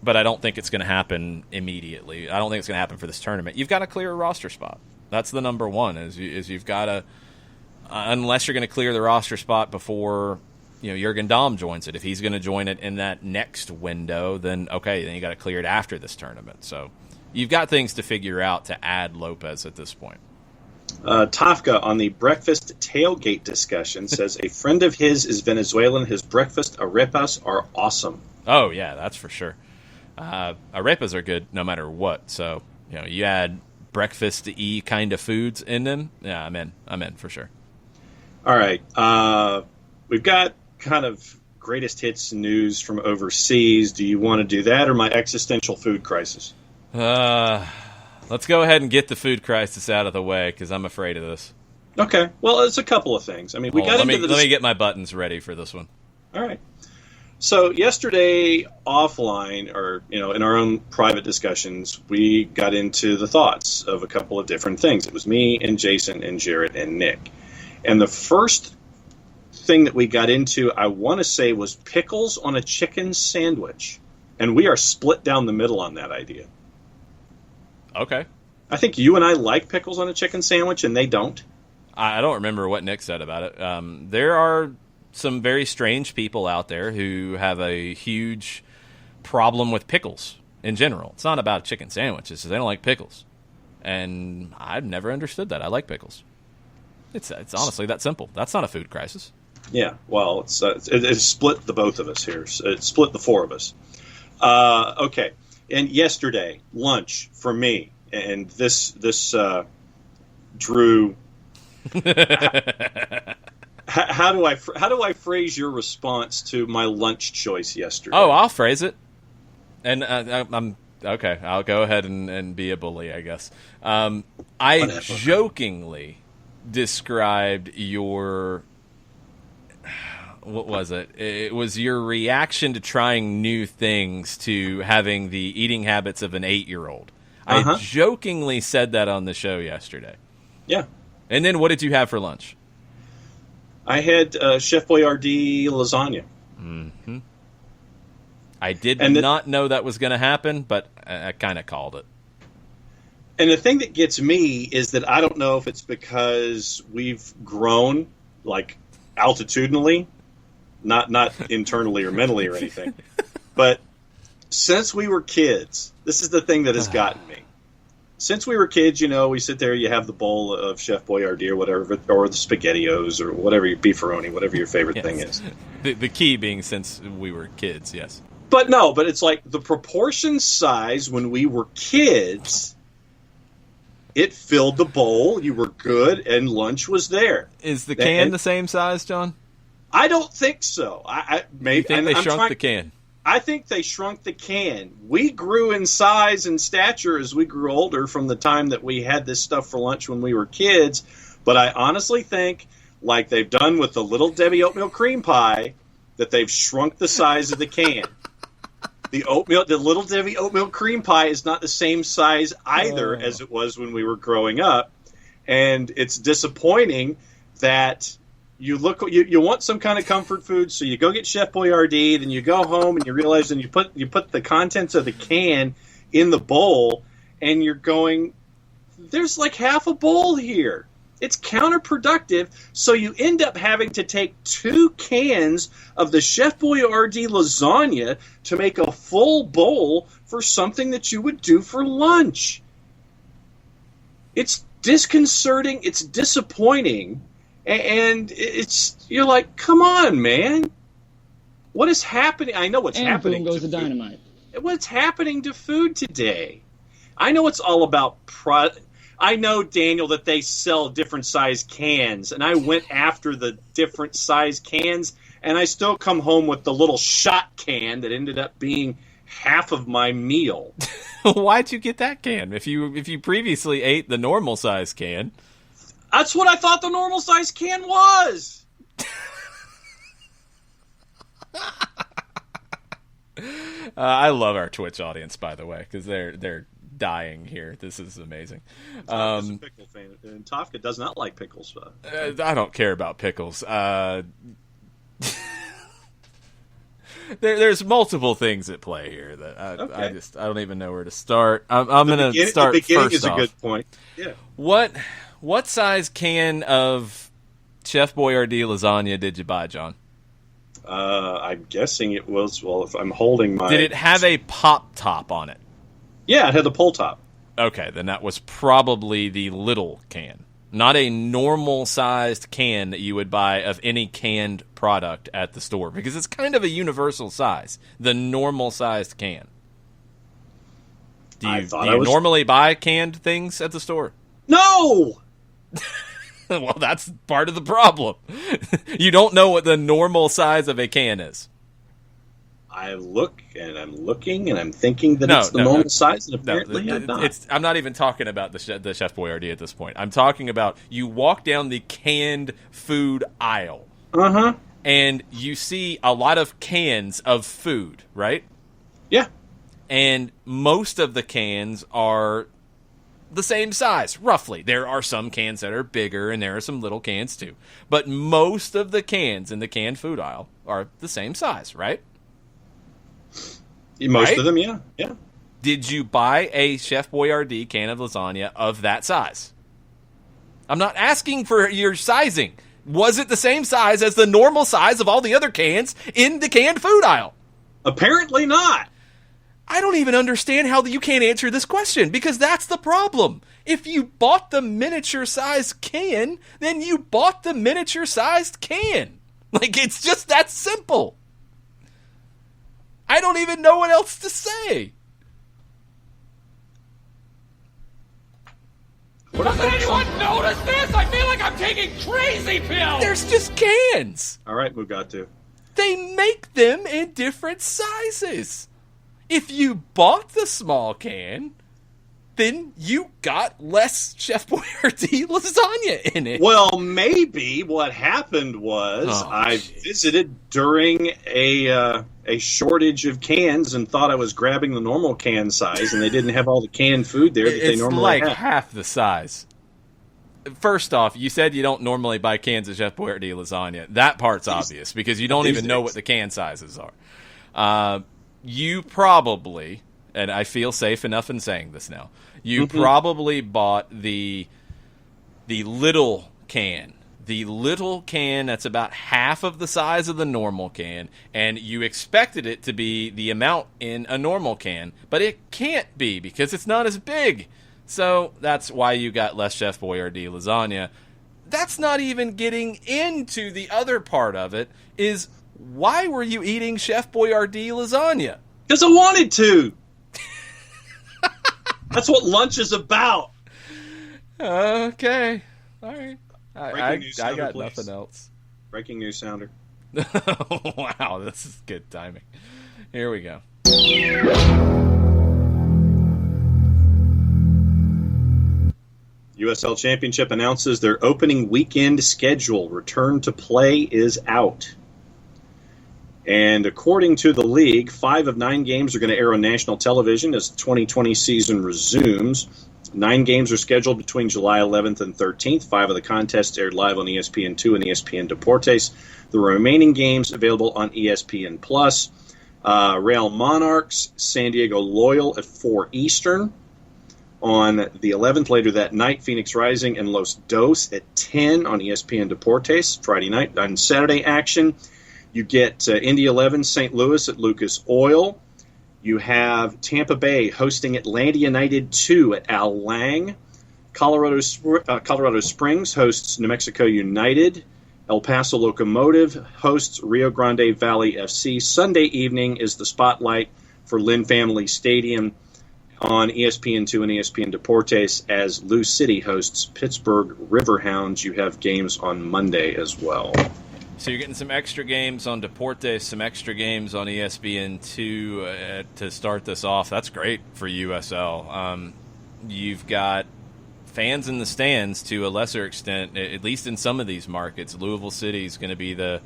but I don't think it's going to happen immediately. I don't think it's going to happen for this tournament. You've got to clear a roster spot. That's the number one, is you've got to, unless you're going to clear the roster spot before Jurgen Damm joins it. If he's going to join it in that next window, then okay, then you got to clear it after this tournament. So you've got things to figure out to add Lopez at this point. Tafka on the breakfast tailgate discussion says a friend of his is Venezuelan. His breakfast arepas are awesome. Oh, yeah, that's for sure. Arepas are good no matter what. So, you add breakfast-y kind of foods in them. Yeah, I'm in for sure. All right. We've got kind of greatest hits news from overseas. Do you want to do that or my existential food crisis? Let's go ahead and get the food crisis out of the way because I'm afraid of this. Okay. Well, it's a couple of things. I mean, let me get my buttons ready for this one. All right. So yesterday, offline, or in our own private discussions, we got into the thoughts of a couple of different things. It was me and Jason and Jarrett and Nick, and the first thing that we got into, I want to say, was pickles on a chicken sandwich, and we are split down the middle on that idea. Okay. I think you and I like pickles on a chicken sandwich, and they don't. I don't remember what Nick said about it. There are some very strange people out there who have a huge problem with pickles in general. It's not about chicken sandwiches. They don't like pickles. And I've never understood that. I like pickles. It's honestly that simple. That's not a food crisis. Yeah, well, it split the both of us here. It split the four of us. Okay. And yesterday, lunch for me, and this Drew. How do I phrase your response to my lunch choice yesterday? Oh, I'll phrase it, and I'm okay. I'll go ahead and be a bully, I guess. I jokingly described your. What was it? It was your reaction to trying new things to having the eating habits of an 8-year-old. I jokingly said that on the show yesterday. Yeah. And then what did you have for lunch? I had Chef Boyardee lasagna. Mm-hmm. I did not know that was going to happen, but I kind of called it. And the thing that gets me is that I don't know if it's because we've grown, like, altitudinally, not internally or mentally or anything, but since we were kids, this is the thing that has gotten me. Since we were kids, we sit there, you have the bowl of Chef Boyardee or whatever, or the SpaghettiOs or whatever, beefaroni, whatever your favorite thing is. The key being since we were kids, yes. But it's like the proportion size when we were kids, it filled the bowl, you were good, and lunch was there. Is the can the same size, John? I don't think so. Maybe you think they shrunk the can? I think they shrunk the can. We grew in size and stature as we grew older from the time that we had this stuff for lunch when we were kids. But I honestly think, like they've done with the Little Debbie oatmeal cream pie, that they've shrunk the size of the can. The Little Debbie oatmeal cream pie is not the same size either as it was when we were growing up. And it's disappointing that you want some kind of comfort food, so you go get Chef Boyardee, then you go home and you realize, and you put the contents of the can in the bowl, and you're going, there's like half a bowl here. It's counterproductive, so you end up having to take 2 cans of the Chef Boyardee lasagna to make a full bowl for something that you would do for lunch. It's disconcerting, it's disappointing. And you're like, come on, man. What is happening? I know what's happening. And boom goes the dynamite. What's happening to food today? I know it's all about I know, Daniel, that they sell different size cans, and I went after the different size cans, and I still come home with the little shot can that ended up being half of my meal. Why'd you get that can? If you previously ate the normal size can. That's what I thought the normal size can was. I love our Twitch audience, by the way, because they're dying here. This is amazing. Tofka's a pickle fan, and Tofka does not like pickles. I don't care about pickles. There's multiple things at play here that I don't even know where to start. I'm going to start the beginning first is off. a good point. Yeah. What size can of Chef Boyardee lasagna did you buy, John? I'm guessing it was, if I'm holding my... Did it have a pop top on it? Yeah, it had the pull top. Okay, then that was probably the little can. Not a normal-sized can that you would buy of any canned product at the store, because it's kind of a universal size, the normal-sized can. Do you normally buy canned things at the store? No! Well, that's part of the problem. You don't know what the normal size of a can is. I look, and I'm looking, and I'm thinking that it's the normal size, and apparently I'm not. I'm not even talking about the Chef Boyardee at this point. I'm talking about you walk down the canned food aisle, and you see a lot of cans of food, right? Yeah. And most of the cans are the same size, roughly. There are some cans that are bigger, and there are some little cans too. But most of the cans in the canned food aisle are the same size, right? Most of them, yeah. Did you buy a Chef Boyardee can of lasagna of that size? I'm not asking for your sizing. Was it the same size as the normal size of all the other cans in the canned food aisle? Apparently not. I don't even understand how you can't answer this question, because that's the problem. If you bought the miniature-sized can, then you bought the miniature-sized can. Like, it's just that simple. I don't even know what else to say. Doesn't anyone notice this? I feel like I'm taking crazy pills. There's just cans. All right, Mugatu. They make them in different sizes. If you bought the small can, then you got less Chef Boyardee lasagna in it. Well, maybe what happened was I visited during a shortage of cans and thought I was grabbing the normal can size, and they didn't have all the canned food there that they normally have. It's like half the size. First off, you said you don't normally buy cans of Chef Boyardee lasagna. That part's obvious, because you don't even know what the can sizes are. You probably, and I feel safe enough in saying this now, you probably bought the little can. The little can that's about half of the size of the normal can, and you expected it to be the amount in a normal can, but it can't be because it's not as big. So that's why you got less Chef Boyardee lasagna. That's not even getting into the other part of it, is why were you eating Chef Boyardee lasagna? Because I wanted to. That's what lunch is about. Okay. All right. I sounder, got please. nothing else. Breaking news sounder. Wow, this is good timing. Here we go. USL Championship announces their opening weekend schedule. Return to play is out. And according to the league, 5 of 9 games are going to air on national television as the 2020 season resumes. 9 games are scheduled between July 11th and 13th. 5 of the contests aired live on ESPN2 and ESPN Deportes. The remaining games available on ESPN+. Real Monarchs, San Diego Loyal at 4 Eastern. On the 11th, later that night, Phoenix Rising and Los Dos at 10 on ESPN Deportes. Friday night. On Saturday action, you get Indy 11, St. Louis at Lucas Oil. You have Tampa Bay hosting Atlanta United 2 at Al Lang. Colorado Springs hosts New Mexico United. El Paso Locomotive hosts Rio Grande Valley FC. Sunday evening is the spotlight for Lynn Family Stadium on ESPN2 and ESPN Deportes as Lou City hosts Pittsburgh Riverhounds. You have games on Monday as well. So you're getting some extra games on Deportes, some extra games on ESPN2 to start this off. That's great for USL. You've got fans in the stands to a lesser extent, at least in some of these markets. Louisville City is going to be the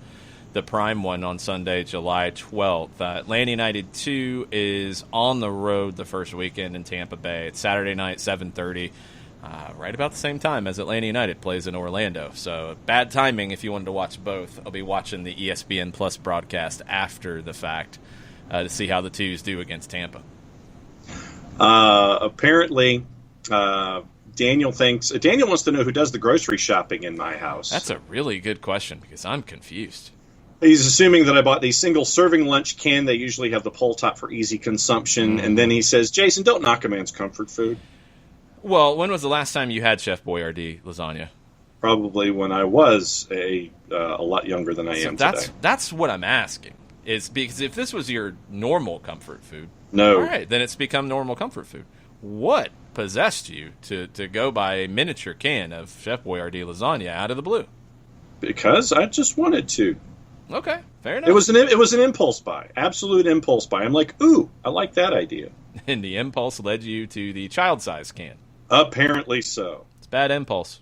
the prime one on Sunday, July 12th. Atlanta United 2 is on the road the first weekend in Tampa Bay. It's Saturday night, 7:30, right about the same time as Atlanta United plays in Orlando. So bad timing if you wanted to watch both. I'll be watching the ESPN Plus broadcast after the fact to see how the Twos do against Tampa. Apparently, Daniel wants to know who does the grocery shopping in my house. That's a really good question because I'm confused. He's assuming that I bought the single-serving lunch can. They usually have the pull top for easy consumption. And then he says, Jason, don't knock a man's comfort food. Well, when was the last time you had Chef Boyardee lasagna? Probably when I was a lot younger than I am today. That's what I'm asking. Is because if this was your normal comfort food, no, all right, then it's become normal comfort food. What possessed you to go buy a miniature can of Chef Boyardee lasagna out of the blue? Because I just wanted to. Okay, fair enough. It was an impulse buy, absolute impulse buy. I'm like, ooh, I like that idea. And the impulse led you to the child-size can. Apparently so. It's bad impulse.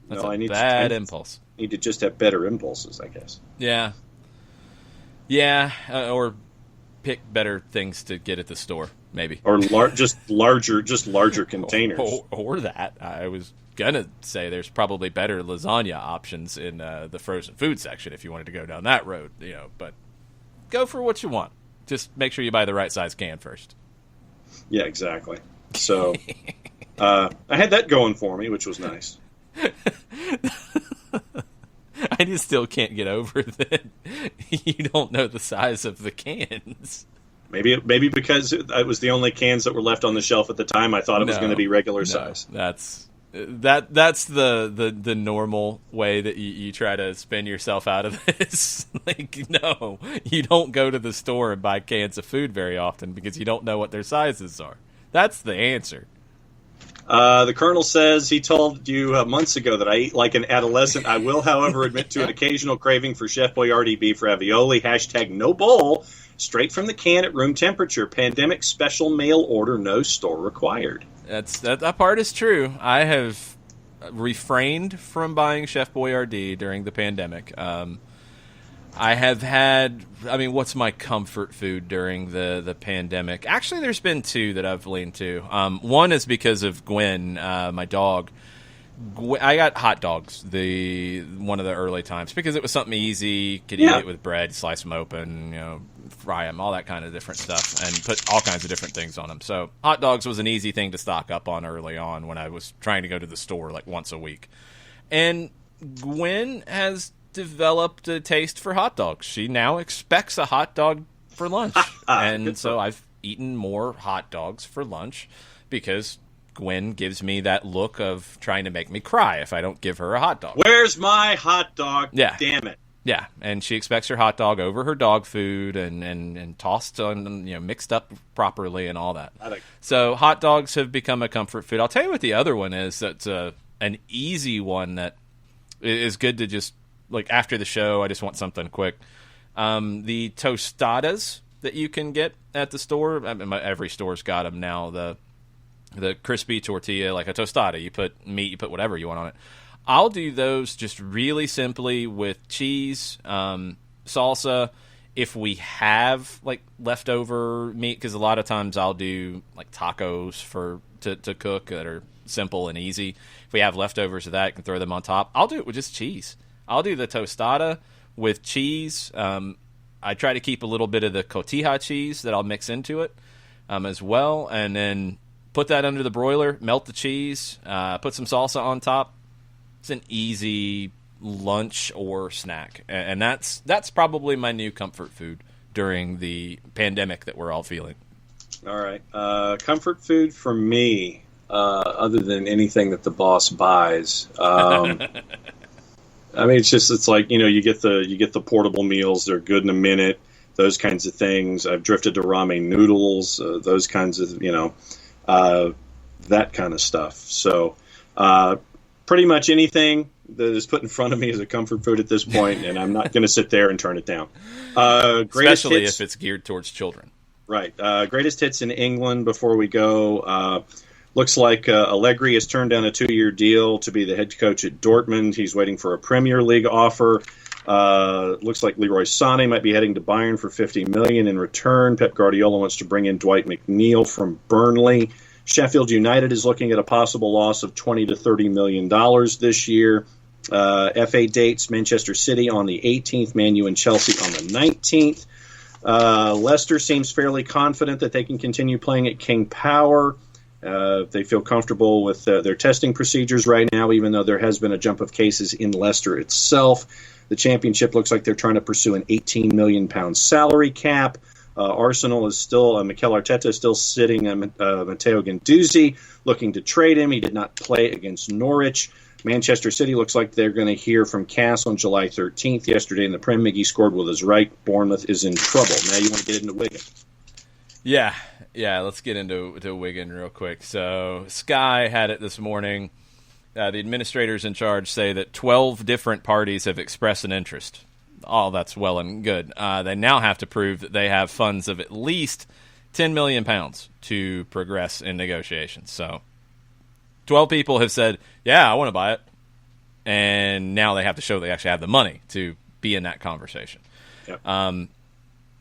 That's I need impulse. Need to just have better impulses, I guess. Yeah, or pick better things to get at the store, maybe. Or larger containers. Or that. I was gonna say there's probably better lasagna options in the frozen food section if you wanted to go down that road, but go for what you want. Just make sure you buy the right size can first. Yeah, exactly. So I had that going for me, which was nice. I just still can't get over that you don't know the size of the cans. Maybe because it was the only cans that were left on the shelf at the time, I thought it was going to be regular size. That's the normal way that you try to spin yourself out of this. Like, no, you don't go to the store and buy cans of food very often because you don't know what their sizes are. That's the answer. The Colonel says he told you months ago that I eat like an adolescent. I will, however, admit to an occasional craving for Chef Boyardee beef ravioli. # no bowl. Straight from the can at room temperature. Pandemic special mail order. No store required. That part is true. I have refrained from buying Chef Boyardee during the pandemic. I have had, what's my comfort food during the pandemic? Actually, there's been two that I've leaned to. One is because of Gwen, my dog. I got hot dogs one of the early times because it was something easy. Could eat it with bread, slice them open, fry them, all that kind of different stuff, and put all kinds of different things on them. So hot dogs was an easy thing to stock up on early on when I was trying to go to the store like once a week. And Gwen has developed a taste for hot dogs. She now expects a hot dog for lunch. And so I've eaten more hot dogs for lunch because Gwen gives me that look of trying to make me cry if I don't give her a hot dog. Where's my hot dog? Yeah. Damn it. Yeah, and she expects her hot dog over her dog food and tossed on, mixed up properly and all that. So hot dogs have become a comfort food. I'll tell you what the other one is. That's an easy one that is good to just, like, after the show, I just want something quick. The tostadas that you can get at the store, every store's got them now. The crispy tortilla, like a tostada. You put meat, you put whatever you want on it. I'll do those just really simply with cheese, salsa. If we have like leftover meat, because a lot of times I'll do like tacos to cook that are simple and easy. If we have leftovers of that, I can throw them on top. I'll do it with just cheese. I'll do the tostada with cheese. I try to keep a little bit of the cotija cheese that I'll mix into it as well, and then put that under the broiler, melt the cheese, put some salsa on top. It's an easy lunch or snack, and that's probably my new comfort food during the pandemic that we're all feeling. All right. Comfort food for me, other than anything that the boss buys. It's like, you get the portable meals. They're good in a minute. Those kinds of things. I've drifted to ramen noodles. Those kinds of, that kind of stuff. So, pretty much anything that is put in front of me is a comfort food at this point, and I'm not going to sit there and turn it down. Especially if it's geared towards children. Right. Greatest hits in England before we go. Looks like Allegri has turned down a 2-year deal to be the head coach at Dortmund. He's waiting for a Premier League offer. Looks like Leroy Sané might be heading to Bayern for $50 million in return. Pep Guardiola wants to bring in Dwight McNeil from Burnley. Sheffield United is looking at a possible loss of $20 to $30 million this year. FA dates: Manchester City on the 18th, Man U and Chelsea on the 19th. Leicester seems fairly confident that they can continue playing at King Power. They feel comfortable with their testing procedures right now, even though there has been a jump of cases in Leicester itself. The Championship looks like they're trying to pursue an £18 million salary cap. Arsenal is still, Mikel Arteta is still sitting Matteo Guendouzi, looking to trade him. He did not play against Norwich. Manchester City looks like they're going to hear from Cass on July 13th. Yesterday in the Prem, Miggy scored with his right. Bournemouth is in trouble. Now you want to get into Wigan. Yeah, let's get into Wigan real quick. So Sky had it this morning. The administrators in charge say that 12 different parties have expressed an interest. All that's well and good. They now have to prove that they have funds of at least £10 million to progress in negotiations. So 12 people have said, yeah, I want to buy it. And now they have to show they actually have the money to be in that conversation. Yep.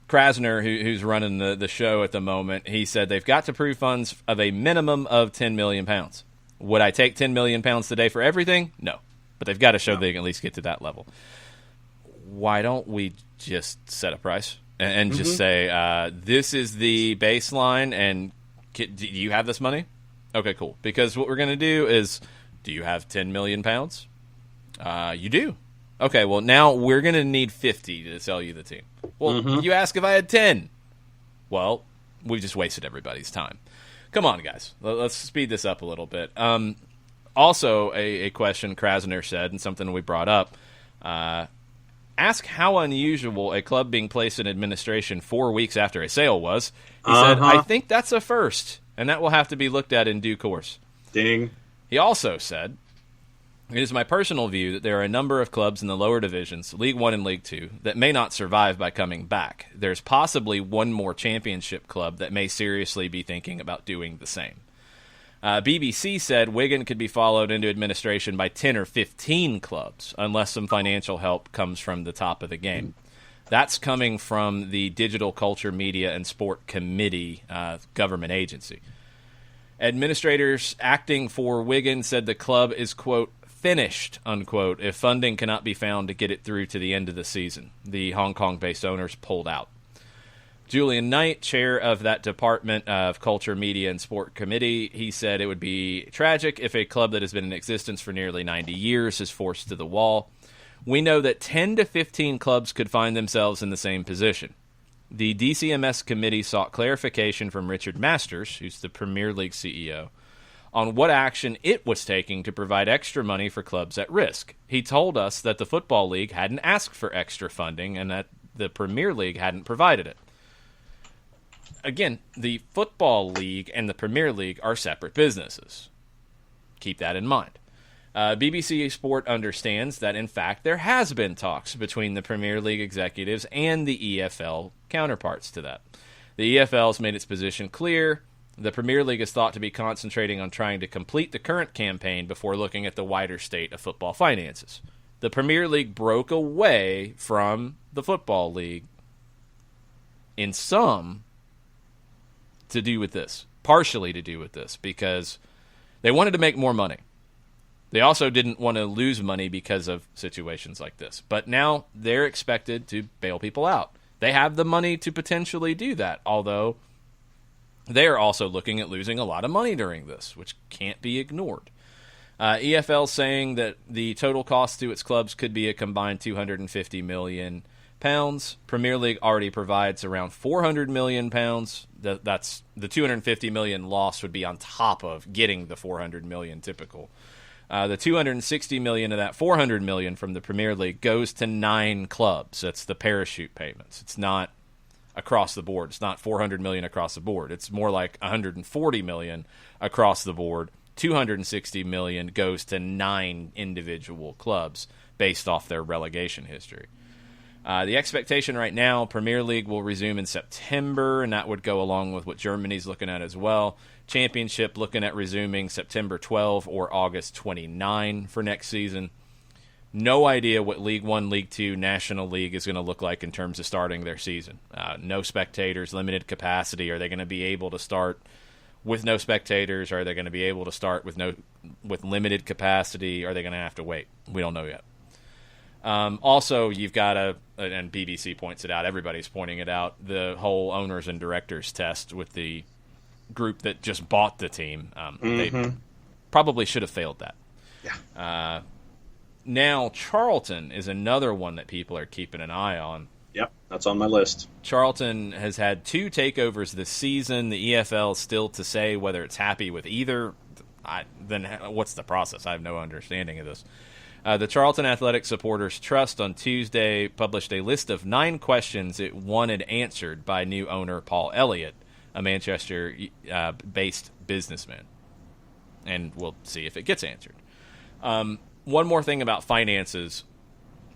Krasner, who's running the show at the moment, he said they've got to prove funds of a minimum of £10 million. Would I take £10 million today for everything? No. But they've got to show they can at least get to that level. Why don't we just set a price and just say, this is the baseline, and do you have this money? Okay, cool. Because what we're going to do is, do you have £10 million? You do. Okay, well, now we're going to need 50 to sell you the team. Well, you ask if I had 10. Well, we just wasted everybody's time. Come on, guys. Let's speed this up a little bit. Also, a question Krasner said, and something we brought up, ask how unusual a club being placed in administration 4 weeks after a sale was. He said, I think that's a first, and that will have to be looked at in due course. Ding. He also said, it is my personal view that there are a number of clubs in the lower divisions, League One and League Two, that may not survive by coming back. There's possibly one more championship club that may seriously be thinking about doing the same. BBC said Wigan could be followed into administration by 10 or 15 clubs, unless some financial help comes from the top of the game. That's coming from the Digital Culture, Media, and Sport Committee government agency. Administrators acting for Wigan said the club is, quote, finished, unquote, if funding cannot be found to get it through to the end of the season. The Hong Kong-based owners pulled out. Julian Knight, chair of that Department of Culture, Media, and Sport Committee, he said it would be tragic if a club that has been in existence for nearly 90 years is forced to the wall. We know that 10 to 15 clubs could find themselves in the same position. The DCMS committee sought clarification from Richard Masters, who's the Premier League CEO, on what action it was taking to provide extra money for clubs at risk. He told us that the Football League hadn't asked for extra funding and that the Premier League hadn't provided it. Again, the Football League and the Premier League are separate businesses. Keep that in mind. BBC Sport understands that, in fact, there has been talks between the Premier League executives and the EFL counterparts to that. The EFL has made its position clear. The Premier League is thought to be concentrating on trying to complete the current campaign before looking at the wider state of football finances. The Premier League broke away from the Football League in some to do with this, partially to do with this, because they wanted to make more money. They also didn't want to lose money because of situations like this. But now they're expected to bail people out. They have the money to potentially do that, although they are also looking at losing a lot of money during this, which can't be ignored. EFL saying that the total cost to its clubs could be a combined £250 million. Premier League already provides around £400 million. That's the $250 million loss would be on top of getting the $400 million typical. The $260 million of that $400 million from the Premier League goes to 9 clubs. That's the parachute payments. It's not across the board. It's not $400 million across the board. It's more like $140 million across the board. $260 million goes to 9 individual clubs based off their relegation history. The expectation right now, Premier League will resume in September, and that would go along with what Germany's looking at as well. Championship looking at resuming September 12 or August 29 for next season. No idea what League One, League Two, National League is going to look like in terms of starting their season. No spectators, limited capacity. Are they going to be able to start with no spectators? Are they going to be able to start with limited capacity? Are they going to have to wait? We don't know yet. Also, you've got and BBC points it out, everybody's pointing it out, the whole owners and directors test with the group that just bought the team. They probably should have failed that. Yeah. Now, Charlton is another one that people are keeping an eye on. Yep, that's on my list. Charlton has had 2 takeovers this season. The EFL is still to say whether it's happy with either. Then what's the process? I have no understanding of this. The Charlton Athletic Supporters Trust on Tuesday published a list of 9 questions it wanted answered by new owner Paul Elliott, a Manchester-based businessman. And we'll see if it gets answered. One more thing about finances.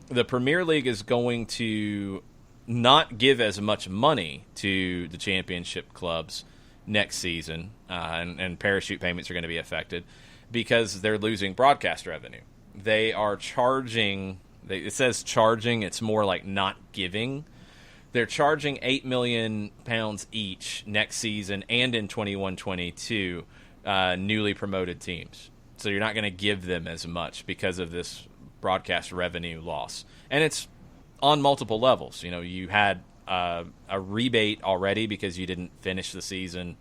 The Premier League is going to not give as much money to the championship clubs next season, and parachute payments are going to be affected because they're losing broadcast revenue. They are charging, it says charging, it's more like not giving. They're charging £8 million each next season and in 21-22 newly promoted teams. So you're not going to give them as much because of this broadcast revenue loss. And it's on multiple levels. You know, you had a rebate already because you didn't finish the season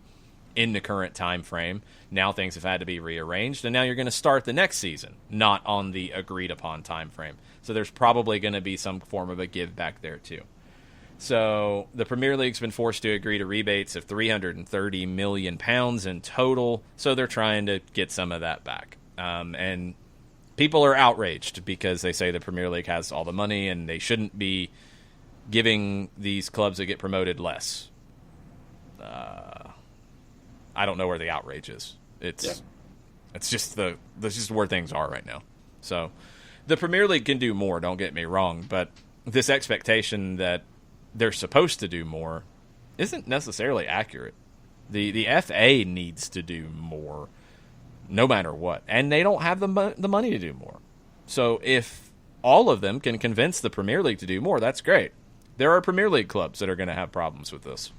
in the current time frame. Now things have had to be rearranged, and now you're going to start the next season not on the agreed upon time frame. So there's probably going to be some form of a give back there too. So the Premier League's been forced to agree to rebates of £330 million in total, so they're trying to get some of that back. And people are outraged because they say the Premier League has all the money and they shouldn't be giving these clubs that get promoted less. I don't know where the outrage is. It's just where things are right now. So the Premier League can do more, don't get me wrong, but this expectation that they're supposed to do more isn't necessarily accurate. The FA needs to do more no matter what, and they don't have the money to do more. So if all of them can convince the Premier League to do more, that's great. There are Premier League clubs that are going to have problems with this.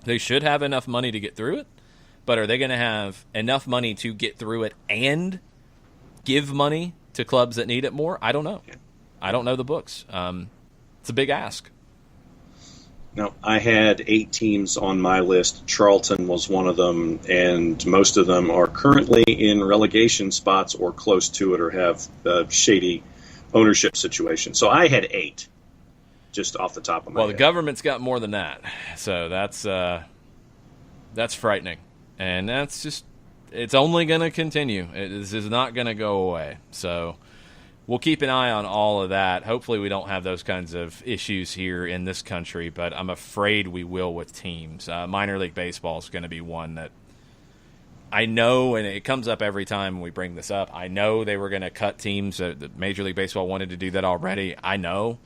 They should have enough money to get through it, but are they going to have enough money to get through it and give money to clubs that need it more? I don't know. I don't know the books. It's a big ask. No, I had 8 teams on my list. Charlton was one of them, and most of them are currently in relegation spots or close to it or have a shady ownership situation. So I had 8, just off the top of my head. Well, the government's got more than that, so that's frightening. And that's just, it's only going to continue. This is not going to go away. So we'll keep an eye on all of that. Hopefully we don't have those kinds of issues here in this country, but I'm afraid we will with teams. Minor League Baseball is going to be one that I know, and it comes up every time we bring this up, I know they were going to cut teams. Major League Baseball wanted to do that already. I know.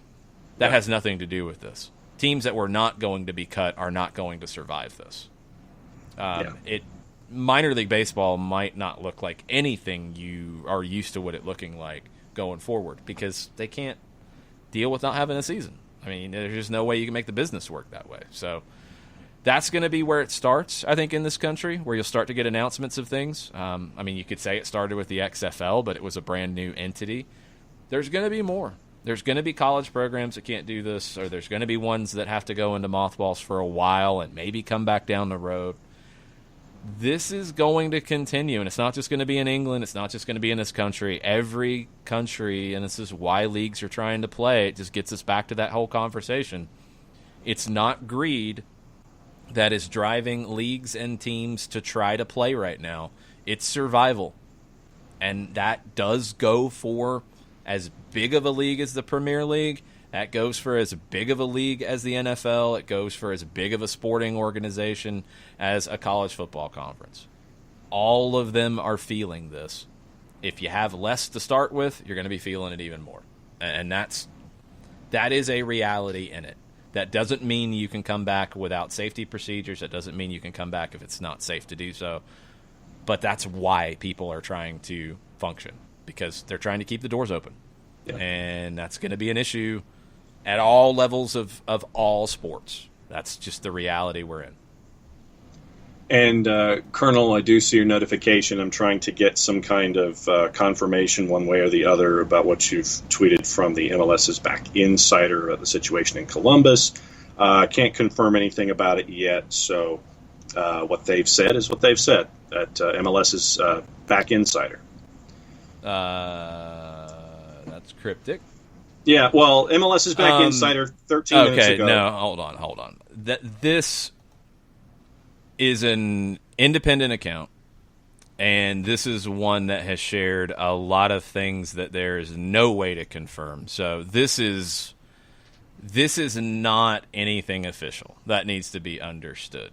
That has nothing to do with this. Teams that were not going to be cut are not going to survive this. Minor League Baseball might not look like anything you are used to what it looking like going forward because they can't deal with not having a season. I mean, there's just no way you can make the business work that way. So that's going to be where it starts, I think, in this country, where you'll start to get announcements of things. I mean, you could say it started with the XFL, but it was a brand new entity. There's going to be more. There's going to be college programs that can't do this, or there's going to be ones that have to go into mothballs for a while and maybe come back down the road. This is going to continue, and it's not just going to be in England. It's not just going to be in this country. Every country, and this is why leagues are trying to play, it just gets us back to that whole conversation. It's not greed that is driving leagues and teams to try to play right now. It's survival, and that does go for as big of a league as the Premier League. That goes for as big of a league as the NFL. It goes for as big of a sporting organization as a college football conference. All of them are feeling this. If you have less to start with, you're going to be feeling it even more. And that is a reality in it. That doesn't mean you can come back without safety procedures. That doesn't mean you can come back if it's not safe to do so. But that's why people are trying to function, because they're trying to keep the doors open. Yeah. And that's going to be an issue at all levels of all sports. That's just the reality we're in. And, Colonel, I do see your notification. I'm trying to get some kind of confirmation one way or the other about what you've tweeted from the MLS's back insider of the situation in Columbus. Can't confirm anything about it yet, so what they've said is what they've said at MLS's back insider. That's cryptic. Yeah, well, MLS's back insider 13 minutes ago. Okay, no, hold on. This is an independent account, and this is one that has shared a lot of things that there is no way to confirm. So this is not anything official. That needs to be understood.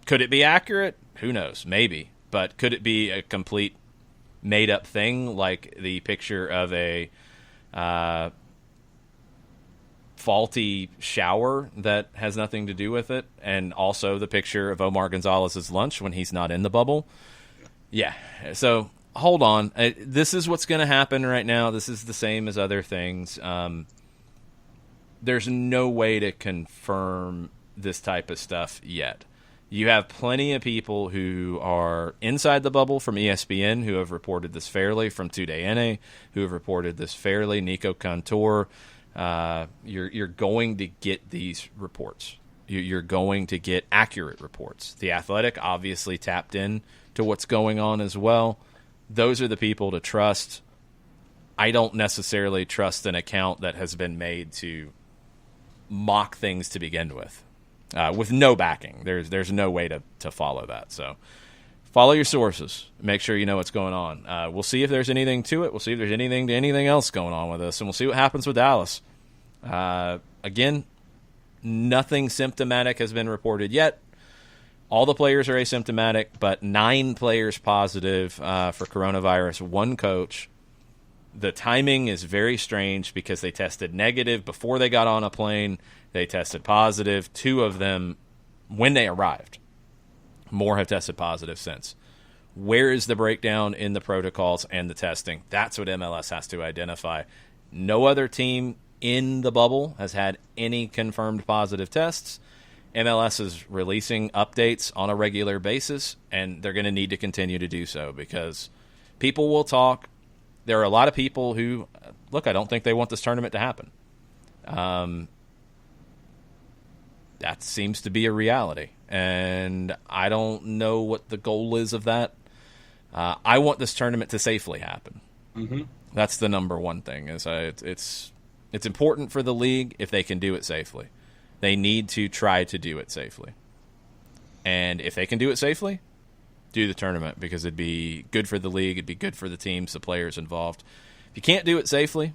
Could it be accurate? Who knows? Maybe. But could it be a complete made-up thing, like the picture of a faulty shower that has nothing to do with it, and also the picture of Omar Gonzalez's lunch when he's not in the bubble? Yeah. So hold on. This is what's going to happen right now. This is the same as other things. There's no way to confirm this type of stuff yet. You have plenty of people who are inside the bubble from ESPN who have reported this fairly, from Today NA who have reported this fairly, Nico Cantor. You're going to get these reports. You're going to get accurate reports. The Athletic obviously tapped in to what's going on as well. Those are the people to trust. I don't necessarily trust an account that has been made to mock things to begin with no backing. There's no way to follow that. So follow your sources. Make sure you know what's going on. We'll see if there's anything to it. We'll see if there's anything else going on with this, and we'll see what happens with Dallas. Again, nothing symptomatic has been reported yet. All the players are asymptomatic, but 9 players positive for coronavirus, 1 coach. The timing is very strange because they tested negative before they got on a plane. They tested positive, 2 of them when they arrived. More have tested positive since. Where is the breakdown in the protocols and the testing? That's what MLS has to identify. No other team in the bubble has had any confirmed positive tests. MLS is releasing updates on a regular basis, and they're going to need to continue to do so because people will talk. There are a lot of people who, look, I don't think they want this tournament to happen. That seems to be a reality, and I don't know what the goal is of that. I want this tournament to safely happen. Mm-hmm. That's the number one thing. It's important for the league if they can do it safely. They need to try to do it safely. And if they can do it safely, do the tournament because it'd be good for the league. It'd be good for the teams, the players involved. If you can't do it safely,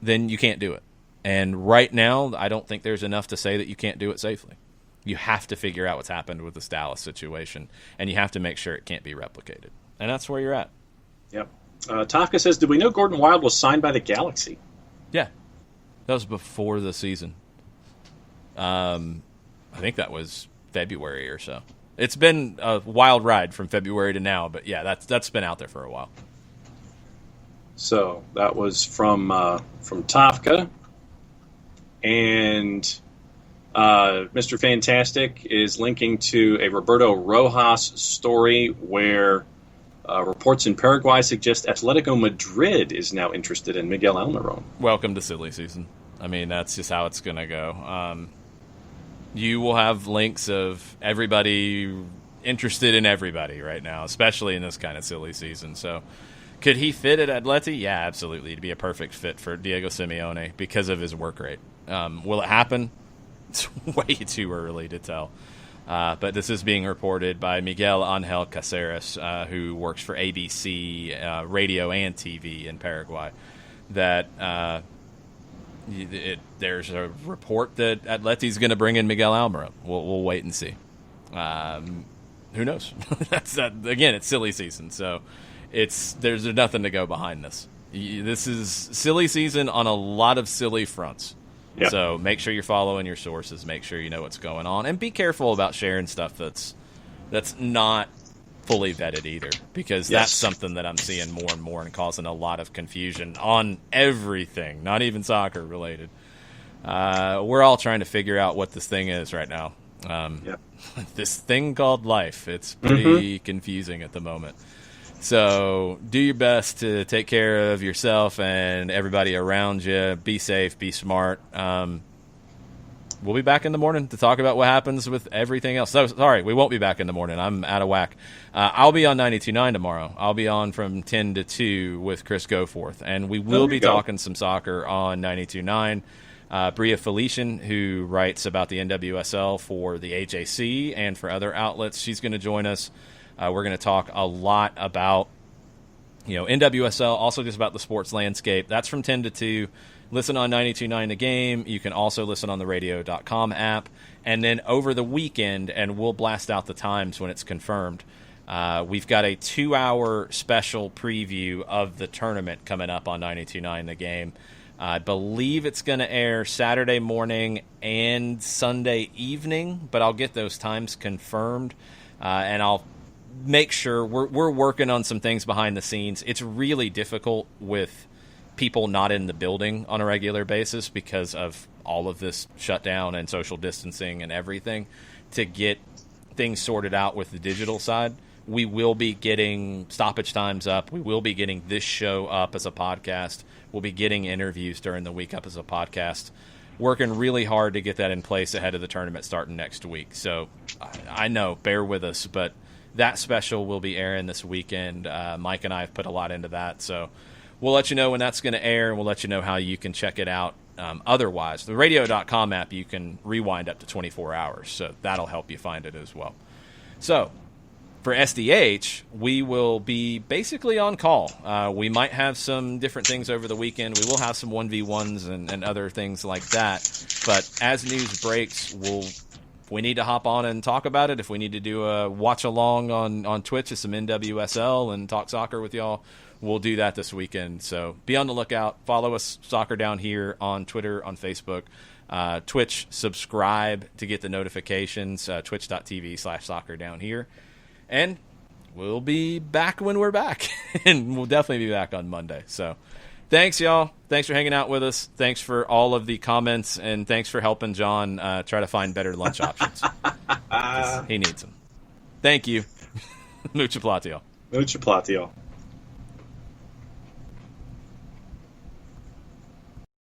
then you can't do it. And right now, I don't think there's enough to say that you can't do it safely. You have to figure out what's happened with this Dallas situation, and you have to make sure it can't be replicated. And that's where you're at. Yep. Tafka says, did we know Gordon Wild was signed by the Galaxy? Yeah. That was before the season. I think that was February or so. It's been a wild ride from February to now, but yeah, that's been out there for a while. So that was from Tafka. And Mr. Fantastic is linking to a Roberto Rojas story where reports in Paraguay suggest Atletico Madrid is now interested in Miguel Almiron. Welcome to silly season. I mean, that's just how it's going to go. You will have links of everybody interested in everybody right now, especially in this kind of silly season. So could he fit at Atleti? Yeah, absolutely. He'd be a perfect fit for Diego Simeone because of his work rate. Will it happen? It's way too early to tell. But this is being reported by Miguel Angel Caceres, who works for ABC radio and TV in Paraguay, that there's a report that Atleti's going to bring in Miguel Almiron. We'll wait and see. Who knows? Again, it's silly season, so there's nothing to go behind this. This is silly season on a lot of silly fronts. Yep. So make sure you're following your sources. Make sure you know what's going on, and be careful about sharing stuff that's not fully vetted either, because that's something that I'm seeing more and more and causing a lot of confusion on everything, not even soccer related. We're all trying to figure out what this thing is right now. This thing called life. It's pretty confusing at the moment. So do your best to take care of yourself and everybody around you. Be safe, be smart. We'll be back in the morning to talk about what happens with everything else. So, sorry, we won't be back in the morning. I'm out of whack. I'll be on 92.9 tomorrow. I'll be on from 10 to 2 with Chris Goforth, and we will be talking some soccer on 92.9. Bria Felician, who writes about the NWSL for the AJC and for other outlets, she's going to join us. We're going to talk a lot about NWSL, also just about the sports landscape. That's from 10 to 2. Listen on 92.9 The Game. You can also listen on the radio.com app. And then over the weekend, and we'll blast out the times when it's confirmed, we've got a 2-hour special preview of the tournament coming up on 92.9 The Game. I believe it's going to air Saturday morning and Sunday evening, but I'll get those times confirmed, and I'll make sure we're working on some things behind the scenes. It's really difficult with people not in the building on a regular basis because of all of this shutdown and social distancing and everything to get things sorted out with the digital side. We will be getting stoppage times up. We will be getting this show up as a podcast. We'll be getting interviews during the week up as a podcast. Working really hard to get that in place ahead of the tournament starting next week. So I know, bear with us, but that special will be airing this weekend. Mike and I have put a lot into that. So we'll let you know when that's going to air, and we'll let you know how you can check it out. Otherwise, the radio.com app, you can rewind up to 24 hours. So that'll help you find it as well. So for SDH, we will be basically on call. We might have some different things over the weekend. We will have some 1v1s and other things like that. But as news breaks, if we need to hop on and talk about it, if we need to do a watch-along on Twitch of some NWSL and talk soccer with y'all, we'll do that this weekend. So be on the lookout. Follow us, Soccer Down Here, on Twitter, on Facebook. Twitch, subscribe to get the notifications, twitch.tv/Soccer Down Here. And we'll be back when we're back. And we'll definitely be back on Monday. So thanks, y'all. Thanks for hanging out with us. Thanks for all of the comments. And thanks for helping John try to find better lunch options. He needs them. Thank you. Mucha platiel. Mucha platiel.